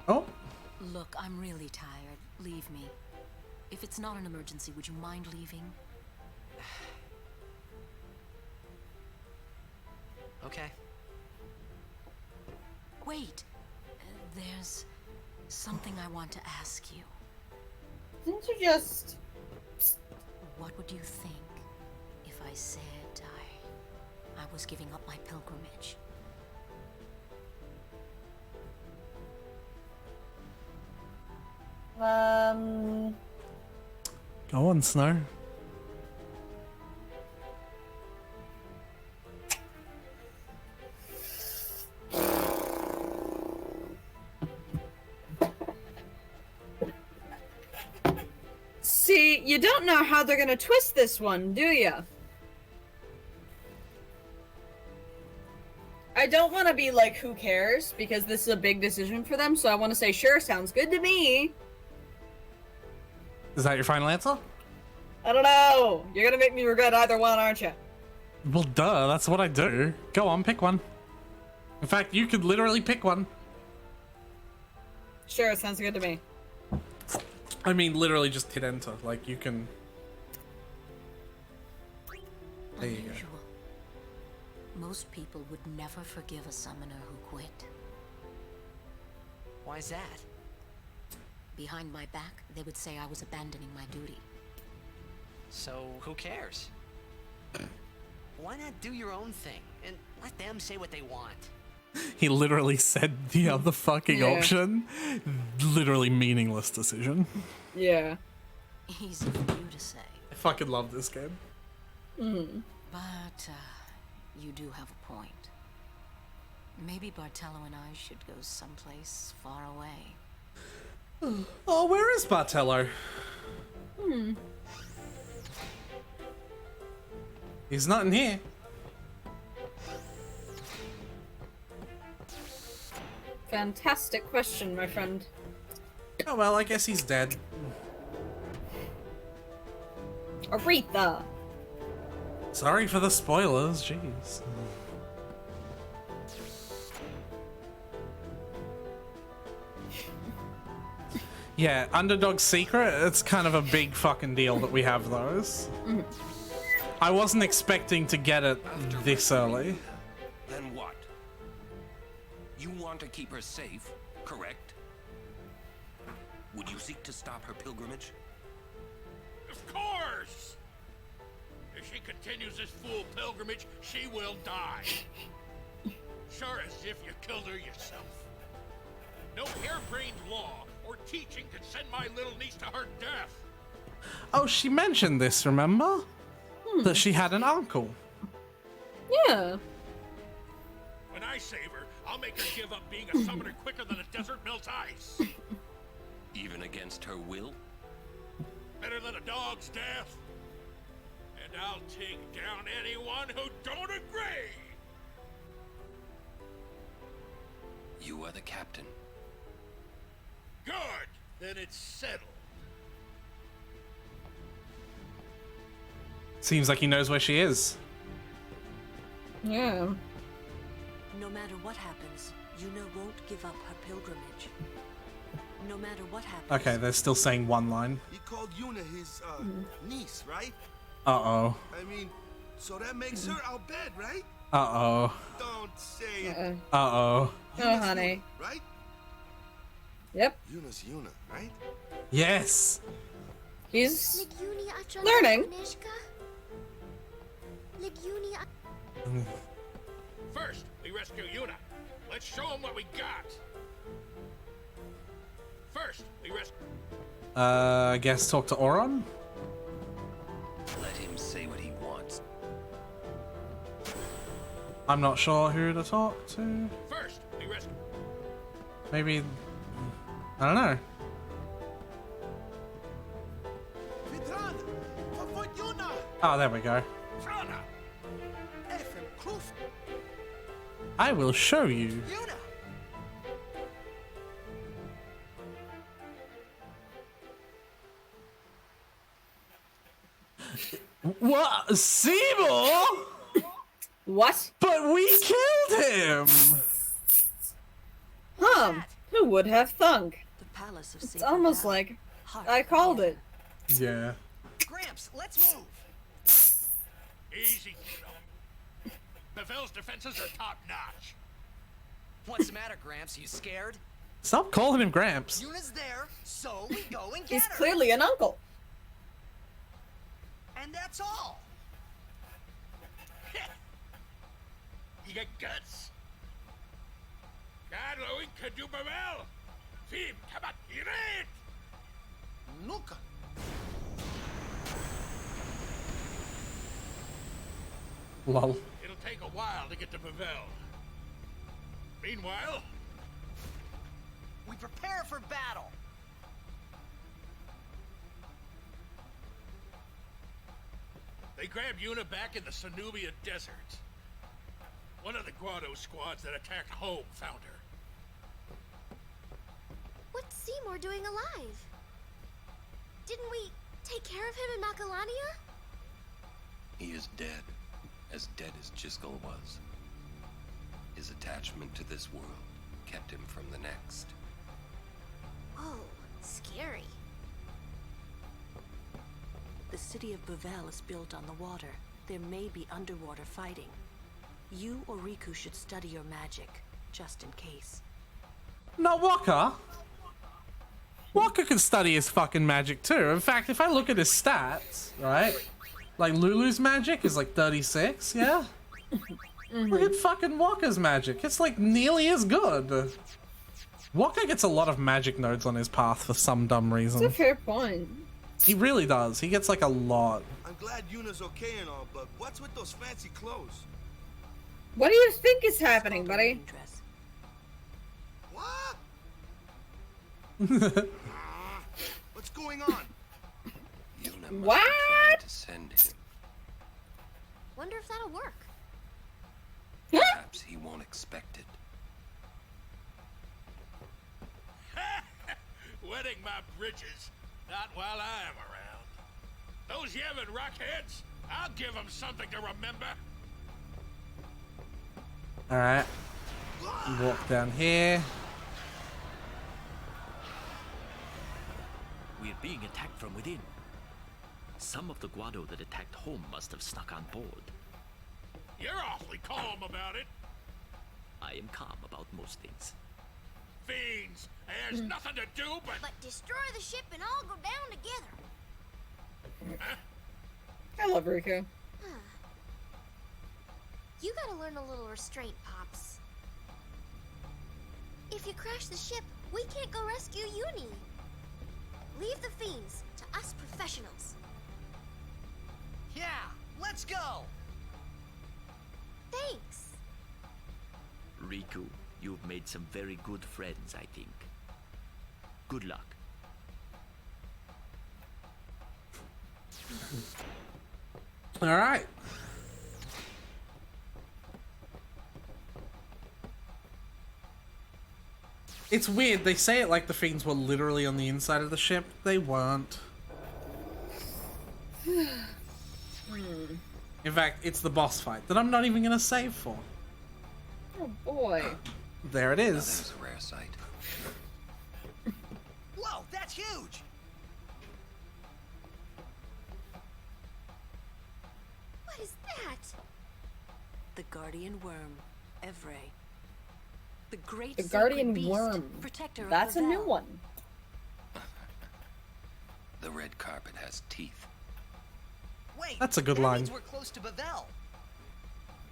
Oh. Look, I'm really tired. Leave me. If it's not an emergency, would you mind leaving? Okay. Wait. There's something I want to ask you. Didn't you just... What would you think if I said I was giving up my pilgrimage? Go on, Snow. See, you don't know how they're gonna twist this one, do ya? I don't want to be like, who cares? Because this is a big decision for them, so I want to say, sure, sounds good to me. Is that your final answer? I don't know. You're gonna make me regret either one, aren't you? Well, duh, that's what I do. Go on, pick one. In fact, you could literally pick one. Sure, sounds good to me. I mean, literally just hit enter. Like, you can... There you go. Unusual. Most people would never forgive a summoner who quit. Why's that? Behind my back, they would say I was abandoning my duty. So, who cares? Why not do your own thing and let them say what they want? He literally said the other fucking Yeah. option. Literally meaningless decision. Yeah. Easy for you to say. I fucking love this game. But, you do have a point. Maybe Bartello and I should go someplace far away. Oh, where is Bartello? He's not in here. Fantastic question, my friend. Oh well, I guess he's dead. Aretha! Sorry for the spoilers, jeez. Yeah, Underdog Secret, it's kind of a big fucking deal that we have those. I wasn't expecting to get it this early. Then what? You want to keep her safe, correct? Would you seek to stop her pilgrimage? Of course! If she continues this fool pilgrimage, she will die. Sure as if you killed her yourself. No harebrained law or teaching can send my little niece to her death. Oh, she mentioned this, remember? That she had an uncle. Yeah. When I save her, I'll make her give up being a summoner quicker than a desert melts ice. Even against her will? Better than a dog's death. And I'll take down anyone who don't agree. You are the captain. Good. Then it's settled. Seems like he knows where she is. Yeah. No matter what happens, Yuna won't give up her pilgrimage. No matter what happens. Okay, they're still saying one line. He called Yuna his niece, right? Uh-oh. I mean, so that makes her our bed, right? Uh-oh. Don't say it. Uh-oh. Oh, honey. Right? Yep. Yuna's Yuna, right? Yes. He's learning. First, we rescue Yuna. Let's show him what we got. First, we rescue. I guess talk to Auron? Let him say what he wants. I'm not sure who to talk to. First, we rescue. Maybe... I don't know. Vitran, for Yuna. Oh, there we go. Trana. Efem Kruf. I will show you. Yuna. What? Seymour? What? But we killed him! Who would have thunk? The palace of It's almost like I called it. Yeah. Gramps, let's move. Easy, kiddo. Pavel's defenses are top-notch. What's the matter, Gramps? You scared? Stop calling him Gramps. Yuna's there, so we go and get He's her. clearly an uncle. And that's all. You got guts? Carlo, could you Pavel? Fim, tabat, iret! Nunca. Lol. It'll take a while to get to Pavel. Meanwhile, We prepare for battle. they grabbed Yuna back in the Sanubia Desert. One of the Guado squads that attacked home found her. What's Seymour doing alive? Didn't we take care of him in Macalania? He is dead as Jiskel was. His attachment to this world kept him from the next. Oh, scary. The city of Bavel is built on the water. There may be underwater fighting. You or Riku should study your magic, just in case. No, Waka. Waka can study his fucking magic too. In fact, if I look at his stats, right? Like Lulu's magic is like 36, yeah? Look at fucking Waka's magic. It's like nearly as good. Waka gets a lot of magic nodes on his path for some dumb reason. That's a fair point. He really does. He gets like a lot. I'm glad Yuna's okay and all, but what's with those fancy clothes? What do you think is happening, buddy? What? What's going on? Yuna must What? be trying to send him. Wonder if that'll work. Perhaps he won't expect it. Wetting my bridges. Not while I'm around. Those Yevon rockheads, I'll give them something to remember. Alright. Walk down here. We're being attacked from within. Some of the Guado that attacked home must have snuck on board. You're awfully calm about it. I am calm about most things. Fiends, there's nothing to do but... But destroy the ship and all go down together. Huh? I love Riku. You gotta learn a little restraint, Pops. If you crash the ship, we can't go rescue Uni. Leave the fiends to us professionals. Yeah, let's go. Thanks. Riku, you've made some very good friends, I think. Good luck. Alright. It's weird, they say it like the fiends were literally on the inside of the ship. They weren't. In fact, it's the boss fight that I'm not even gonna save for. Oh boy. There it Now is. there's a rare sight. Whoa, that's huge. What is that? The guardian worm, Evrae. The great The sacred guardian beast, worm. protector of That's a new Bavel. one. The red carpet has teeth. Wait, That's a good that line. means we're close to Bavel.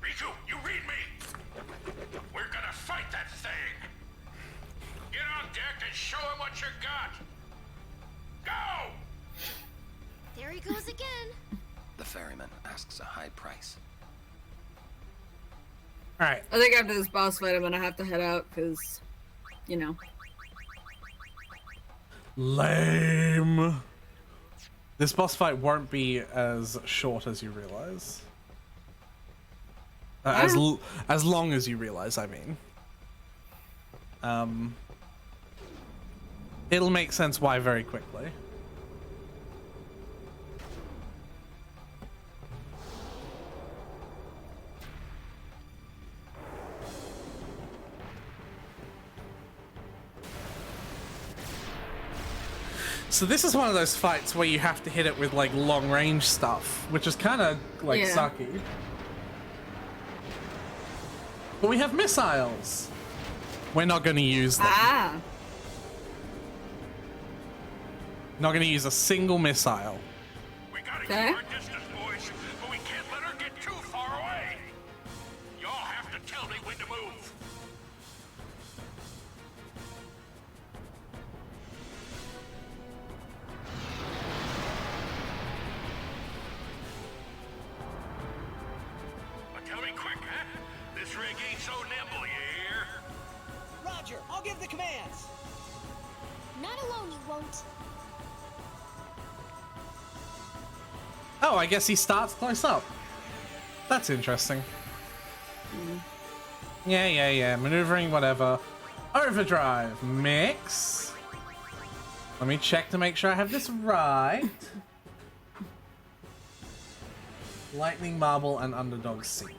Riku, you read me. We're gonna fight that thing. Get on deck and show him what you got. Go! There he goes again. The ferryman asks a high price. Alright. I think after this boss fight, I'm gonna have to head out because, you know. Lame. This boss fight won't be as short as you realize. As long as you realize, I mean. It'll make sense why very quickly. So this is one of those fights where you have to hit it with like long range stuff, which is kind of like Yeah. sucky. But we have missiles. We're not going to use them. Ah. Not going to use a single missile. We gotta Okay. keep our distance, boys, but we can't let her get too far away. Y'all have to tell me when to move. But tell me quick, huh? This rig ain't so nimble, you hear? Roger, I'll give the commands. Not alone, you won't. Oh, I guess he starts close up. That's interesting. Yeah. Maneuvering, whatever. Overdrive. Mix. Let me check to make sure I have this right. Lightning Marble and Underdog Secret.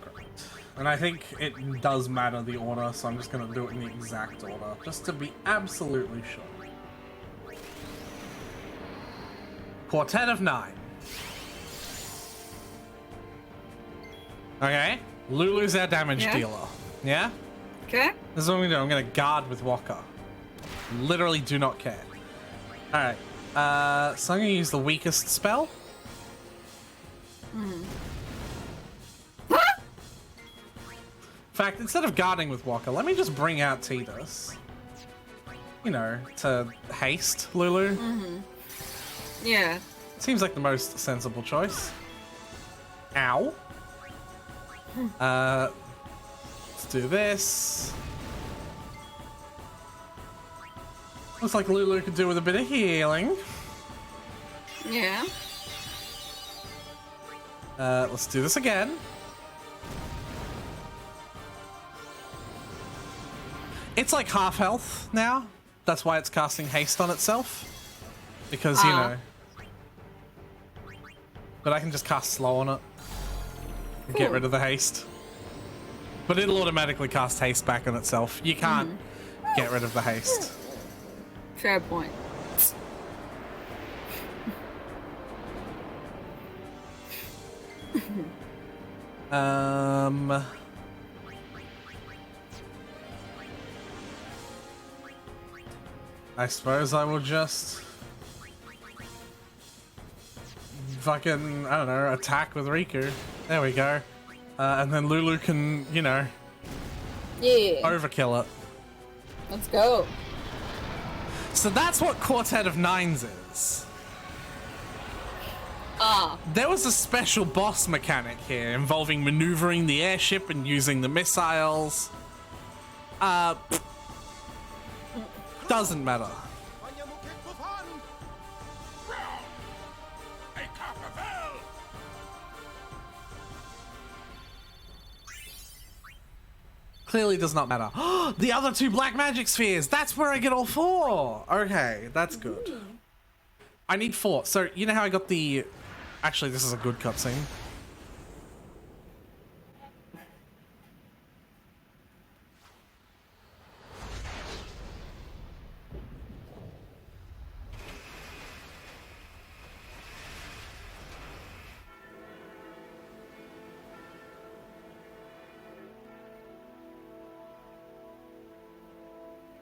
And I think it does matter the order, so I'm just going to do it in the exact order, just to be absolutely sure. Quartet of 9. Okay, Lulu's our damage dealer. Yeah? Okay. This is what I'm gonna do. I'm gonna guard with Walker. Literally do not care. Alright. So I'm gonna use the weakest spell. In fact, instead of guarding with Walker, let me just bring out Tidus. You know, to haste Lulu. Yeah. Seems like the most sensible choice. Ow. Let's do this. Looks like Lulu could do with a bit of healing. Yeah. Let's do this again. It's like half health now. That's why it's casting haste on itself. Because, you know. But I can just cast slow on it. And get rid of the haste. But it'll automatically cast haste back on itself. You can't get rid of the haste. Fair point. I suppose I will just fucking, I don't know, attack with Riku. There we go. And then Lulu can, you know, Yeah. overkill it. Let's go. So that's what Quartet of Nines is. Ah. There was a special boss mechanic here involving maneuvering the airship and using the missiles. Doesn't matter. Clearly does not matter. The other two black magic spheres. That's where I get all 4. Okay, that's good. I need 4. So, you know how I got the... Actually, this is a good cutscene.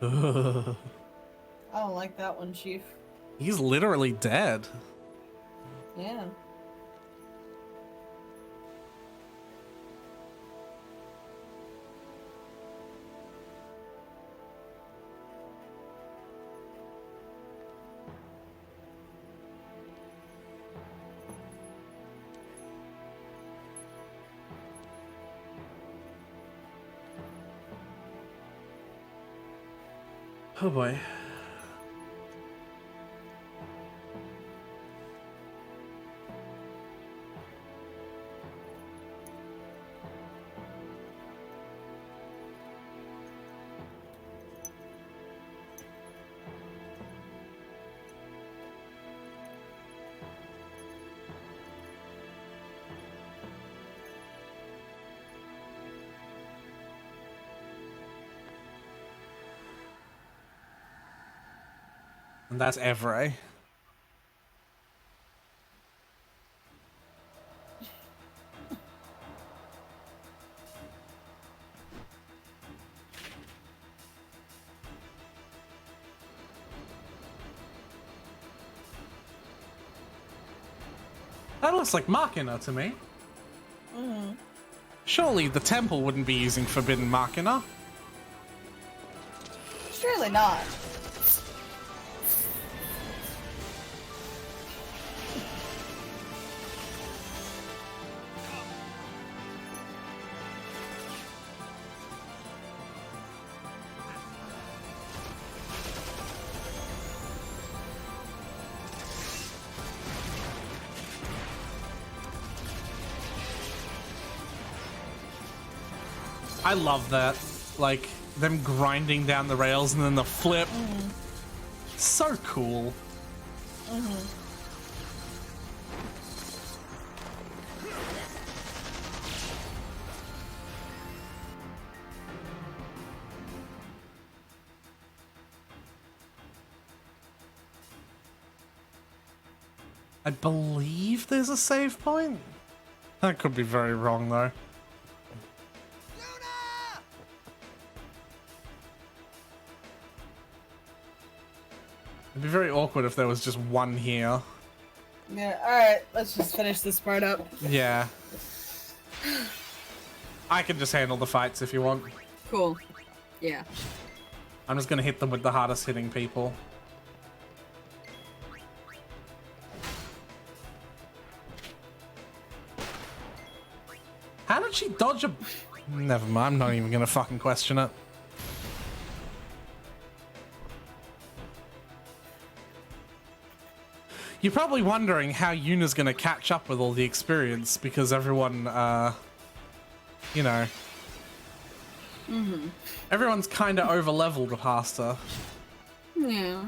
I don't like that one, Chief. He's literally dead. Yeah. Oh boy. And that's Evray. That looks like Machina to me. Mm-hmm. Surely the temple wouldn't be using forbidden Machina. Surely not. I love that. Like, them grinding down the rails and then the flip. So cool. I believe there's a save point. That could be very wrong, though. It'd be very awkward if there was just one here. Yeah, alright, let's just finish this part up. Yeah. I can just handle the fights if you want. Cool. Yeah. I'm just gonna hit them with the hardest hitting people. How did she dodge a... Never mind, I'm not even gonna fucking question it. You're probably wondering how Yuna's gonna catch up with all the experience because everyone, you know... Everyone's kinda over-leveled past her. Yeah.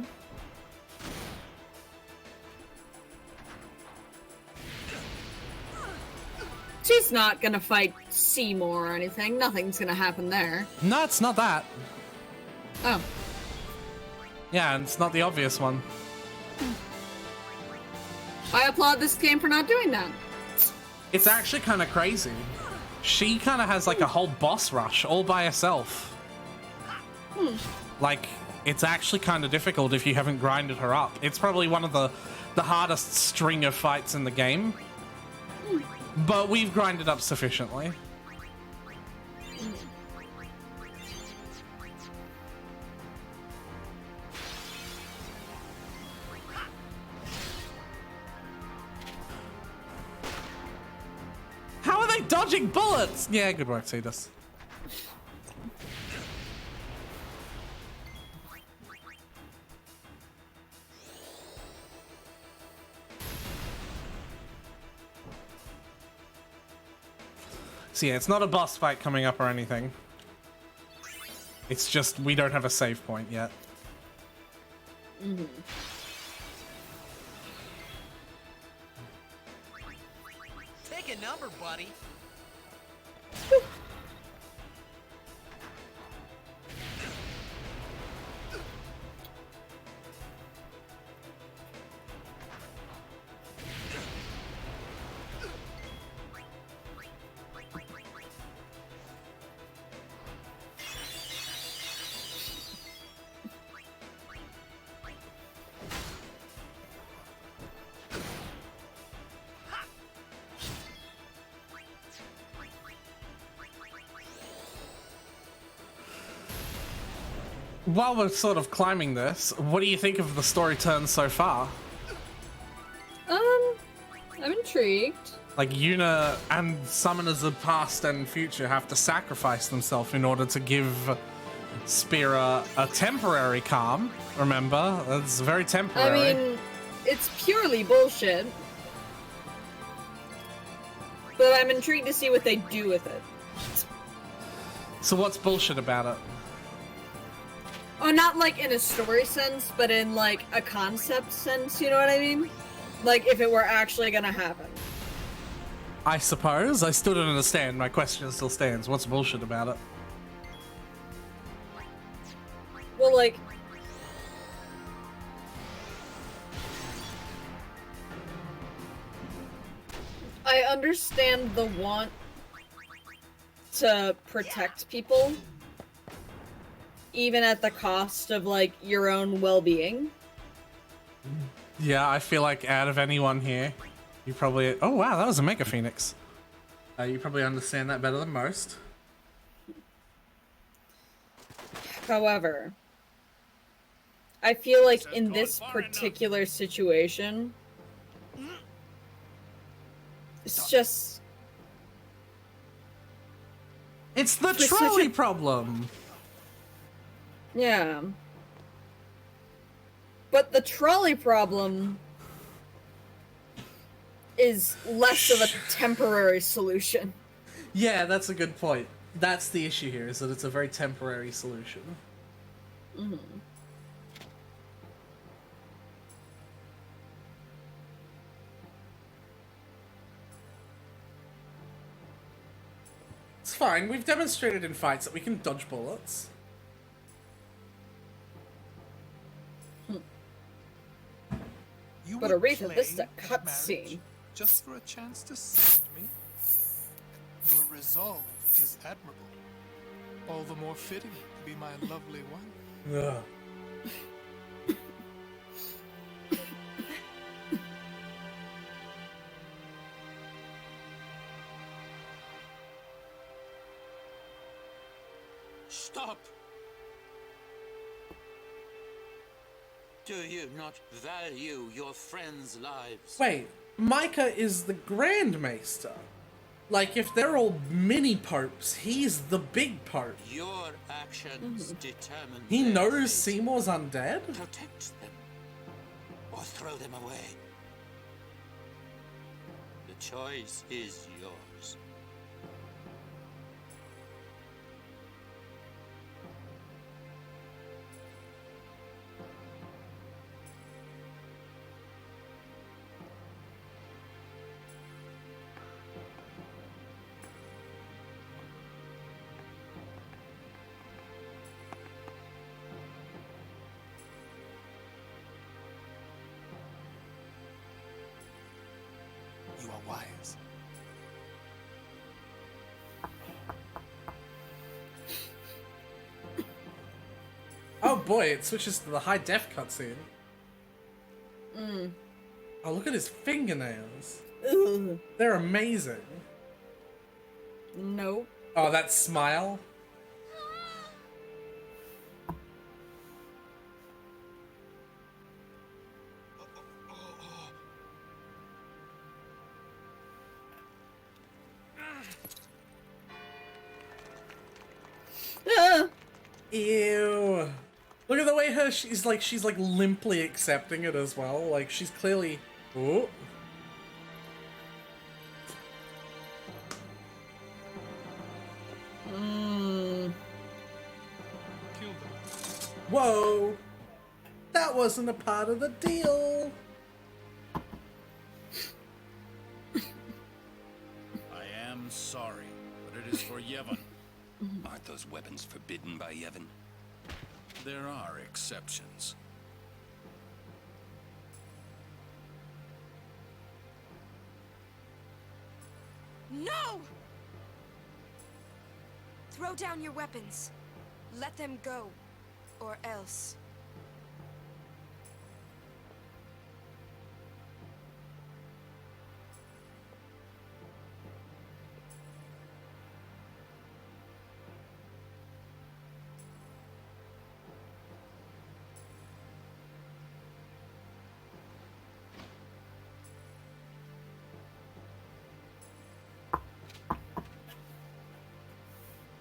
She's not gonna fight Seymour or anything. Nothing's gonna happen there. No, it's not that. Oh. Yeah, and it's not the obvious one. I applaud this game for not doing that. It's actually kind of crazy. She kind of has like a whole boss rush all by herself. Like, it's actually kind of difficult if you haven't grinded her up. It's probably one of the hardest string of fights in the game. But we've grinded up sufficiently. How are they dodging bullets? Yeah, good work, Cetus. So yeah, it's not a boss fight coming up or anything. It's just we don't have a save point yet. Take a number, buddy. While we're sort of climbing this, what do you think of the story turns so far? I'm intrigued. Like, Yuna and summoners of past and future have to sacrifice themselves in order to give Spira a temporary calm. Remember? It's very temporary. I mean, it's purely bullshit. But I'm intrigued to see what they do with it. So what's bullshit about it? Oh, not like in a story sense, but in like a concept sense, you know what I mean? Like if it were actually gonna happen. I suppose. I still don't understand. My question still stands. What's bullshit about it? Well, like... I understand the want to protect people, even at the cost of, like, your own well-being. Yeah, I feel like out of anyone here, You probably... Oh, wow, that was a Mega Phoenix. You probably understand that better than most. However, I feel like in this particular situation, it's just... It's the trolley problem! Yeah. But the trolley problem is less of a temporary solution. Yeah, that's a good point. That's the issue here, is that it's a very temporary solution. Mm-hmm. It's fine, we've demonstrated in fights that we can dodge bullets. You But would Aretha, this is a play cutscene. just for a chance to send me? Your resolve is admirable. All the more fitting to be my lovely one. Ugh. Stop! Do you not value your friends' lives? Wait, Micah is the Grand Maester. Like, if they're all mini-popes, he's the big pope. Your actions determine He their knows fate. Seymour's undead? Protect them, or throw them away. The choice is yours. You are wise. Oh boy, it switches to the high-def cutscene. Mm. Oh, look at his fingernails. Ugh. They're amazing. Nope. Oh, that smile. Ah. Ew. Look at the way she's like limply accepting it as well. Like she's clearly. Oh. Mm. Kill them. Whoa. That wasn't a part of the deal. I am sorry, but it is for Yevon. Aren't those weapons forbidden by Yevon? There are exceptions. No! Throw down your weapons. Let them go. Or else.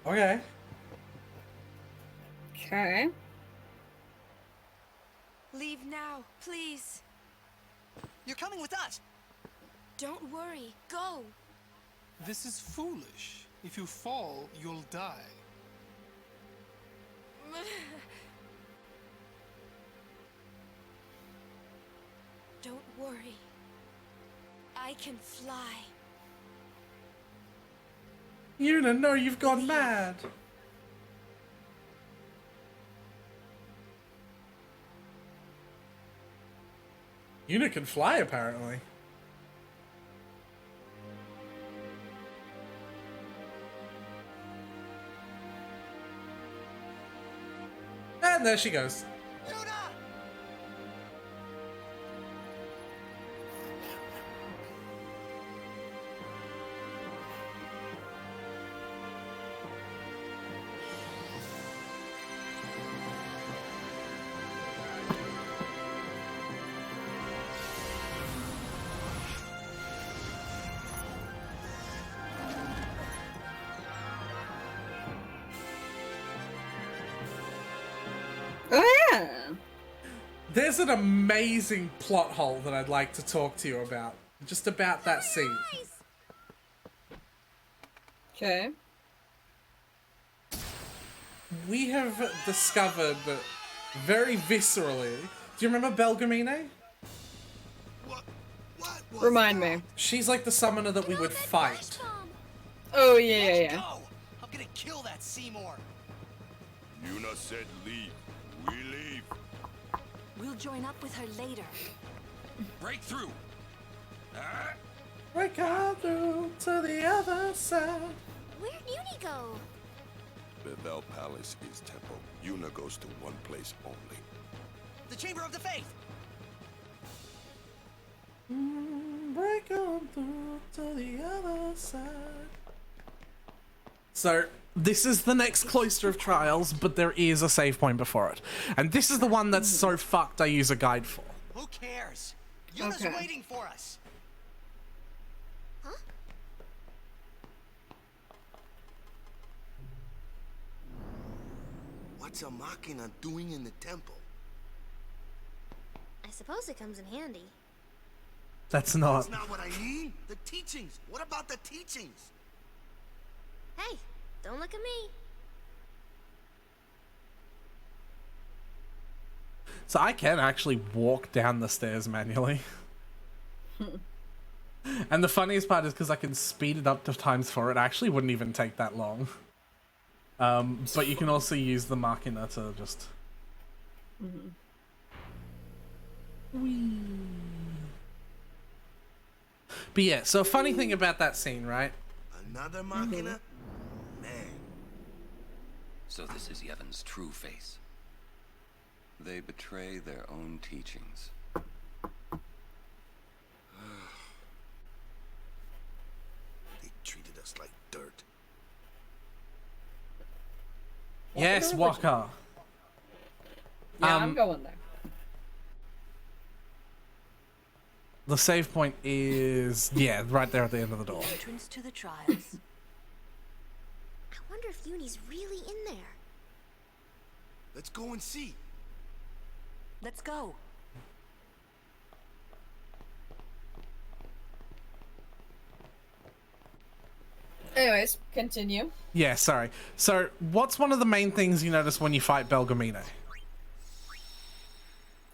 Okay. Okay. Leave now, please. You're coming with us. Don't worry. Go. This is foolish. If you fall, you'll die. Don't worry. I can fly. Yuna, no, you've gone mad. Yuna can fly, apparently. And there she goes. Yuna! Oh yeah. There's an amazing plot hole that I'd like to talk to you about. Just about that scene. Okay. We have discovered very viscerally. Do you remember Belgemine? Remind me. She's like the summoner that we would fight. Oh yeah. I'm gonna kill that Seymour. Yuna said leave. We leave. We'll join up with her later. Break through. Break on through to the other side. Where'd Uni go? Bethel Palace is temple. Yuna goes to one place only. The Chamber of the Faith. Break on through to the other side. So, this is the next Cloister of Trials, but there is a save point before it. And this is the one that's so fucked I use a guide for. Who cares? Yuna's waiting for us. Huh? What's a Machina doing in the temple? I suppose it comes in handy. That's not. That's not what I mean. The teachings. What about the teachings? Hey, don't look at me. So I can actually walk down the stairs manually. And the funniest part is because I can speed it up to ×4, it actually wouldn't even take that long. But you can also use the Machina to just... Whee. But yeah, so a funny thing about that scene, right? Another Machina? Man. So this is Yevon's true face. They betray their own teachings. They treated us like dirt. Yes, Waka. Yeah, I'm going there. The save point is, yeah, right there at the end of the door. Entrance to the trials. I wonder if Uni's really in there. Let's go and see. Let's go. Anyways, continue. Yeah, sorry. So, what's one of the main things you notice when you fight Belgemine?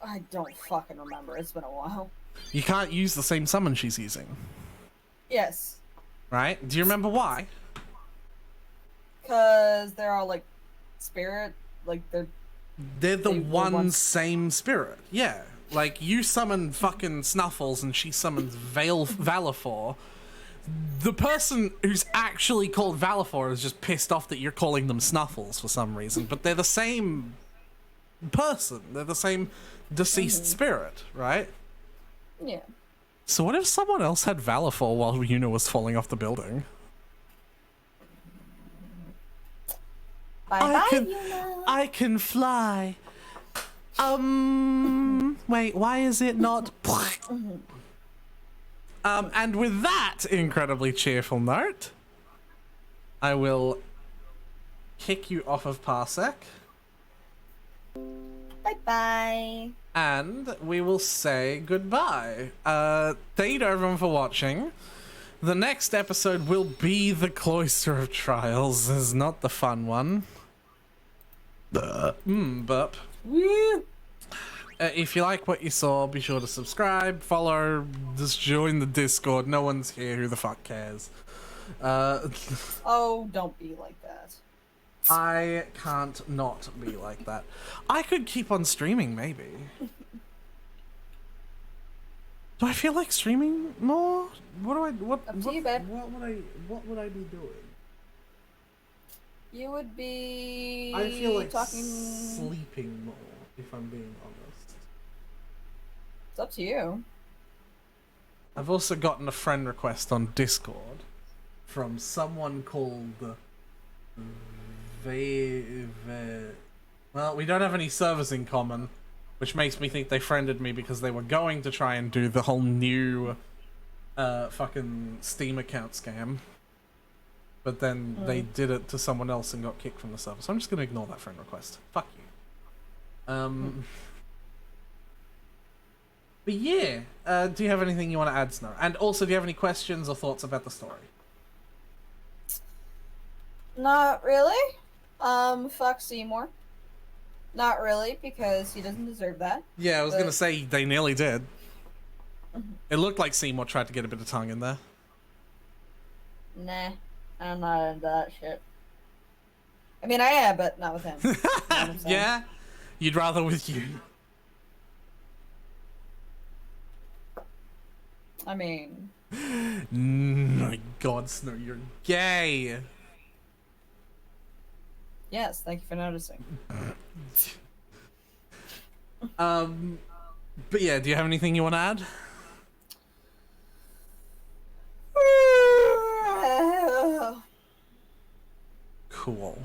I don't fucking remember. It's been a while. You can't use the same summon she's using, Yes, right? Do you remember why? because they're all like spirit, like they're They're the They were one once- same spirit. Yeah. Like, you summon fucking Snuffles and she summons Valifor. The person who's actually called Valifor is just pissed off that you're calling them Snuffles for some reason, but they're the same person. They're the same deceased spirit, right? yeah. So what if someone else had Valifor while Yuna was falling off the building? I can fly. Wait, why is it not? And with that incredibly cheerful note, I will kick you off of Parsec. Bye-bye. And we will say goodbye. Thank you to everyone for watching. The next episode will be the Cloister of Trials. This is not the fun one. Burp. If you like what you saw, be sure to subscribe, follow, just join the Discord. No one's here. Who the fuck cares? Oh, don't be like that. I can't not be like that. I could keep on streaming, maybe. Do I feel like streaming more? What do I? What? Up to you, babe. What would I be doing? You would be I feel like talking. sleeping more, if I'm being honest. It's up to you. I've also gotten a friend request on Discord from someone called well, we don't have any servers in common, which makes me think they friended me because they were going to try and do the whole new fucking Steam account scam. But then they did it to someone else and got kicked from the server. So I'm just going to ignore that friend request. Fuck you. But yeah, do you have anything you want to add, Snow? And also, do you have any questions or thoughts about the story? Not really. Fuck Seymour. Not really, because he doesn't deserve that. Yeah, I was but- gonna say they nearly did. It looked like Seymour tried to get a bit of tongue in there. Nah, I'm not into that shit. I mean, I am, but not with him. You know what I'm saying? Yeah? You'd rather with you. I mean, My God, Snow, you're gay. yes, thank you for noticing. But yeah, do you have anything you want to add? Cool.